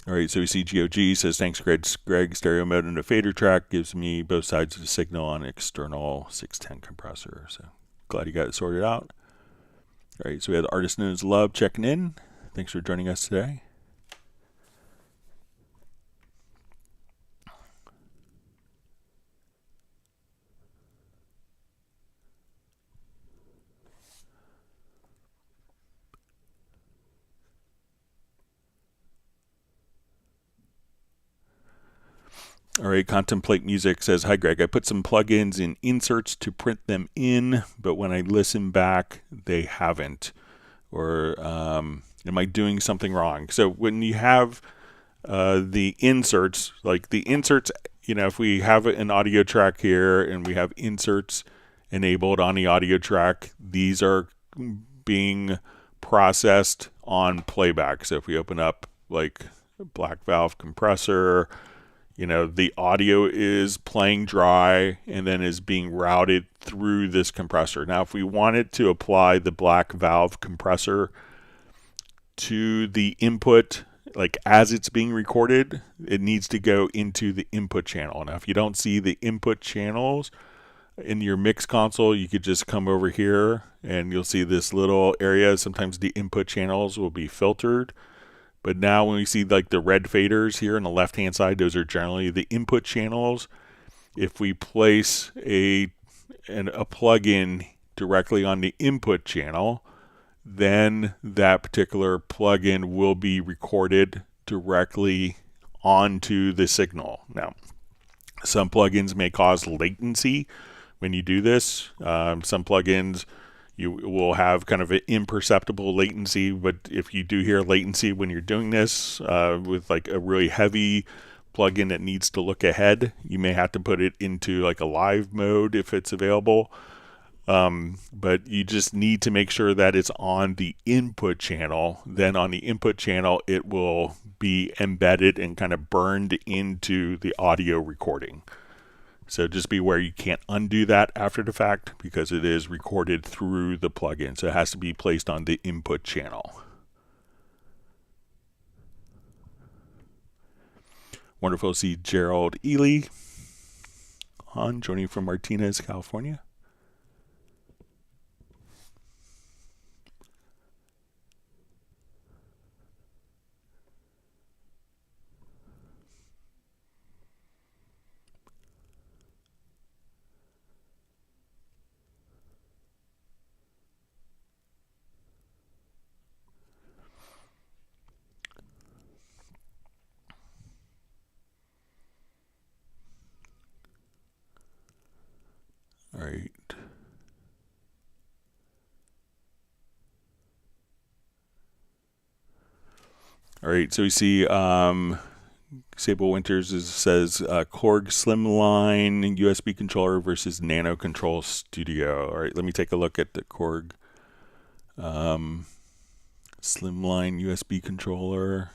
Speaker 1: All right, so we see GOG says, thanks, Greg. Stereo mode and a fader track gives me both sides of the signal on an external 610 compressor. So glad you got it sorted out. All right, so we have the Artist Knows Love checking in. Thanks for joining us today. All right, Contemplate Music says, hi, Greg. I put some plugins in inserts to print them in, but when I listen back, they haven't. Or am I doing something wrong? So when you have the inserts, like the inserts, if we have an audio track here and we have inserts enabled on the audio track, these are being processed on playback. So if we open up like a black valve compressor, the audio is playing dry and then is being routed through this compressor. Now, if we wanted to apply the black valve compressor to the input, like as it's being recorded, it needs to go into the input channel. Now, if you don't see the input channels in your mix console, you could just come over here and you'll see this little area. Sometimes the input channels will be filtered. But now when we see like the red faders here on the left hand side, those are generally the input channels. If we place a plugin directly on the input channel, then that particular plugin will be recorded directly onto the signal. Now, some plugins may cause latency when you do this. Some plugins you will have kind of an imperceptible latency, but if you do hear latency when you're doing this with like a really heavy plugin that needs to look ahead, you may have to put it into like a live mode if it's available. But you just need to make sure that it's on the input channel. Then on the input channel, it will be embedded and kind of burned into the audio recording. So just be aware you can't undo that after the fact because it is recorded through the plugin. So it has to be placed on the input channel. Wonderful to see Gerald Ely on, joining from Martinez, California. All right. All right, so we see Sable Winters says Korg Slimline USB controller versus Nano Control Studio. All right, let me take a look at the Korg Slimline USB controller.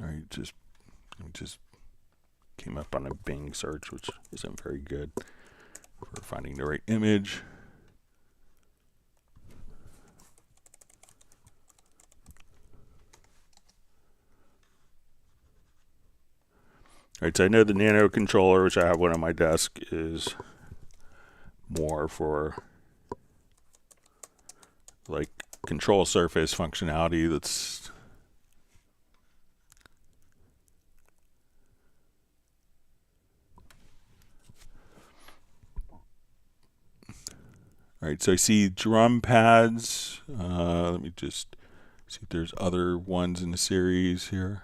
Speaker 1: All right, just came up on a Bing search, which isn't very good for finding the right image. All right, so I know the Nano controller, which I have one on my desk, is more for like control surface functionality. That's all right, so I see drum pads. Let me just see if there's other ones in the series here.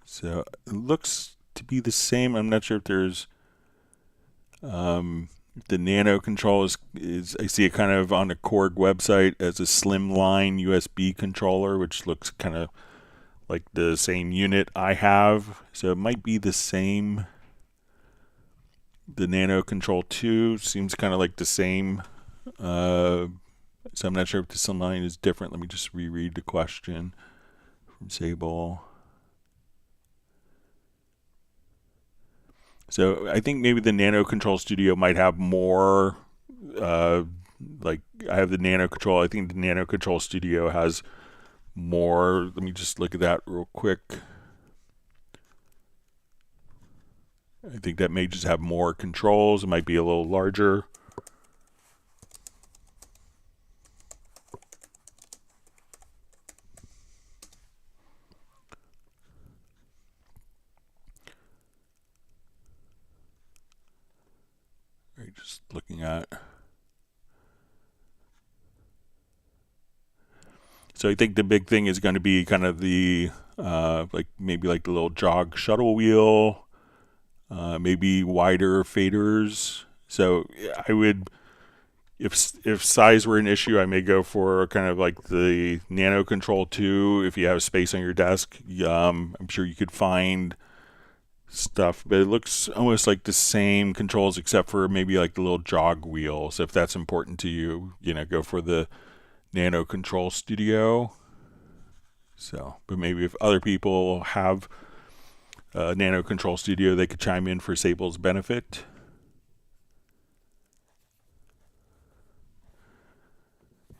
Speaker 1: So it looks to be the same. I'm not sure if there's the Nano control is I see it kind of on the Korg website as a slimline USB controller, which looks kind of like the same unit I have. So it might be the same. The Nano Control 2 seems kind of like the same. So I'm not sure if the slimline is different. Let me just reread the question from Sable. So I think maybe the Nano Control Studio might have more, like I have the Nano Control. I think the Nano Control Studio has more. Let me just look at that real quick. I think that may just have more controls. It might be a little larger. Just looking at So I think the big thing is going to be kind of the maybe like the little jog shuttle wheel, maybe wider faders. So I would, if size were an issue, I may go for kind of like the Nano Control 2 if you have space on your desk. I'm sure you could find stuff, but it looks almost like the same controls except for maybe like the little jog wheel. So if that's important to you, go for the Nano Control Studio. So, but maybe if other people have Nano Control Studio, they could chime in for Sable's benefit.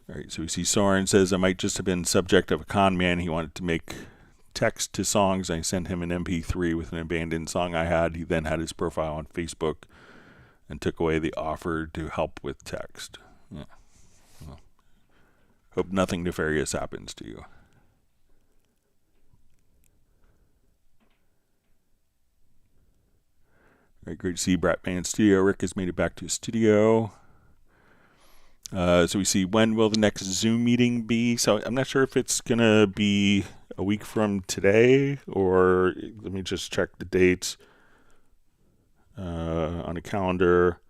Speaker 1: All right, so we see Soren says, I might just have been subject of a con man. He wanted to make text to songs. I sent him an MP3 with an abandoned song I had. He then had his profile on Facebook and took away the offer to help with text. Yeah. Well, hope nothing nefarious happens to you. All right, great to see Bratman Studio. Rick has made it back to his studio. So we see, when will the next Zoom meeting be? So I'm not sure if it's going to be a week from today, or let me just check the dates on a calendar.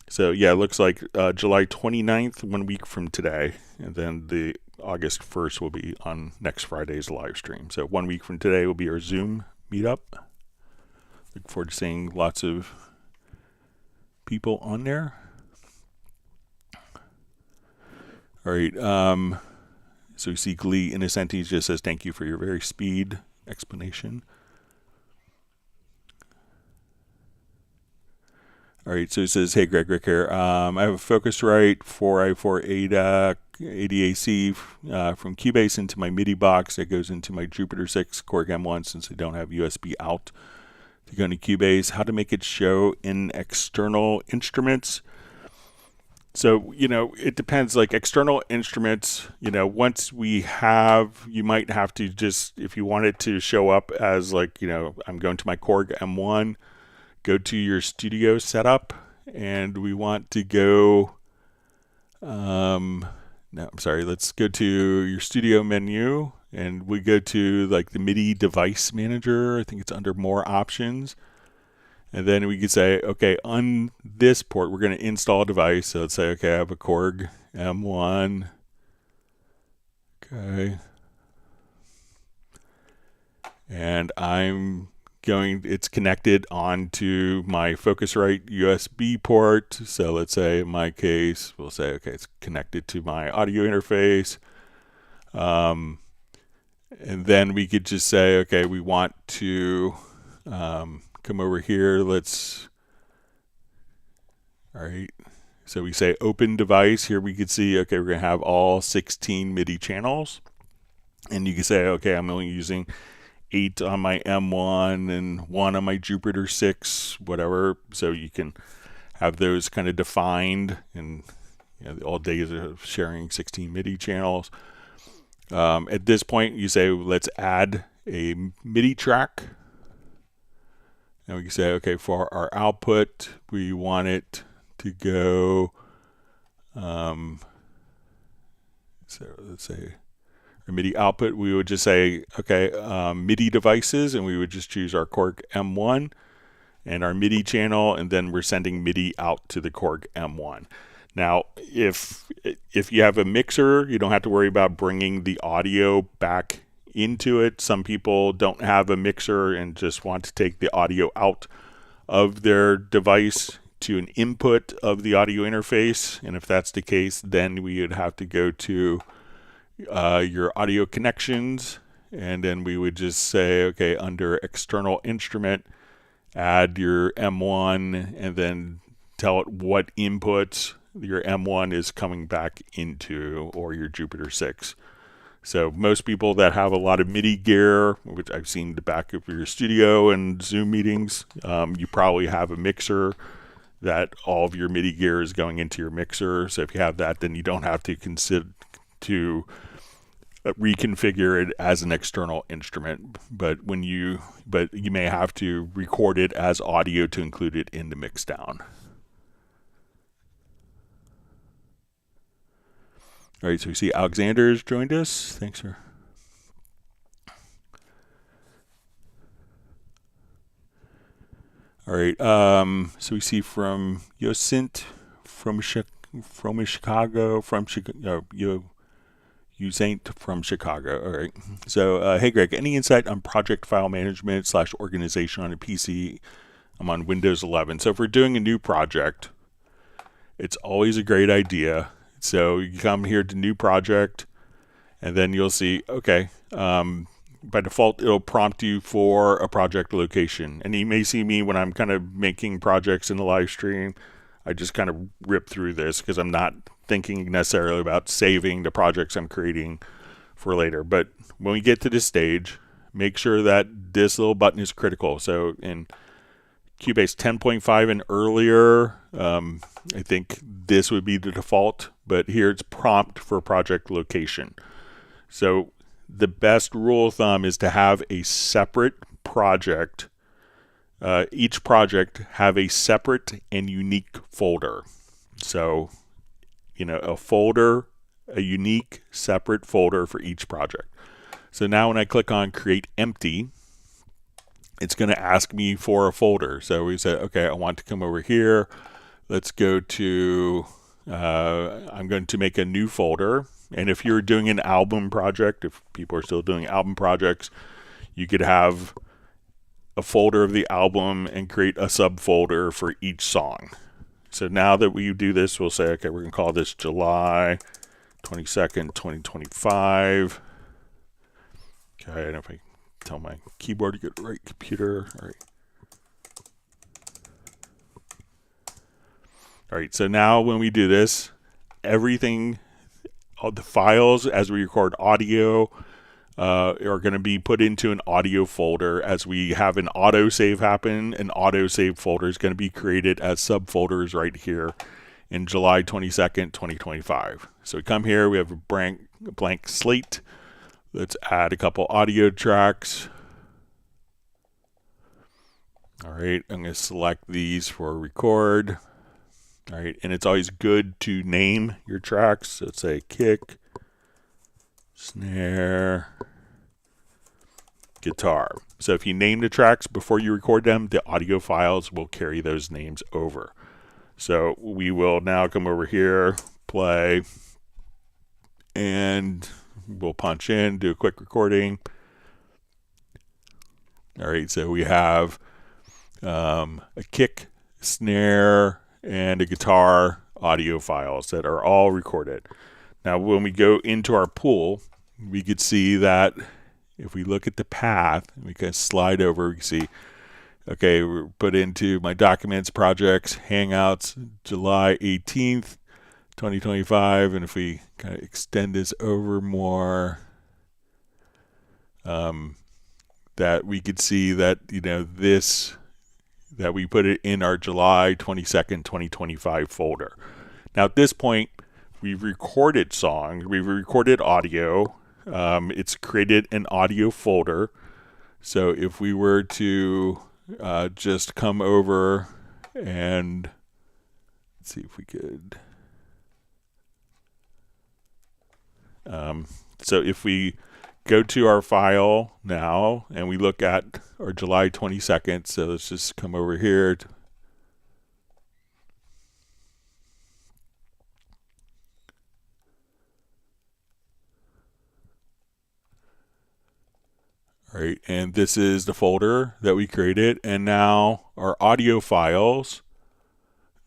Speaker 1: So yeah, it looks like July 29th, 1 week from today. And then the August 1st will be on next Friday's live stream. So 1 week from today will be our Zoom meetup. Look forward to seeing lots of people on there. All right, so we see Glee Innocenti just says, thank you for your very speed explanation. All right, so it says, hey, Greg, Rick here. I have a Focusrite 4i4 ADAC, ADAC from Cubase into my MIDI box that goes into my Jupiter 6 Korg M1 since I don't have USB out to go into Cubase. How to make it show in external instruments? So, it depends, like external instruments, once we have, you might have to just, if you want it to show up as like, I'm going to my Korg M1, go to your studio setup, and we want to go, let's go to your studio menu, and we go to like the MIDI device manager. I think it's under more options. And then we could say, okay, on this port, we're going to install a device. So let's say, okay, I have a Korg M1. Okay. And it's connected onto my Focusrite USB port. So let's say in my case, we'll say, okay, it's connected to my audio interface. And then we could just say, okay, we want to come over here. All right. So we say open device. Here we could see, okay, we're going to have all 16 MIDI channels. And you can say, okay, I'm only using 8 on my M1 and 1 on my Jupiter 6, whatever. So you can have those kind of defined, and all days of sharing 16 MIDI channels. At this point, you say, let's add a MIDI track. And we can say, okay, for our output, we want it to go, so let's say our MIDI output, we would just say, okay, MIDI devices, and we would just choose our Korg M1 and our MIDI channel, and then we're sending MIDI out to the Korg M1. Now, if you have a mixer, you don't have to worry about bringing the audio back into it. Some people don't have a mixer and just want to take the audio out of their device to an input of the audio interface. And if that's the case, then we would have to go to your audio connections, and then we would just say, okay, under external instrument, add your M1, and then tell it what inputs your M1 is coming back into, or your Jupiter 6. So most people that have a lot of MIDI gear, which I've seen the back of your studio and Zoom meetings, you probably have a mixer that all of your MIDI gear is going into your mixer. So if you have that, then you don't have to consider to reconfigure it as an external instrument. But you may have to record it as audio to include it in the mix down. All right, so we see Alexander's joined us. Thanks, sir. All right, so we see from Yosint, from Chicago, Usaint from Chicago. All right. So, hey, Greg, any insight on project file management / organization on a PC? I'm on Windows 11. So if we're doing a new project, it's always a great idea. So you come here to new project, and then you'll see, okay, by default, it'll prompt you for a project location. And you may see me when I'm kind of making projects in the live stream. I just kind of rip through this because I'm not thinking necessarily about saving the projects I'm creating for later. But when we get to this stage, make sure that this little button is critical. So in Cubase 10.5 and earlier, I think this would be the default, but here it's prompt for project location. So the best rule of thumb is to have a separate project. Each project have a separate and unique folder. So, a unique separate folder for each project. So now when I click on create empty, it's going to ask me for a folder. So we said, okay, I want to come over here. Let's go to, I'm going to make a new folder. And if you're doing an album project, if people are still doing album projects, you could have a folder of the album and create a subfolder for each song. So now that we do this, we'll say, okay, we're going to call this July 22nd, 2025. Okay, and if I tell my keyboard to get the right computer, all right. All right, so now when we do this, everything, all the files as we record audio are going to be put into an audio folder. As we have an autosave happen, an autosave folder is going to be created as subfolders right here in July 22nd, 2025. So we come here, we have a blank slate. Let's add a couple audio tracks. All right, I'm going to select these for record. All right, and it's always good to name your tracks. So let's say kick, snare, guitar. So if you name the tracks before you record them, the audio files will carry those names over. So we will now come over here, play, and we'll punch in, do a quick recording. All right, so we have a kick, snare, and a guitar audio files that are all recorded. Now, when we go into our pool, we could see that if we look at the path, we can slide over, we can see, okay, we're put into my documents, projects, Hangouts, July 18th, 2025. And if we kind of extend this over more, that we could see that, that we put it in our July 22nd, 2025 folder. Now at this point, we've recorded songs, we've recorded audio, it's created an audio folder. So if we were to just come over and let's see if we could, so if we go to our file now and we look at our July 22nd, so let's just come over here. All right, and this is the folder that we created, and now our audio files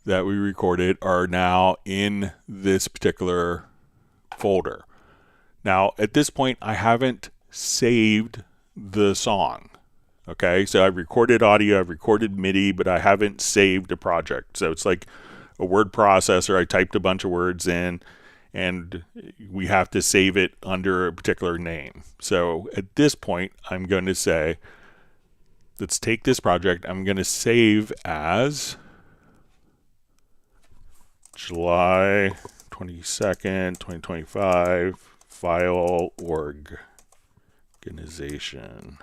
Speaker 1: that we recorded are now in this particular folder. Now, at this point, I haven't saved the song. Okay, so I've recorded audio, I've recorded MIDI, but I haven't saved a project. So it's like a word processor. I typed a bunch of words in, and we have to save it under a particular name. So at this point, I'm going to say, let's take this project. I'm going to save as July 22nd, 2025. File organization.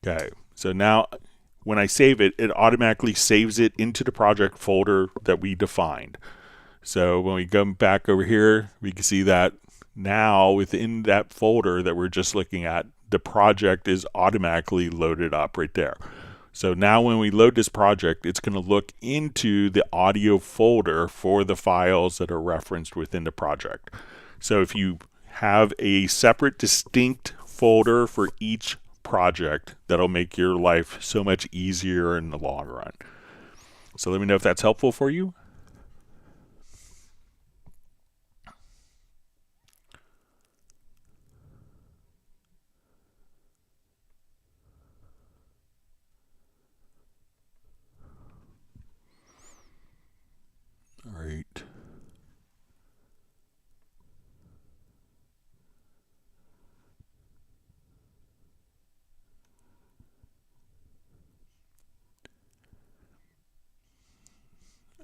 Speaker 1: Okay, so now when I save it, it automatically saves it into the project folder that we defined. So when we come back over here, we can see that now within that folder that we're just looking at, the project is automatically loaded up right there. So now when we load this project, it's going to look into the audio folder for the files that are referenced within the project. So if you have a separate, distinct folder for each project, that'll make your life so much easier in the long run. So let me know if that's helpful for you. All right.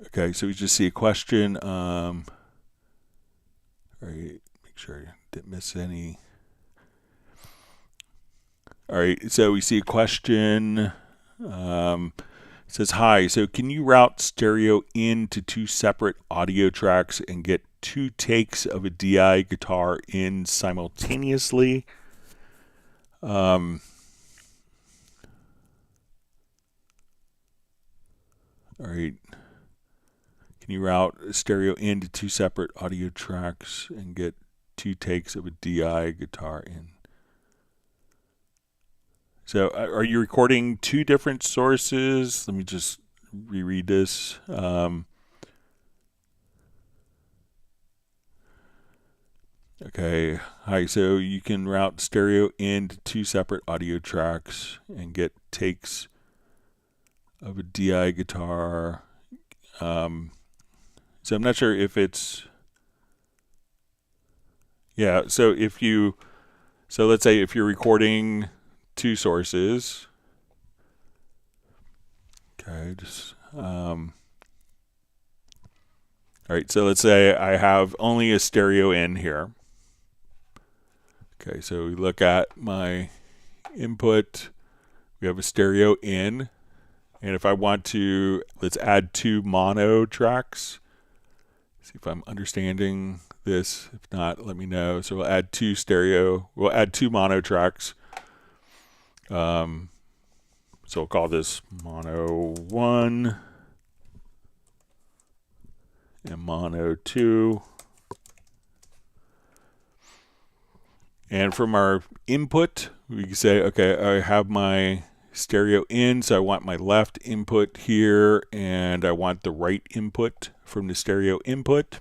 Speaker 1: Okay, so we just see a question. All right, make sure I didn't miss any. All right, so we see a question. It says, hi, so can you route stereo into two separate audio tracks and get two takes of a DI guitar in simultaneously? All right. Can you route stereo into two separate audio tracks and get two takes of a DI guitar in? So are you recording two different sources? Let me just reread this. Okay, hi, so you can route stereo into two separate audio tracks and get takes of a DI guitar. So I'm not sure if it's, yeah, so if you, so let's say if you're recording two sources, okay, just, all right, so let's say I have only a stereo in here. Okay, so we look at my input, we have a stereo in, and if I want to, let's add two mono tracks. See if I'm understanding this. If not, let me know. So we'll add two mono tracks. So we'll call this mono 1 and mono 2. And from our input, we can say, okay, I have my stereo in, so I want my left input here, and I want the right input from the stereo input.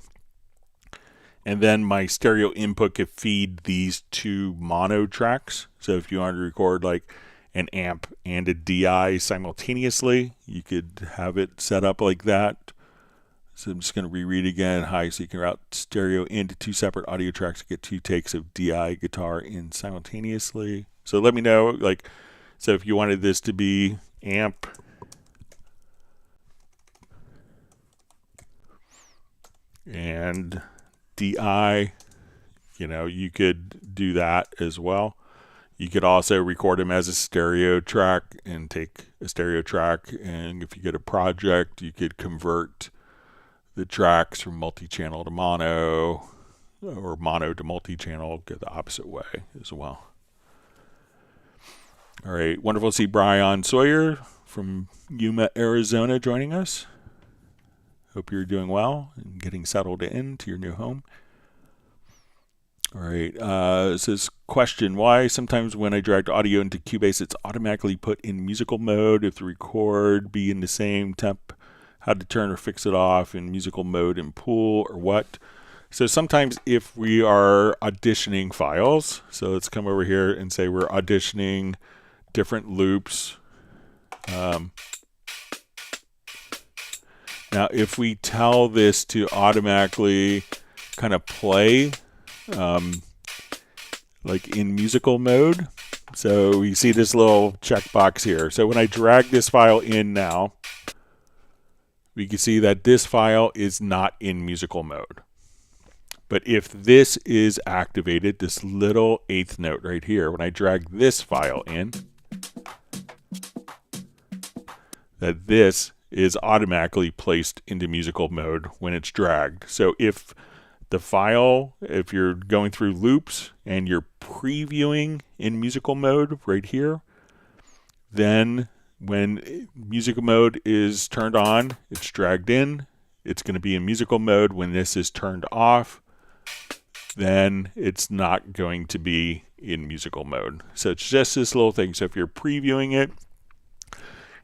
Speaker 1: And then my stereo input could feed these two mono tracks. So if you want to record like an amp and a DI simultaneously, you could have it set up like that. So I'm just going to reread again. Hi, so you can route stereo into two separate audio tracks to get two takes of DI guitar in simultaneously. So let me know, like, so if you wanted this to be amp and DI, you know, you could do that as well. You could also record them as a stereo track and take a stereo track, and if you get a project, you could convert the tracks from multi-channel to mono, or mono to multi-channel, go the opposite way as well. All right, wonderful to see Brian Sawyer from Yuma, Arizona joining us. Hope you're doing well and getting settled into your new home. All right, it says, question, why sometimes when I drag audio into Cubase, it's automatically put in musical mode if the record be in the same temp? How to turn or fix it off in musical mode in Pool or what? So sometimes if we are auditioning files, so let's come over here and say we're auditioning different loops. Now if we tell this to automatically kind of play like in musical mode, so we see this little checkbox here. So when I drag this file in now, we can see that this file is not in musical mode. But if this is activated, this little eighth note right here, when I drag this file in, that this is automatically placed into musical mode when it's dragged. So if the file, if you're going through loops and you're previewing in musical mode right here, then when musical mode is turned on, it's dragged in. It's going to be in musical mode. When this is turned off, then it's not going to be in musical mode. So it's just this little thing. So if you're previewing it,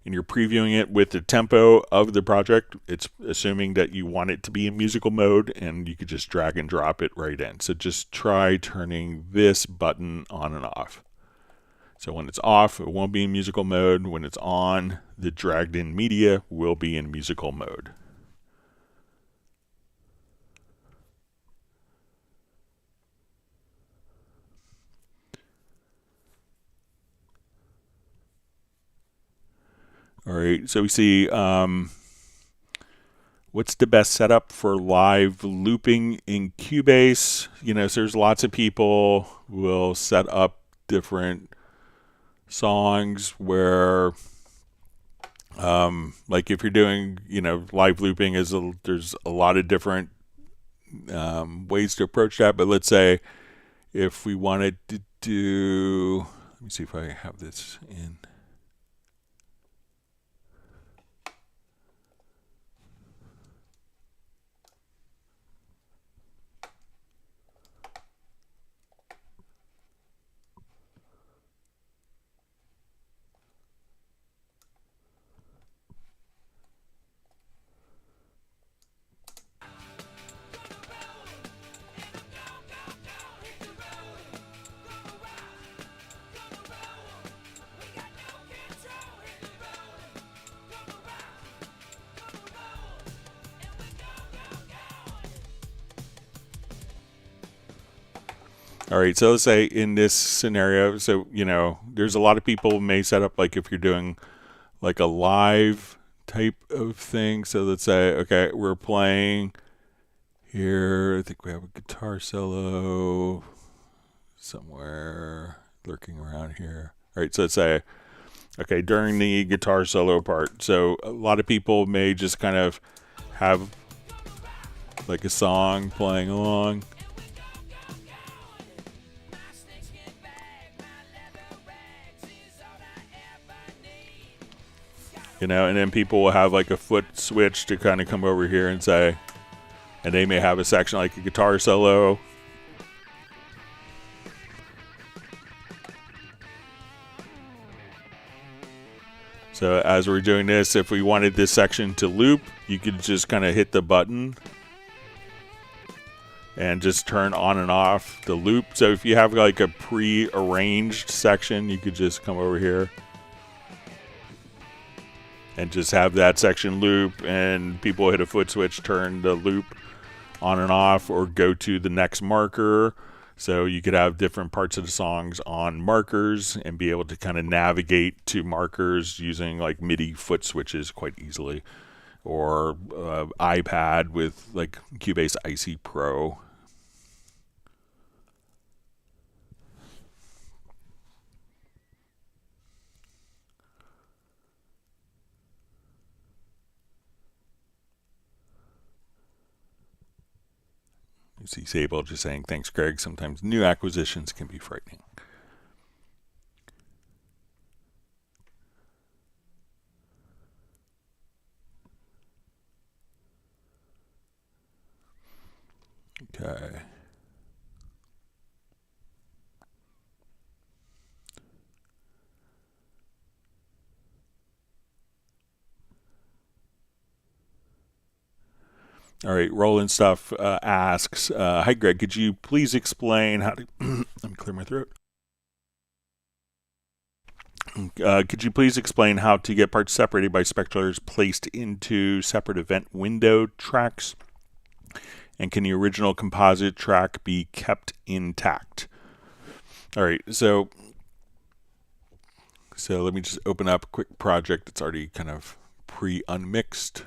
Speaker 1: and you're previewing it with the tempo of the project, it's assuming that you want it to be in musical mode, and you could just drag and drop it right in. So just try turning this button on and off. So when it's off, it won't be in musical mode. When it's on, the dragged in media will be in musical mode. All right, so we see what's the best setup for live looping in Cubase. So there's lots of people will set up different songs where, like if you're doing, live looping there's a lot of different ways to approach that. But let's say if we wanted to do, let me see if I have this in. All right, so let's say in this scenario, so, there's a lot of people may set up, like if you're doing like a live type of thing. So let's say, okay, we're playing here. I think we have a guitar solo somewhere lurking around here. All right, so let's say, okay, during the guitar solo part. So a lot of people may just kind of have like a song playing along. And then people will have like a foot switch to kind of come over here and say, and they may have a section like a guitar solo. So as we're doing this, if we wanted this section to loop, you could just kind of hit the button and just turn on and off the loop. So if you have like a pre-arranged section, you could just come over here and just have that section loop, and people hit a foot switch, turn the loop on and off, or go to the next marker. So you could have different parts of the songs on markers and be able to kind of navigate to markers using like MIDI foot switches quite easily, or iPad with like Cubase IC Pro. You see Sable just saying, thanks, Greg. Sometimes new acquisitions can be frightening. Okay. All right, Roland Stuff asks, hi Greg, could you please explain how to, let me clear my throat. Could you please explain how to get parts separated by spectrolers placed into separate event window tracks? And can the original composite track be kept intact? All right, so let me just open up a quick project that's already kind of pre-unmixed.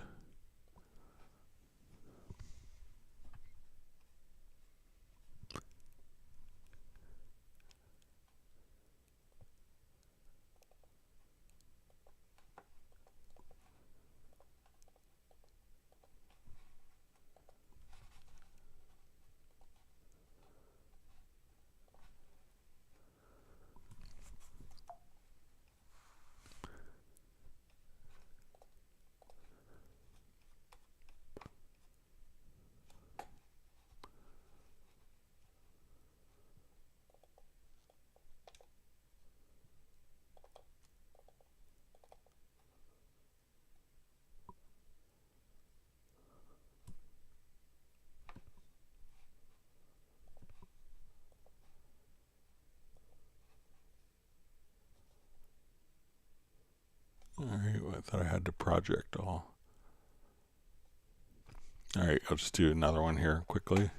Speaker 1: thought I had the project all. All right, I'll just do another one here quickly.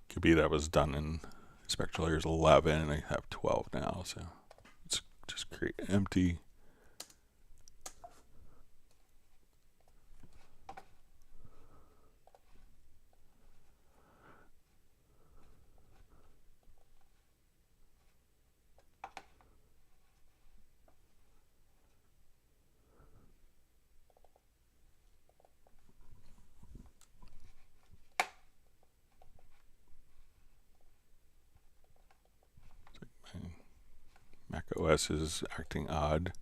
Speaker 1: Could be that was done in spectral layers 11 and I have 12 now, so let's just create empty. Mac OS is acting odd.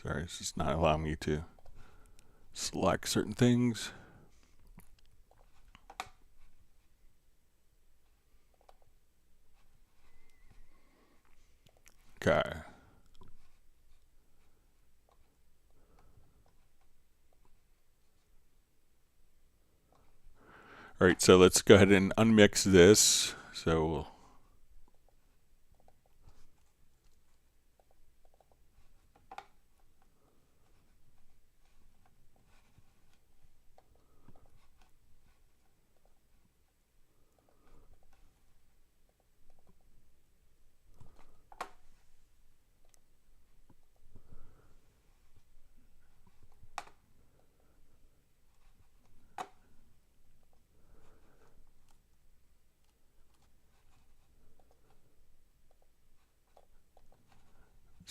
Speaker 1: Sorry, it's just not allowing me to select certain things. Okay. All right, so let's go ahead and unmix this. So we'll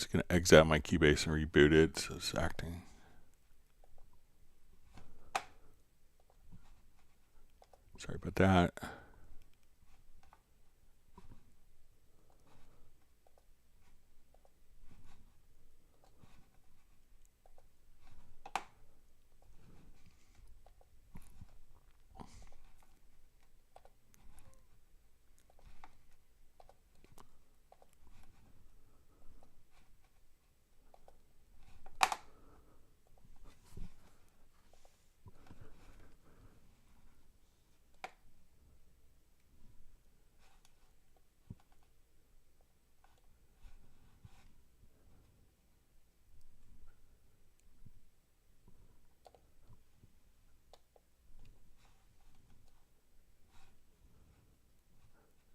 Speaker 1: just going to exit out my Cubase and reboot it, so it's acting. Sorry about that.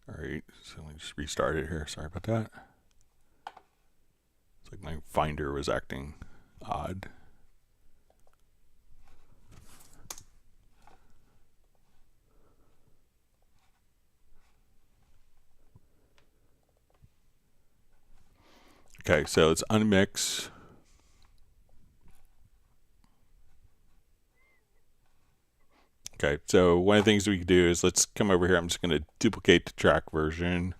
Speaker 1: All right, so let me just restart it here. Sorry about that. It's like my Finder was acting odd. Okay, so let's unmix. Okay, so one of the things we can do is let's come over here. I'm just going to duplicate the track version.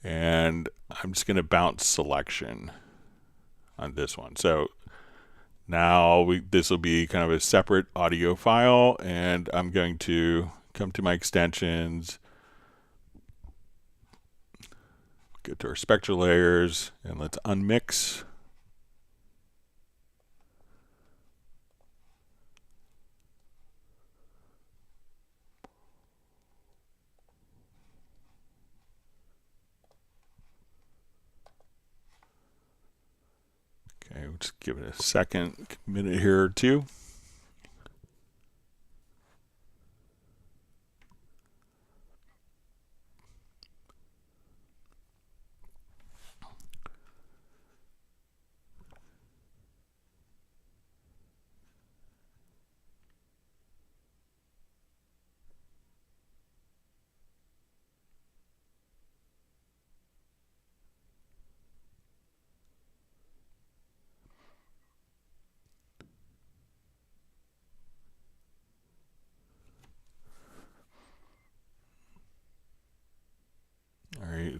Speaker 1: And I'm just going to bounce selection on this one. So now this will be kind of a separate audio file. And I'm going to come to my extensions, go to our spectral layers, and let's unmix. Okay, we'll just give it a second, minute here or two.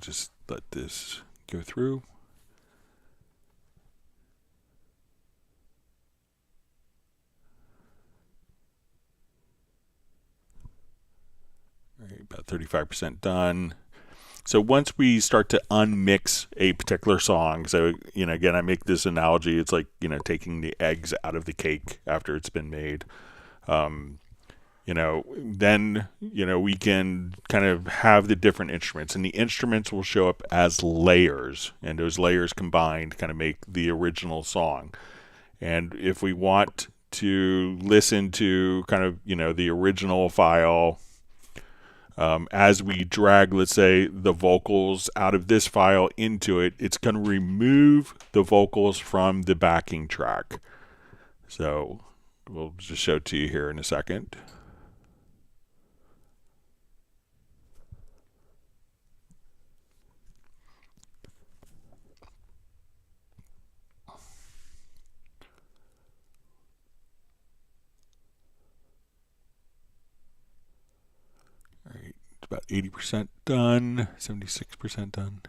Speaker 1: just let this go through. All right, about 35% done. So once we start to unmix a particular song, so, again, I make this analogy, it's like, taking the eggs out of the cake after it's been made. Then, we can kind of have the different instruments, and the instruments will show up as layers, and those layers combined kind of make the original song. And if we want to listen to kind of, the original file, as we drag, let's say, the vocals out of this file into it, it's going to remove the vocals from the backing track. So we'll just show it to you here in a second. All right, it's about 80% done, 76% done.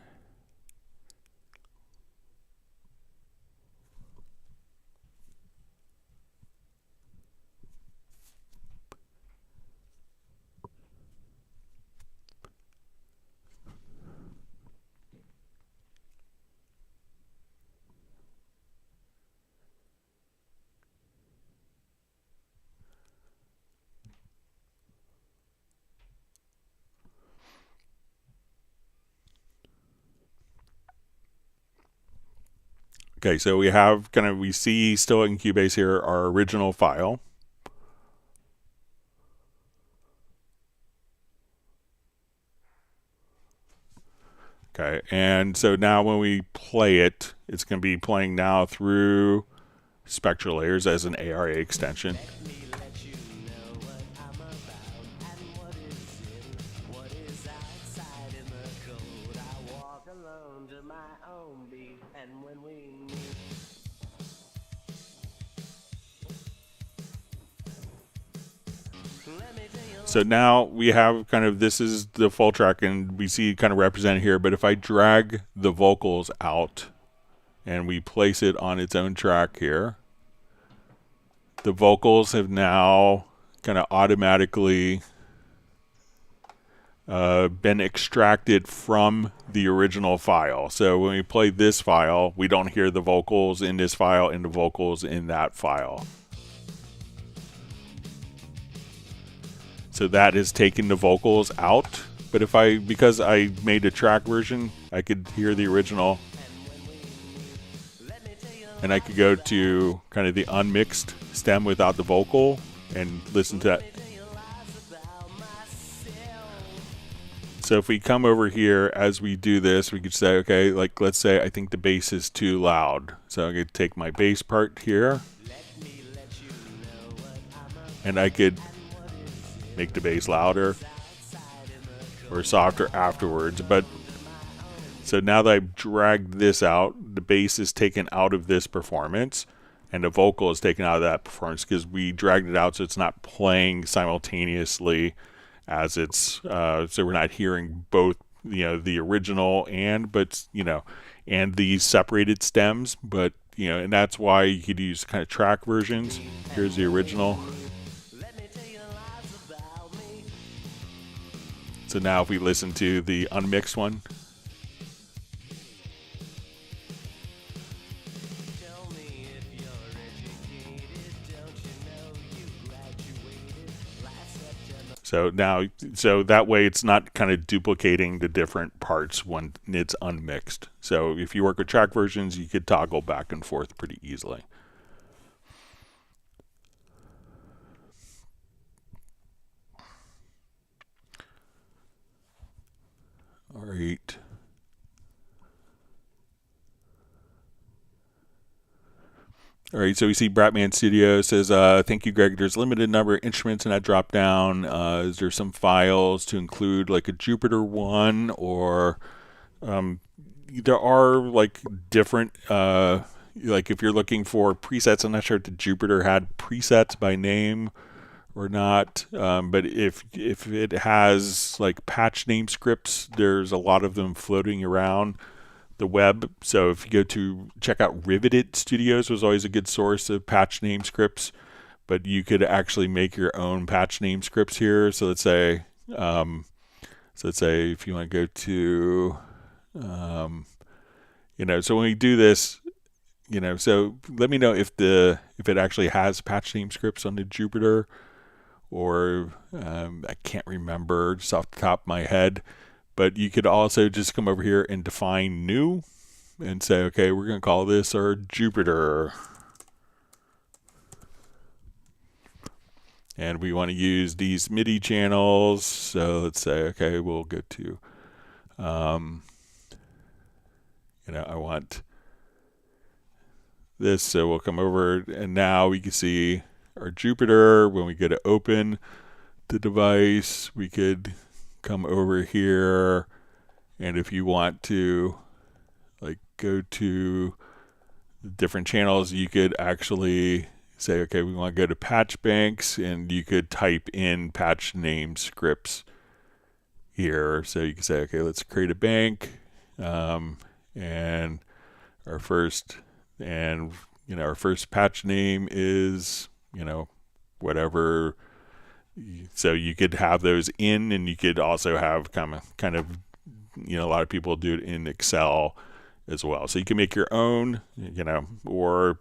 Speaker 1: Okay, so we see still in Cubase here our original file. Okay, and so now when we play it, it's going to be playing now through spectral layers as an ARA extension. So now we have this is the full track, and we see kind of represented here, but if I drag the vocals out and we place it on its own track here, the vocals have now kind of automatically been extracted from the original file. So when we play this file, we don't hear the vocals in this file and the vocals in that file. So that is taking the vocals out. But because I made a track version, I could hear the original. And I could go to kind of the unmixed stem without the vocal and listen to that. So if we come over here as we do this, we could say, okay, like let's say I think the bass is too loud. So I could take my bass part here, and I could make the bass louder or softer afterwards. But so now that I've dragged this out, the bass is taken out of this performance and the vocal is taken out of that performance because we dragged it out so it's not playing simultaneously as it's so we're not hearing both the original and these separated stems, but and that's why you could use kind of track versions. Here's the original. So now if we listen to the unmixed one, so that way it's not kind of duplicating the different parts when it's unmixed. So if you work with track versions, you could toggle back and forth pretty easily. All right. All right, so we see Bratman Studio says, thank you, Greg. There's a limited number of instruments in that drop down. Is there some files to include like a Jupiter one, or there are like different, like if you're looking for presets, I'm not sure if the Jupiter had presets by name or not. But if it has like patch name scripts, there's a lot of them floating around the web. So if you go to check out Riveted Studios, was always a good source of patch name scripts. But you could actually make your own patch name scripts here. So let's say if you want to go to so when we do this, so let me know if it actually has patch name scripts on the Jupiter, or I can't remember just off the top of my head. But you could also just come over here and define new and say, okay, we're going to call this our Jupiter. And we want to use these MIDI channels. So let's say, okay, we'll go to, I want this. So we'll come over, and now we can see our Jupiter. When we go to open the device, we could come over here. And if you want to like go to the different channels, you could actually say, okay, we want to go to patch banks, and you could type in patch name scripts here. So you can say, okay, let's create a bank, and our first patch name is whatever. So you could have those in, and you could also have kind of a lot of people do it in Excel as well. So you can make your own, or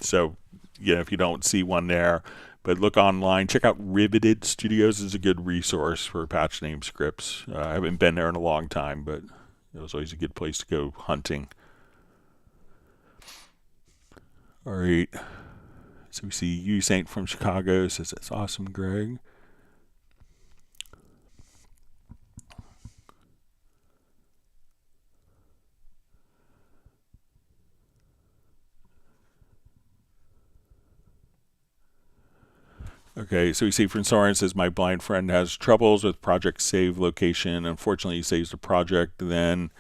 Speaker 1: so. If you don't see one there, but look online, check out Riveted Studios is a good resource for patch name scripts. I haven't been there in a long time, but it was always a good place to go hunting. All right. So we see Usaint from Chicago says, that's awesome, Greg. Okay, so we see from Soren says, my blind friend has troubles with project save location. Unfortunately, he saves the project, then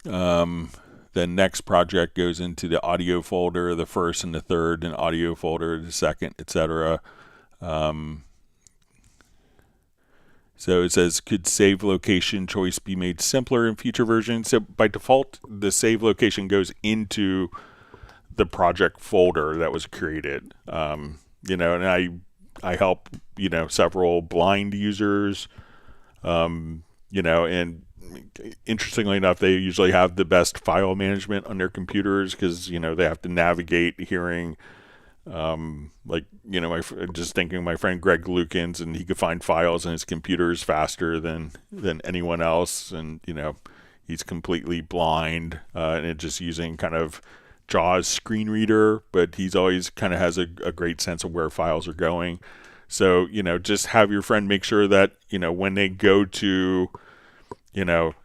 Speaker 1: the next project goes into the audio folder, the first and the third, and audio folder, the second, etc. So it says, could save location choice be made simpler in future versions? So by default, the save location goes into the project folder that was created. And I help, several blind users, and interestingly enough, they usually have the best file management on their computers because, they have to navigate hearing, just thinking of my friend Greg Lukens, and he could find files on his computers faster than anyone else. And, he's completely blind, and just using kind of JAWS screen reader, but he's always kind of has a great sense of where files are going. So, just have your friend make sure that, when they go to,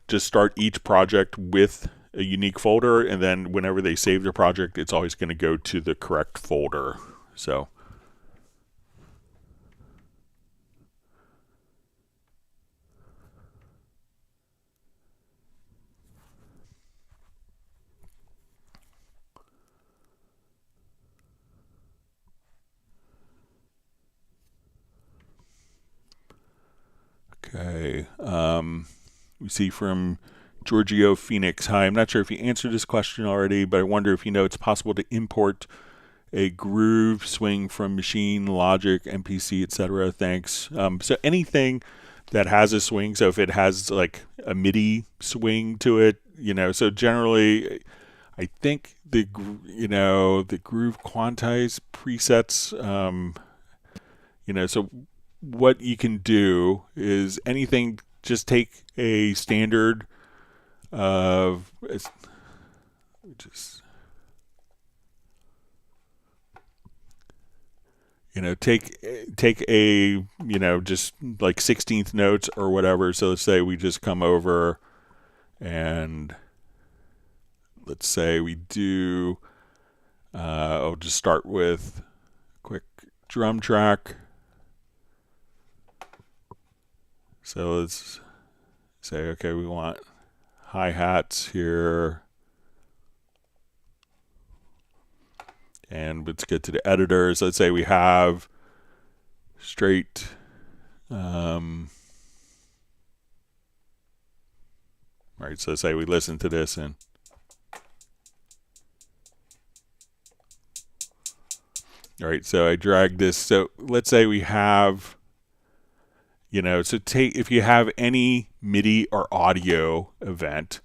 Speaker 1: just start each project with a unique folder, and then whenever they save their project, it's always going to go to the correct folder. So. Okay. We see from Giorgio Phoenix. Hi, I'm not sure if you answered this question already, but I wonder if it's possible to import a groove swing from Machine, Logic, MPC, etc. Thanks. So anything that has a swing, so if it has like a MIDI swing to it, so generally, I think the groove quantize presets, so what you can do is anything, just take a standard of take a just like 16th notes or whatever. So let's say we just come over and let's say we do I'll just start with a quick drum track. So let's say, okay, we want hi-hats here. And let's get to the editors. Let's say we have straight. All right, so say we listen to this and all right, so I drag this. So let's say we have, so take, if you have any MIDI or audio event,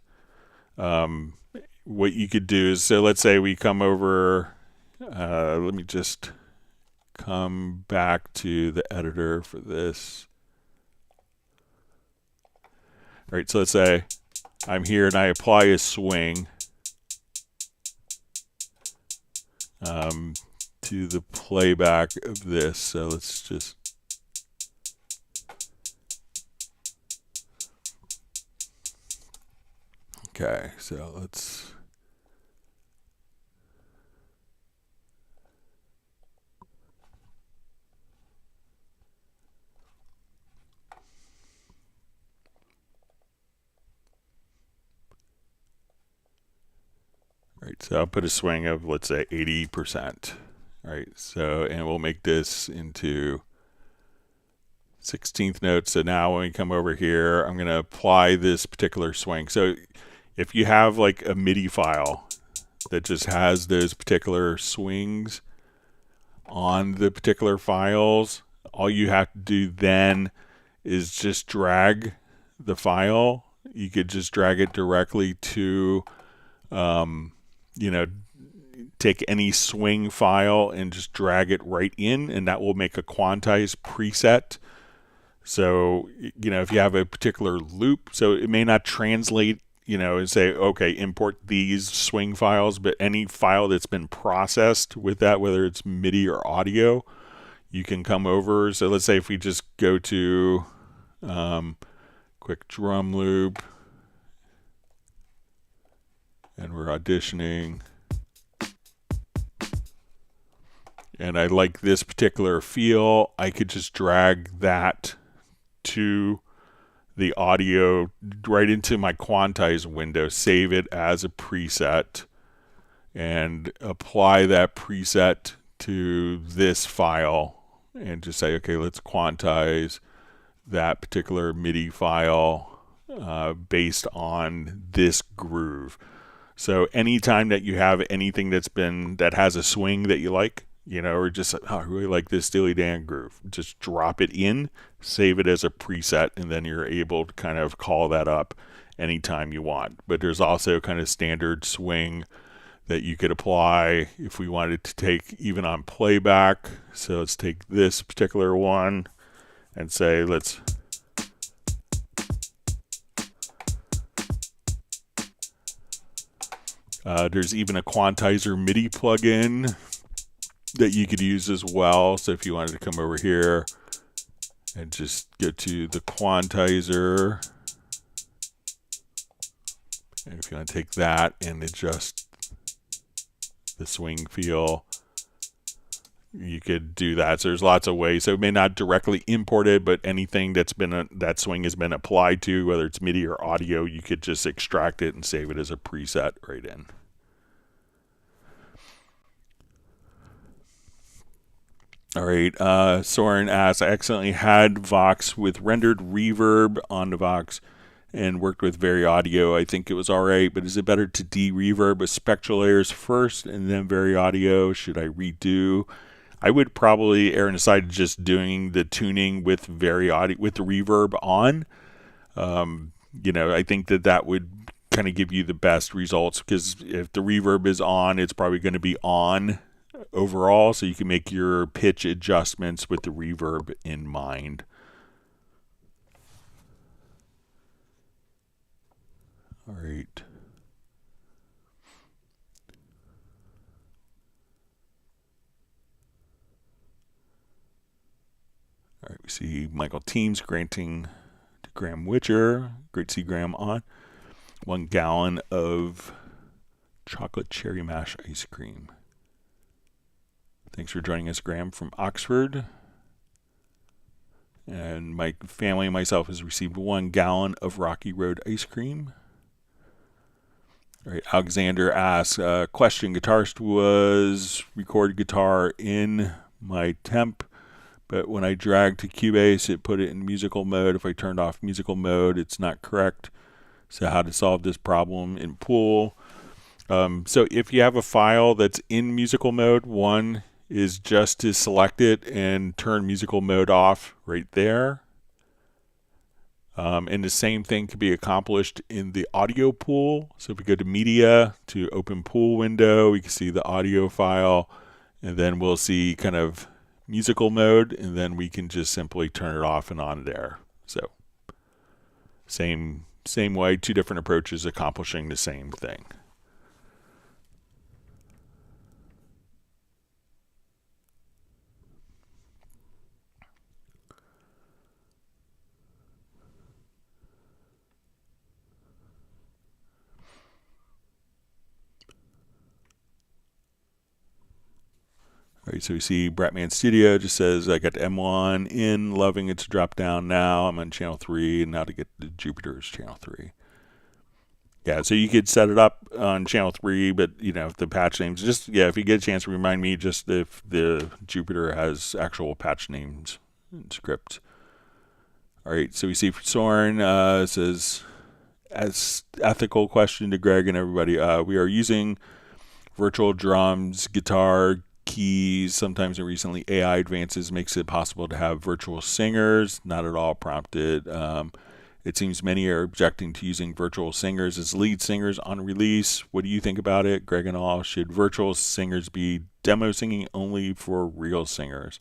Speaker 1: what you could do is, so let's say we come over, let me just come back to the editor for this. All right, so let's say I'm here and I apply a swing to the playback of this. So let's just okay, so let's right, so I'll put a swing of, let's say, 80%. All right, so, and we'll make this into 16th notes. So now when we come over here, I'm going to apply this particular swing. So if you have like a MIDI file that just has those particular swings on the particular files, all you have to do then is just drag the file. You could just drag it directly to, take any swing file and just drag it right in, and that will make a quantized preset. So, if you have a particular loop, so it may not translate, and say, okay, import these swing files, but any file that's been processed with that, whether it's MIDI or audio, you can come over. So let's say if we just go to quick drum loop, and we're auditioning, and I like this particular feel, I could just drag that to the audio right into my quantize window, save it as a preset, and apply that preset to this file, and just say, okay, let's quantize that particular MIDI file based on this groove. So anytime that you have anything that has a swing that you like, or just, I really like this Steely Dan groove, just drop it in, save it as a preset, and then you're able to kind of call that up anytime you want. But there's also kind of standard swing that you could apply if we wanted to take even on playback. So let's take this particular one and say, let's there's even a quantizer MIDI plugin that you could use as well. So if you wanted to come over here and just go to the quantizer, and if you want to take that and adjust the swing feel, you could do that. So there's lots of ways. So it may not directly import it, but anything that's been that swing has been applied to, whether it's MIDI or audio, you could just extract it and save it as a preset right in. All right, Soren asks, I accidentally had Vox with rendered reverb on the Vox and worked with Vari Audio. I think it was all right, but is it better to de-reverb with spectral layers first and then Vari Audio? Should I redo? I would probably err on the side of just doing the tuning with Vari Audio with the reverb on. I think that would kind of give you the best results, because if the reverb is on, it's probably going to be on overall, so you can make your pitch adjustments with the reverb in mind. All right. All right, we see Michael Teams granting to Graham Witcher. Great to see Graham on. 1 gallon of chocolate cherry mash ice cream. Thanks for joining us, Graham, from Oxford. And my family and myself has received 1 gallon of Rocky Road ice cream. All right, Alexander asks, question, guitarist was recorded guitar in my temp, But when I drag to Cubase, it put it in musical mode. If I turned off musical mode, it's not correct. So how to solve this problem in Pool. So if you have a file that's in musical mode, one is just to select it and turn musical mode off right there. And the same thing can be accomplished in the audio pool. So if we go to media to open pool window, we can see the audio file, and then we'll see kind of musical mode, and then we can just simply turn it off and on there. So same way, two different approaches accomplishing the same thing. All right, so we see Bratman Studio just says I got the M1 in, loving its drop down now. I'm on channel 3, and now to get the Jupiter's channel 3. Yeah, so you could set it up on channel 3, but if the patch names, just if you get a chance, remind me just if the Jupiter has actual patch names and script. All right, so we see Soren says, as ethical question to Greg and everybody, we are using virtual drums, guitar, keys. Sometimes and recently AI advances makes it possible to have virtual singers, not at all prompted. It seems many are objecting to using virtual singers as lead singers on release. What do you think about it, Greg and all? Should virtual singers be demo singing only for real singers?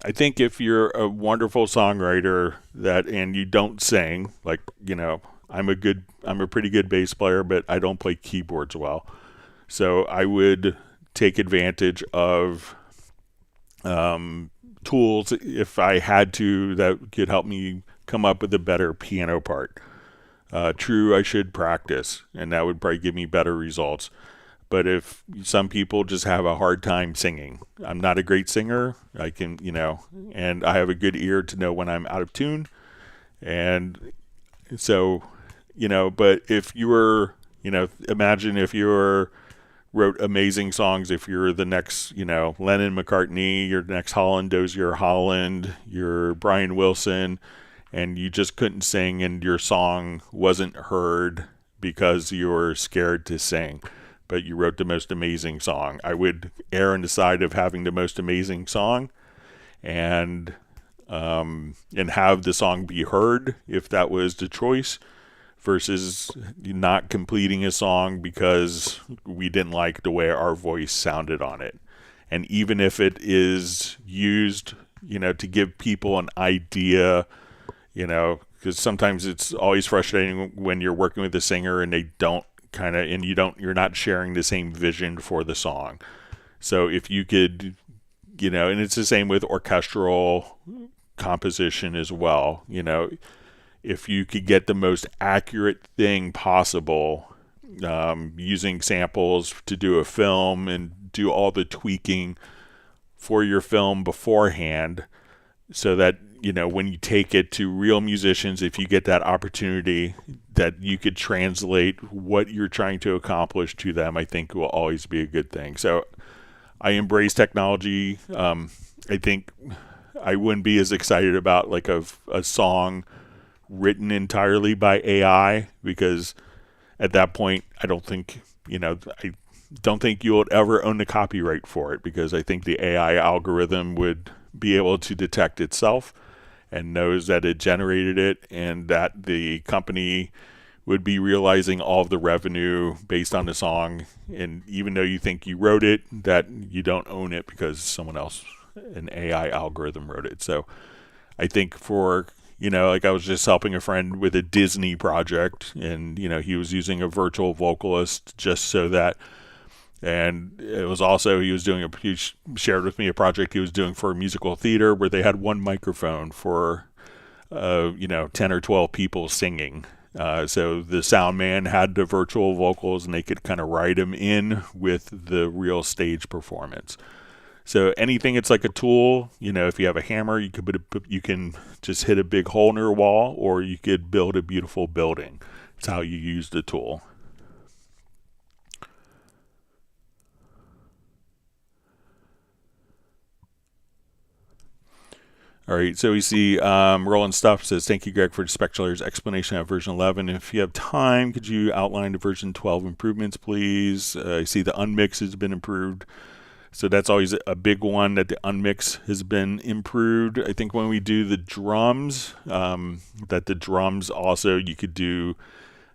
Speaker 1: I think if you're a wonderful songwriter and you don't sing, like, I'm a pretty good bass player, but I don't play keyboards well. So I would take advantage of tools if I had to that could help me come up with a better piano part. True, I should practice, and that would probably give me better results. But if some people just have a hard time singing, I'm not a great singer. I can, and I have a good ear to know when I'm out of tune. And so, but if you were, imagine if you wrote amazing songs, if you're the next, Lennon McCartney, your next Holland Dozier Holland, your Brian Wilson, and you just couldn't sing and your song wasn't heard because you were scared to sing, but you wrote the most amazing song. I would err on the side of having the most amazing song and have the song be heard if that was the choice, versus not completing a song because we didn't like the way our voice sounded on it. And even if it is used, to give people an idea, because sometimes it's always frustrating when you're working with a singer and they don't you're not sharing the same vision for the song. So if you could, and it's the same with orchestral composition as well, if you could get the most accurate thing possible, using samples to do a film and do all the tweaking for your film beforehand, so that, when you take it to real musicians, if you get that opportunity, that you could translate what you're trying to accomplish to them, I think will always be a good thing. So I embrace technology. I think I wouldn't be as excited about like a song written entirely by AI, because at that point I don't think you would ever own the copyright for it, because I think the AI algorithm would be able to detect itself and knows that it generated it, and that the company would be realizing all of the revenue based on the song. And even though you think you wrote it, that you don't own it because someone else, an AI algorithm, wrote it. So I think for like I was just helping a friend with a Disney project, and he was using a virtual vocalist just so that, and it was also, he shared with me a project he was doing for a musical theater where they had one microphone for 10 or 12 people singing. So the sound man had the virtual vocals, and they could kind of write them in with the real stage performance. So anything, it's like a tool. If you have a hammer, you can just hit a big hole in your wall, or you could build a beautiful building. It's how you use the tool. All right, so we see Roland Stuff says, thank you, Greg, for the Spectrular's explanation of version 11. If you have time, could you outline the version 12 improvements, please? I see the unmix has been improved. So that's always a big one, that the unmix has been improved. I think when we do the drums, that the drums also, you could do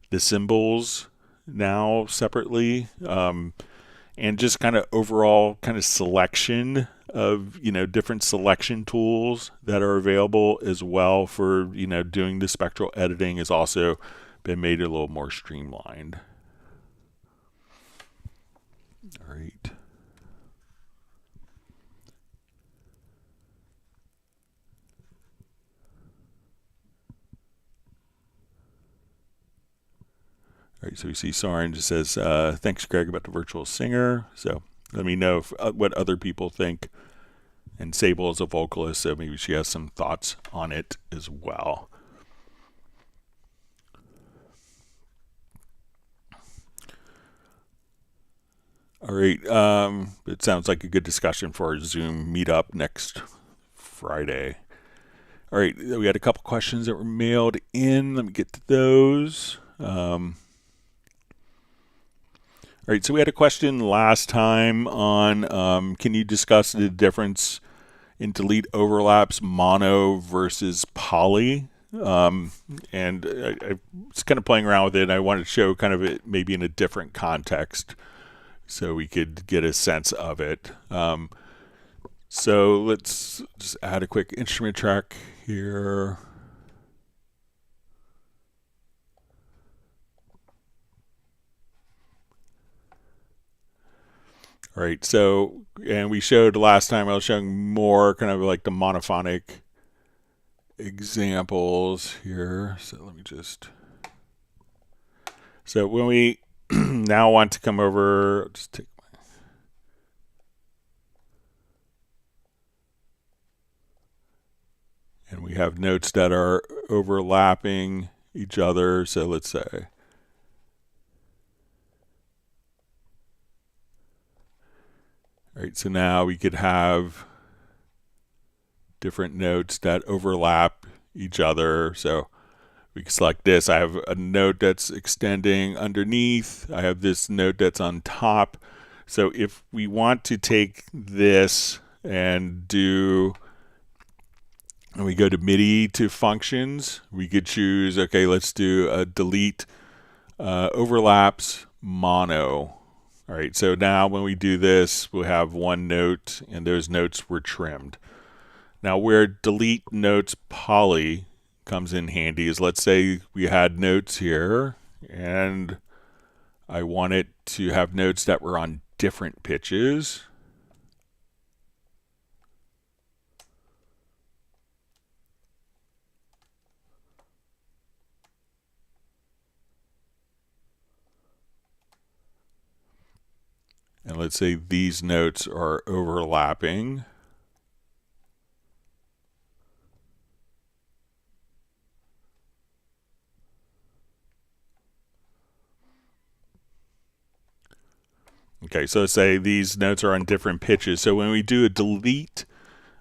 Speaker 1: the cymbals now separately. And just kind of overall kind of selection of, different selection tools that are available as well for, doing the spectral editing has also been made a little more streamlined. All right. All right, so we see Soren just says, thanks, Greg, about the virtual singer. So let me know what other people think. And Sable is a vocalist, so maybe she has some thoughts on it as well. All right, it sounds like a good discussion for our Zoom meetup next Friday. All right, we had a couple questions that were mailed in. Let me get to those. All right, so we had a question last time on can you discuss the difference in delete overlaps mono versus poly? And I was kind of playing around with it, and I wanted to show kind of it maybe in a different context so we could get a sense of it. So let's just add a quick instrument track here. All right, so, and we showed last time, I was showing more kind of like the monophonic examples here. So let me just, so when we now want to come over, just take my, and we have notes that are overlapping each other. So let's say, all right, so now we could have different notes that overlap each other. So we can select this. I have a note that's extending underneath. I have this note that's on top. So if we want to take this and do, and we go to MIDI to functions, we could choose, okay, let's do a delete overlaps mono. All right, so now when we do this, we'll have one note, and those notes were trimmed. Now where delete notes poly comes in handy is, let's say we had notes here, and I wanted to have notes that were on different pitches. And let's say these notes are overlapping. Okay, so let's say these notes are on different pitches. So when we do a delete,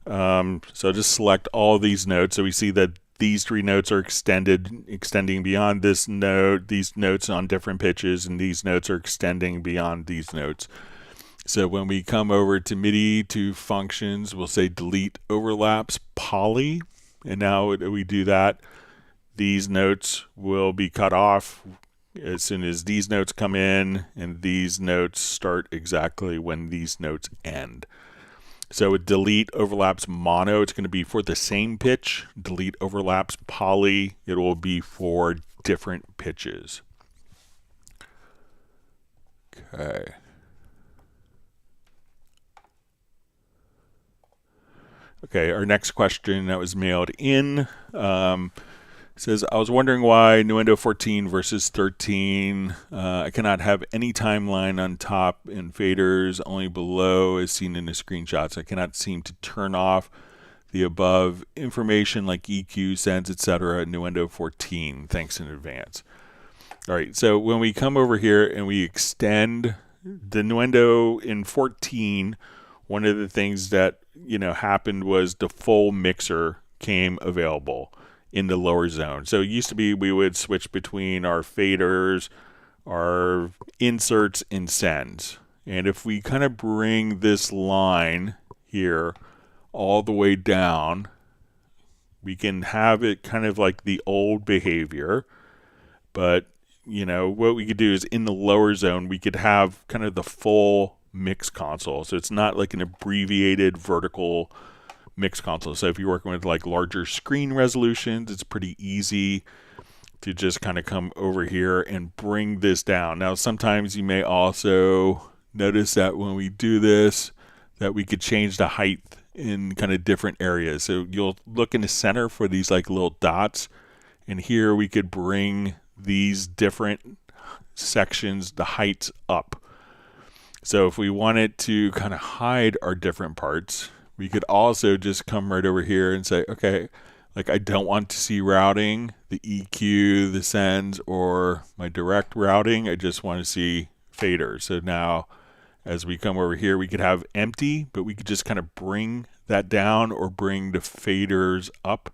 Speaker 1: so just select all these notes. So we see that these three notes are extending beyond this note, these notes on different pitches, and these notes are extending beyond these notes. So when we come over to MIDI to functions, we'll say delete overlaps poly. And now we do that, these notes will be cut off as soon as these notes come in, and these notes start exactly when these notes end. So with delete overlaps mono, it's going to be for the same pitch. Delete overlaps poly, it will be for different pitches. Okay. Okay, our next question that was mailed in says, I was wondering why Nuendo 14 versus 13, I cannot have any timeline on top and faders, only below as seen in the screenshots. I cannot seem to turn off the above information like EQ, sends, etc. in Nuendo 14. Thanks in advance. All right, so when we come over here and we extend the Nuendo in 14, one of the things that happened was the full mixer came available in the lower zone. So it used to be we would switch between our faders, our inserts, and sends. And if we kind of bring this line here all the way down, we can have it kind of like the old behavior. But, you know, what we could do is in the lower zone, we could have kind of the full mix console. So it's not like an abbreviated vertical mix console. So if you're working with like larger screen resolutions, it's pretty easy to just kind of come over here and bring this down. Now, sometimes you may also notice that when we do this, that we could change the height in kind of different areas. So you'll look in the center for these like little dots, and here we could bring these different sections, the heights up. So if we wanted to kind of hide our different parts, we could also just come right over here and say, okay, like I don't want to see routing, the EQ, the sends, or my direct routing. I just want to see faders. So now as we come over here, we could have empty, but we could just kind of bring that down or bring the faders up.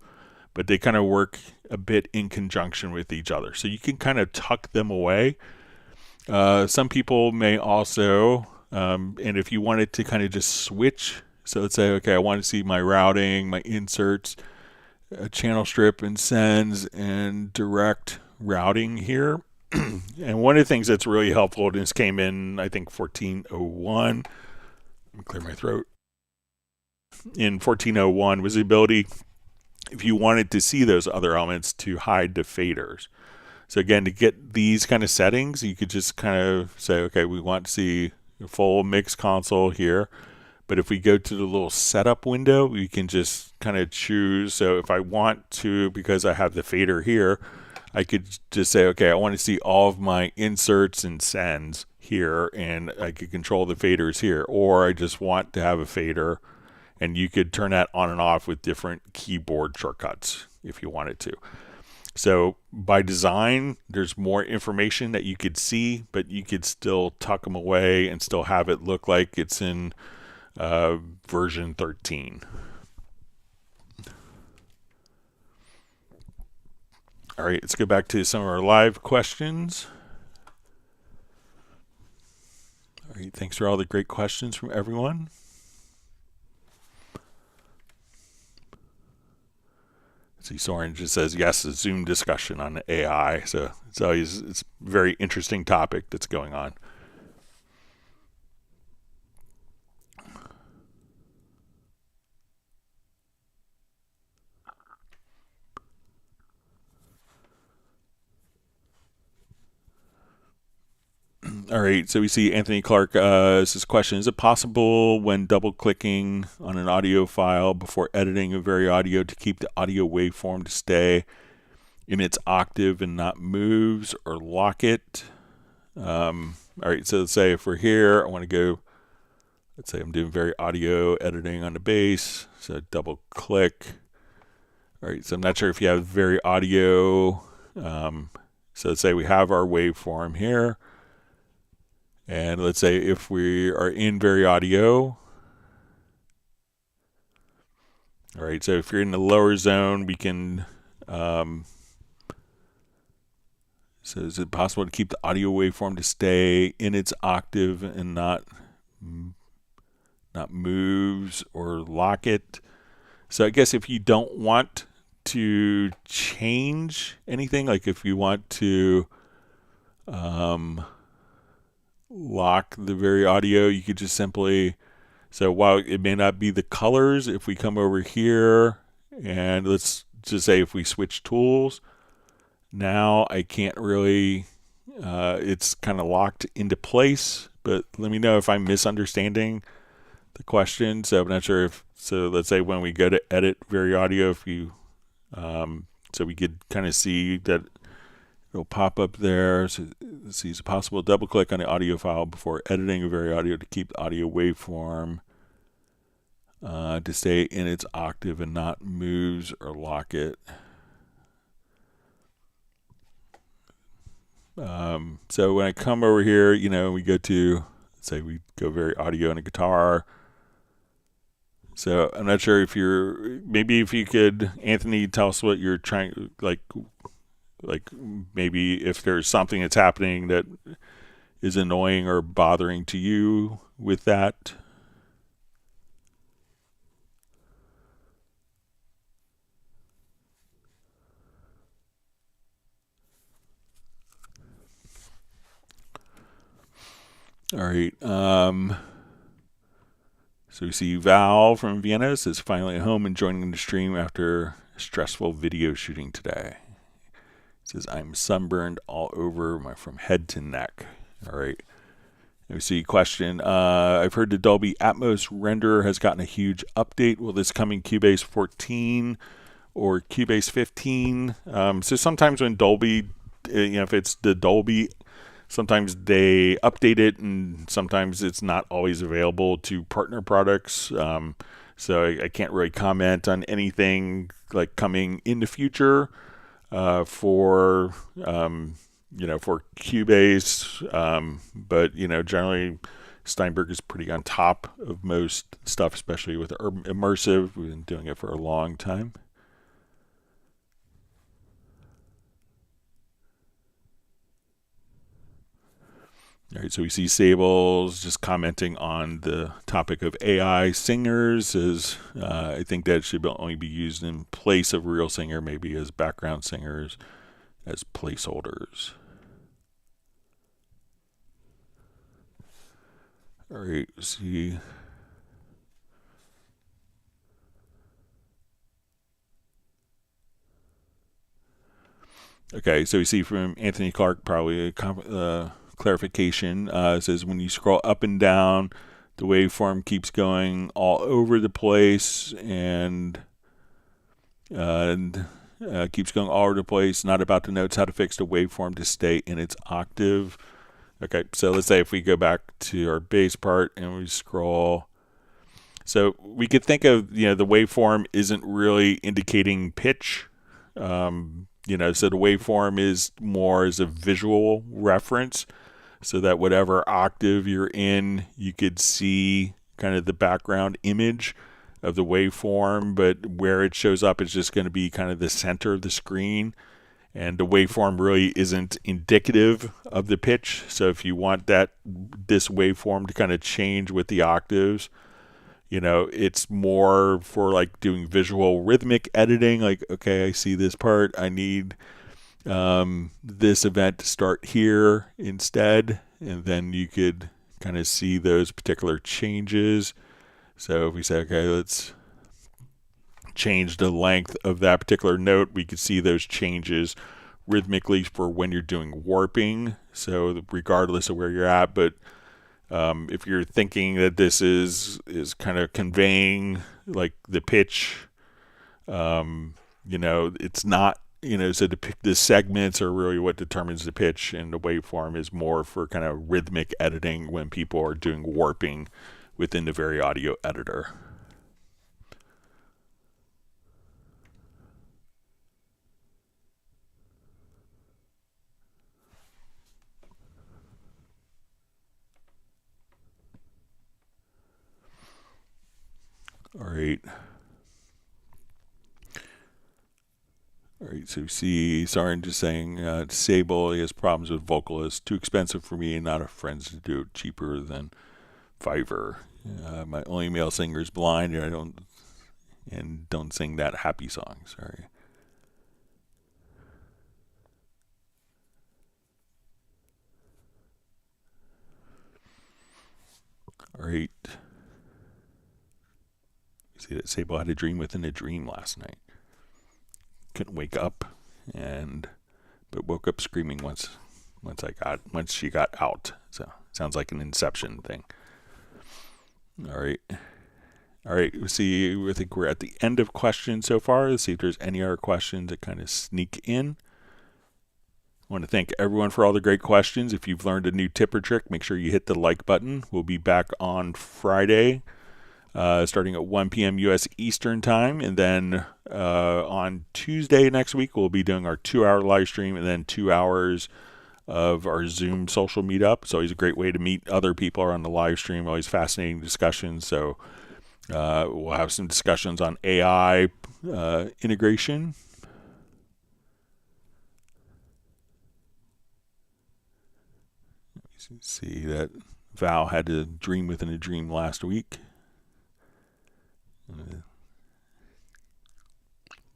Speaker 1: But they kind of work a bit in conjunction with each other. So you can kind of tuck them away. Some people may also, and if you wanted to kind of just switch, so let's say, okay, I want to see my routing, my inserts, channel strip and sends, and direct routing here. And one of the things that's really helpful, and this came in, I think, 1401. Let me clear my throat. In 1401 was the ability, if you wanted to see those other elements, to hide the faders. So again, to get these kind of settings, you could just kind of say, okay, we want to see a full mix console here. But if we go to the little setup window, we can just kind of choose. So if I want to, because I have the fader here, I could just say, okay, I want to see all of my inserts and sends here, and I could control the faders here. Or I just want to have a fader, and you could turn that on and off with different keyboard shortcuts if you wanted to. So by design, there's more information that you could see, but you could still tuck them away and still have it look like it's in version 13. All right, let's go back to some of our live questions. All right, thanks for all the great questions from everyone. See, Soren just says, yes, a Zoom discussion on the AI. So it's a very interesting topic that's going on. All right, so we see Anthony Clark says, question, is it possible when double-clicking on an audio file before editing a very audio to keep the audio waveform to stay in its octave and not moves or lock it? All right, so let's say if we're here, I want to go, let's say I'm doing very audio editing on the bass, so double-click. All right, so I'm not sure if you have very audio. So let's say we have our waveform here. And let's say if we are in very audio, all right, so if you're in the lower zone, we can, so is it possible to keep the audio waveform to stay in its octave and not moves or lock it? So I guess if you don't want to change anything, like if you want to, lock the very audio, you could just simply, so while it may not be the colors, if we come over here and let's just say if we switch tools, now I can't really, it's kind of locked into place, but let me know if I'm misunderstanding the question. So I'm not sure if, so let's say when we go to edit very audio, if you, so we could kind of see that it'll pop up there. So let's see, it's possible to double click on the audio file before editing a very audio to keep the audio waveform to stay in its octave and not moves or lock it. So when I come over here, we go to, let's say we go very audio and a guitar. So I'm not sure if maybe if you could, Anthony, tell us what you're trying, like maybe if there's something that's happening that is annoying or bothering to you with that. All right. So we see Val from Vienna says finally at home and joining the stream after a stressful video shooting today. It says I'm sunburned all over from head to neck. All right. We see question. I've heard the Dolby Atmos renderer has gotten a huge update. Will this come in Cubase 14 or Cubase 15? So sometimes when Dolby, if it's the Dolby, sometimes they update it, and sometimes it's not always available to partner products. So I can't really comment on anything like coming in the future for Cubase. But generally Steinberg is pretty on top of most stuff, especially with immersive. We've been doing it for a long time. All right, so we see Sables just commenting on the topic of AI singers. I think that should only be used in place of real singer, maybe as background singers, as placeholders. All right, let's see. Okay, so we see from Anthony Clark probably a clarification. It says when you scroll up and down, the waveform keeps going all over the place and keeps going all over the place. Not about the notes. How to fix the waveform to stay in its octave. Okay, so let's say if we go back to our bass part and we scroll. So we could think of the waveform isn't really indicating pitch. So the waveform is more as a visual reference, so that whatever octave you're in, you could see kind of the background image of the waveform, but where it shows up is just going to be kind of the center of the screen, and the waveform really isn't indicative of the pitch. So if you want this waveform to kind of change with the octaves, it's more for like doing visual rhythmic editing. Like, okay, I see this part. I need this event to start here instead. And then you could kind of see those particular changes. So if we say, okay, let's change the length of that particular note, we could see those changes rhythmically for when you're doing warping. So regardless of where you're at, but if you're thinking that this is kind of conveying like the pitch, it's not, so the segments are really what determines the pitch, and the waveform is more for kind of rhythmic editing when people are doing warping within the Vari Audio editor. All right. All right, so we see Sarin just saying, Sable, he has problems with vocalists. Too expensive for me and not a friends to do it. Cheaper than Fiverr. My only male singer is blind, and I don't sing that happy song. Sorry. All right. See that Sable had a dream within a dream last night. Couldn't wake up, but woke up screaming once she got out. So sounds like an Inception thing. All right. I think we're at the end of questions so far. Let's see if there's any other questions that kind of sneak in. I want to thank everyone for all the great questions. If you've learned a new tip or trick, make sure you hit the like button. We'll be back on Friday, starting at 1 p.m. U.S. Eastern Time. And then on Tuesday next week, we'll be doing our 2-hour live stream and then 2 hours of our Zoom social meetup. It's always a great way to meet other people on the live stream, always fascinating discussions. So We'll have some discussions on AI integration. See that Val had a dream within a dream last week.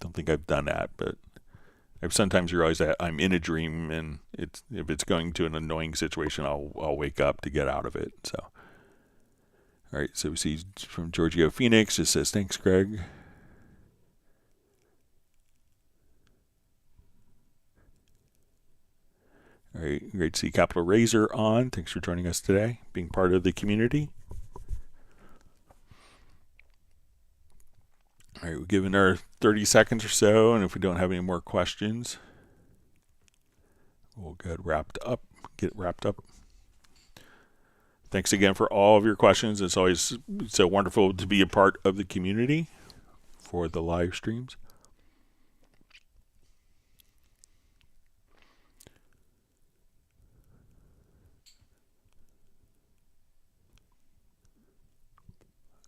Speaker 1: Don't think I've done that, but I've sometimes realized that I'm in a dream, and if it's going to an annoying situation, I'll wake up to get out of it. So, all right. So we see from Giorgio Phoenix, it says, "Thanks, Greg." All right, great to see Capital Razor on. Thanks for joining us today, being part of the community. All right, we're giving our 30 seconds or so, and if we don't have any more questions, we'll get wrapped up. Thanks again for all of your questions. It's always so wonderful to be a part of the community for the live streams.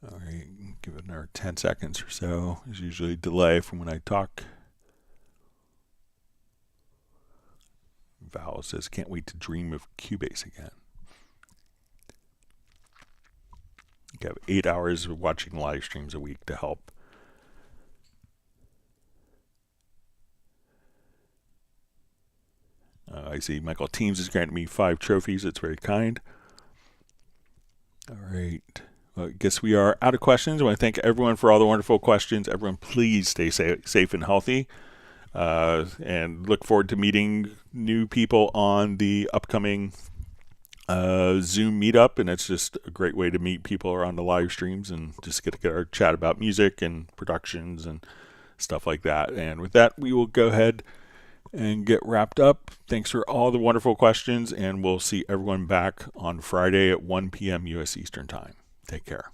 Speaker 1: All right, give it another 10 seconds or so. There's usually a delay from when I talk. Val says, "Can't wait to dream of Cubase again." You have 8 hours of watching live streams a week to help. I see Michael Teams has granted me 5 trophies. It's very kind. All right. Well, I guess we are out of questions. I want to thank everyone for all the wonderful questions. Everyone, please stay safe and healthy. And look forward to meeting new people on the upcoming Zoom meetup. And it's just a great way to meet people around the live streams and just get our chat about music and productions and stuff like that. And with that, we will go ahead and get wrapped up. Thanks for all the wonderful questions, and we'll see everyone back on Friday at 1 p.m. U.S. Eastern Time. Take care.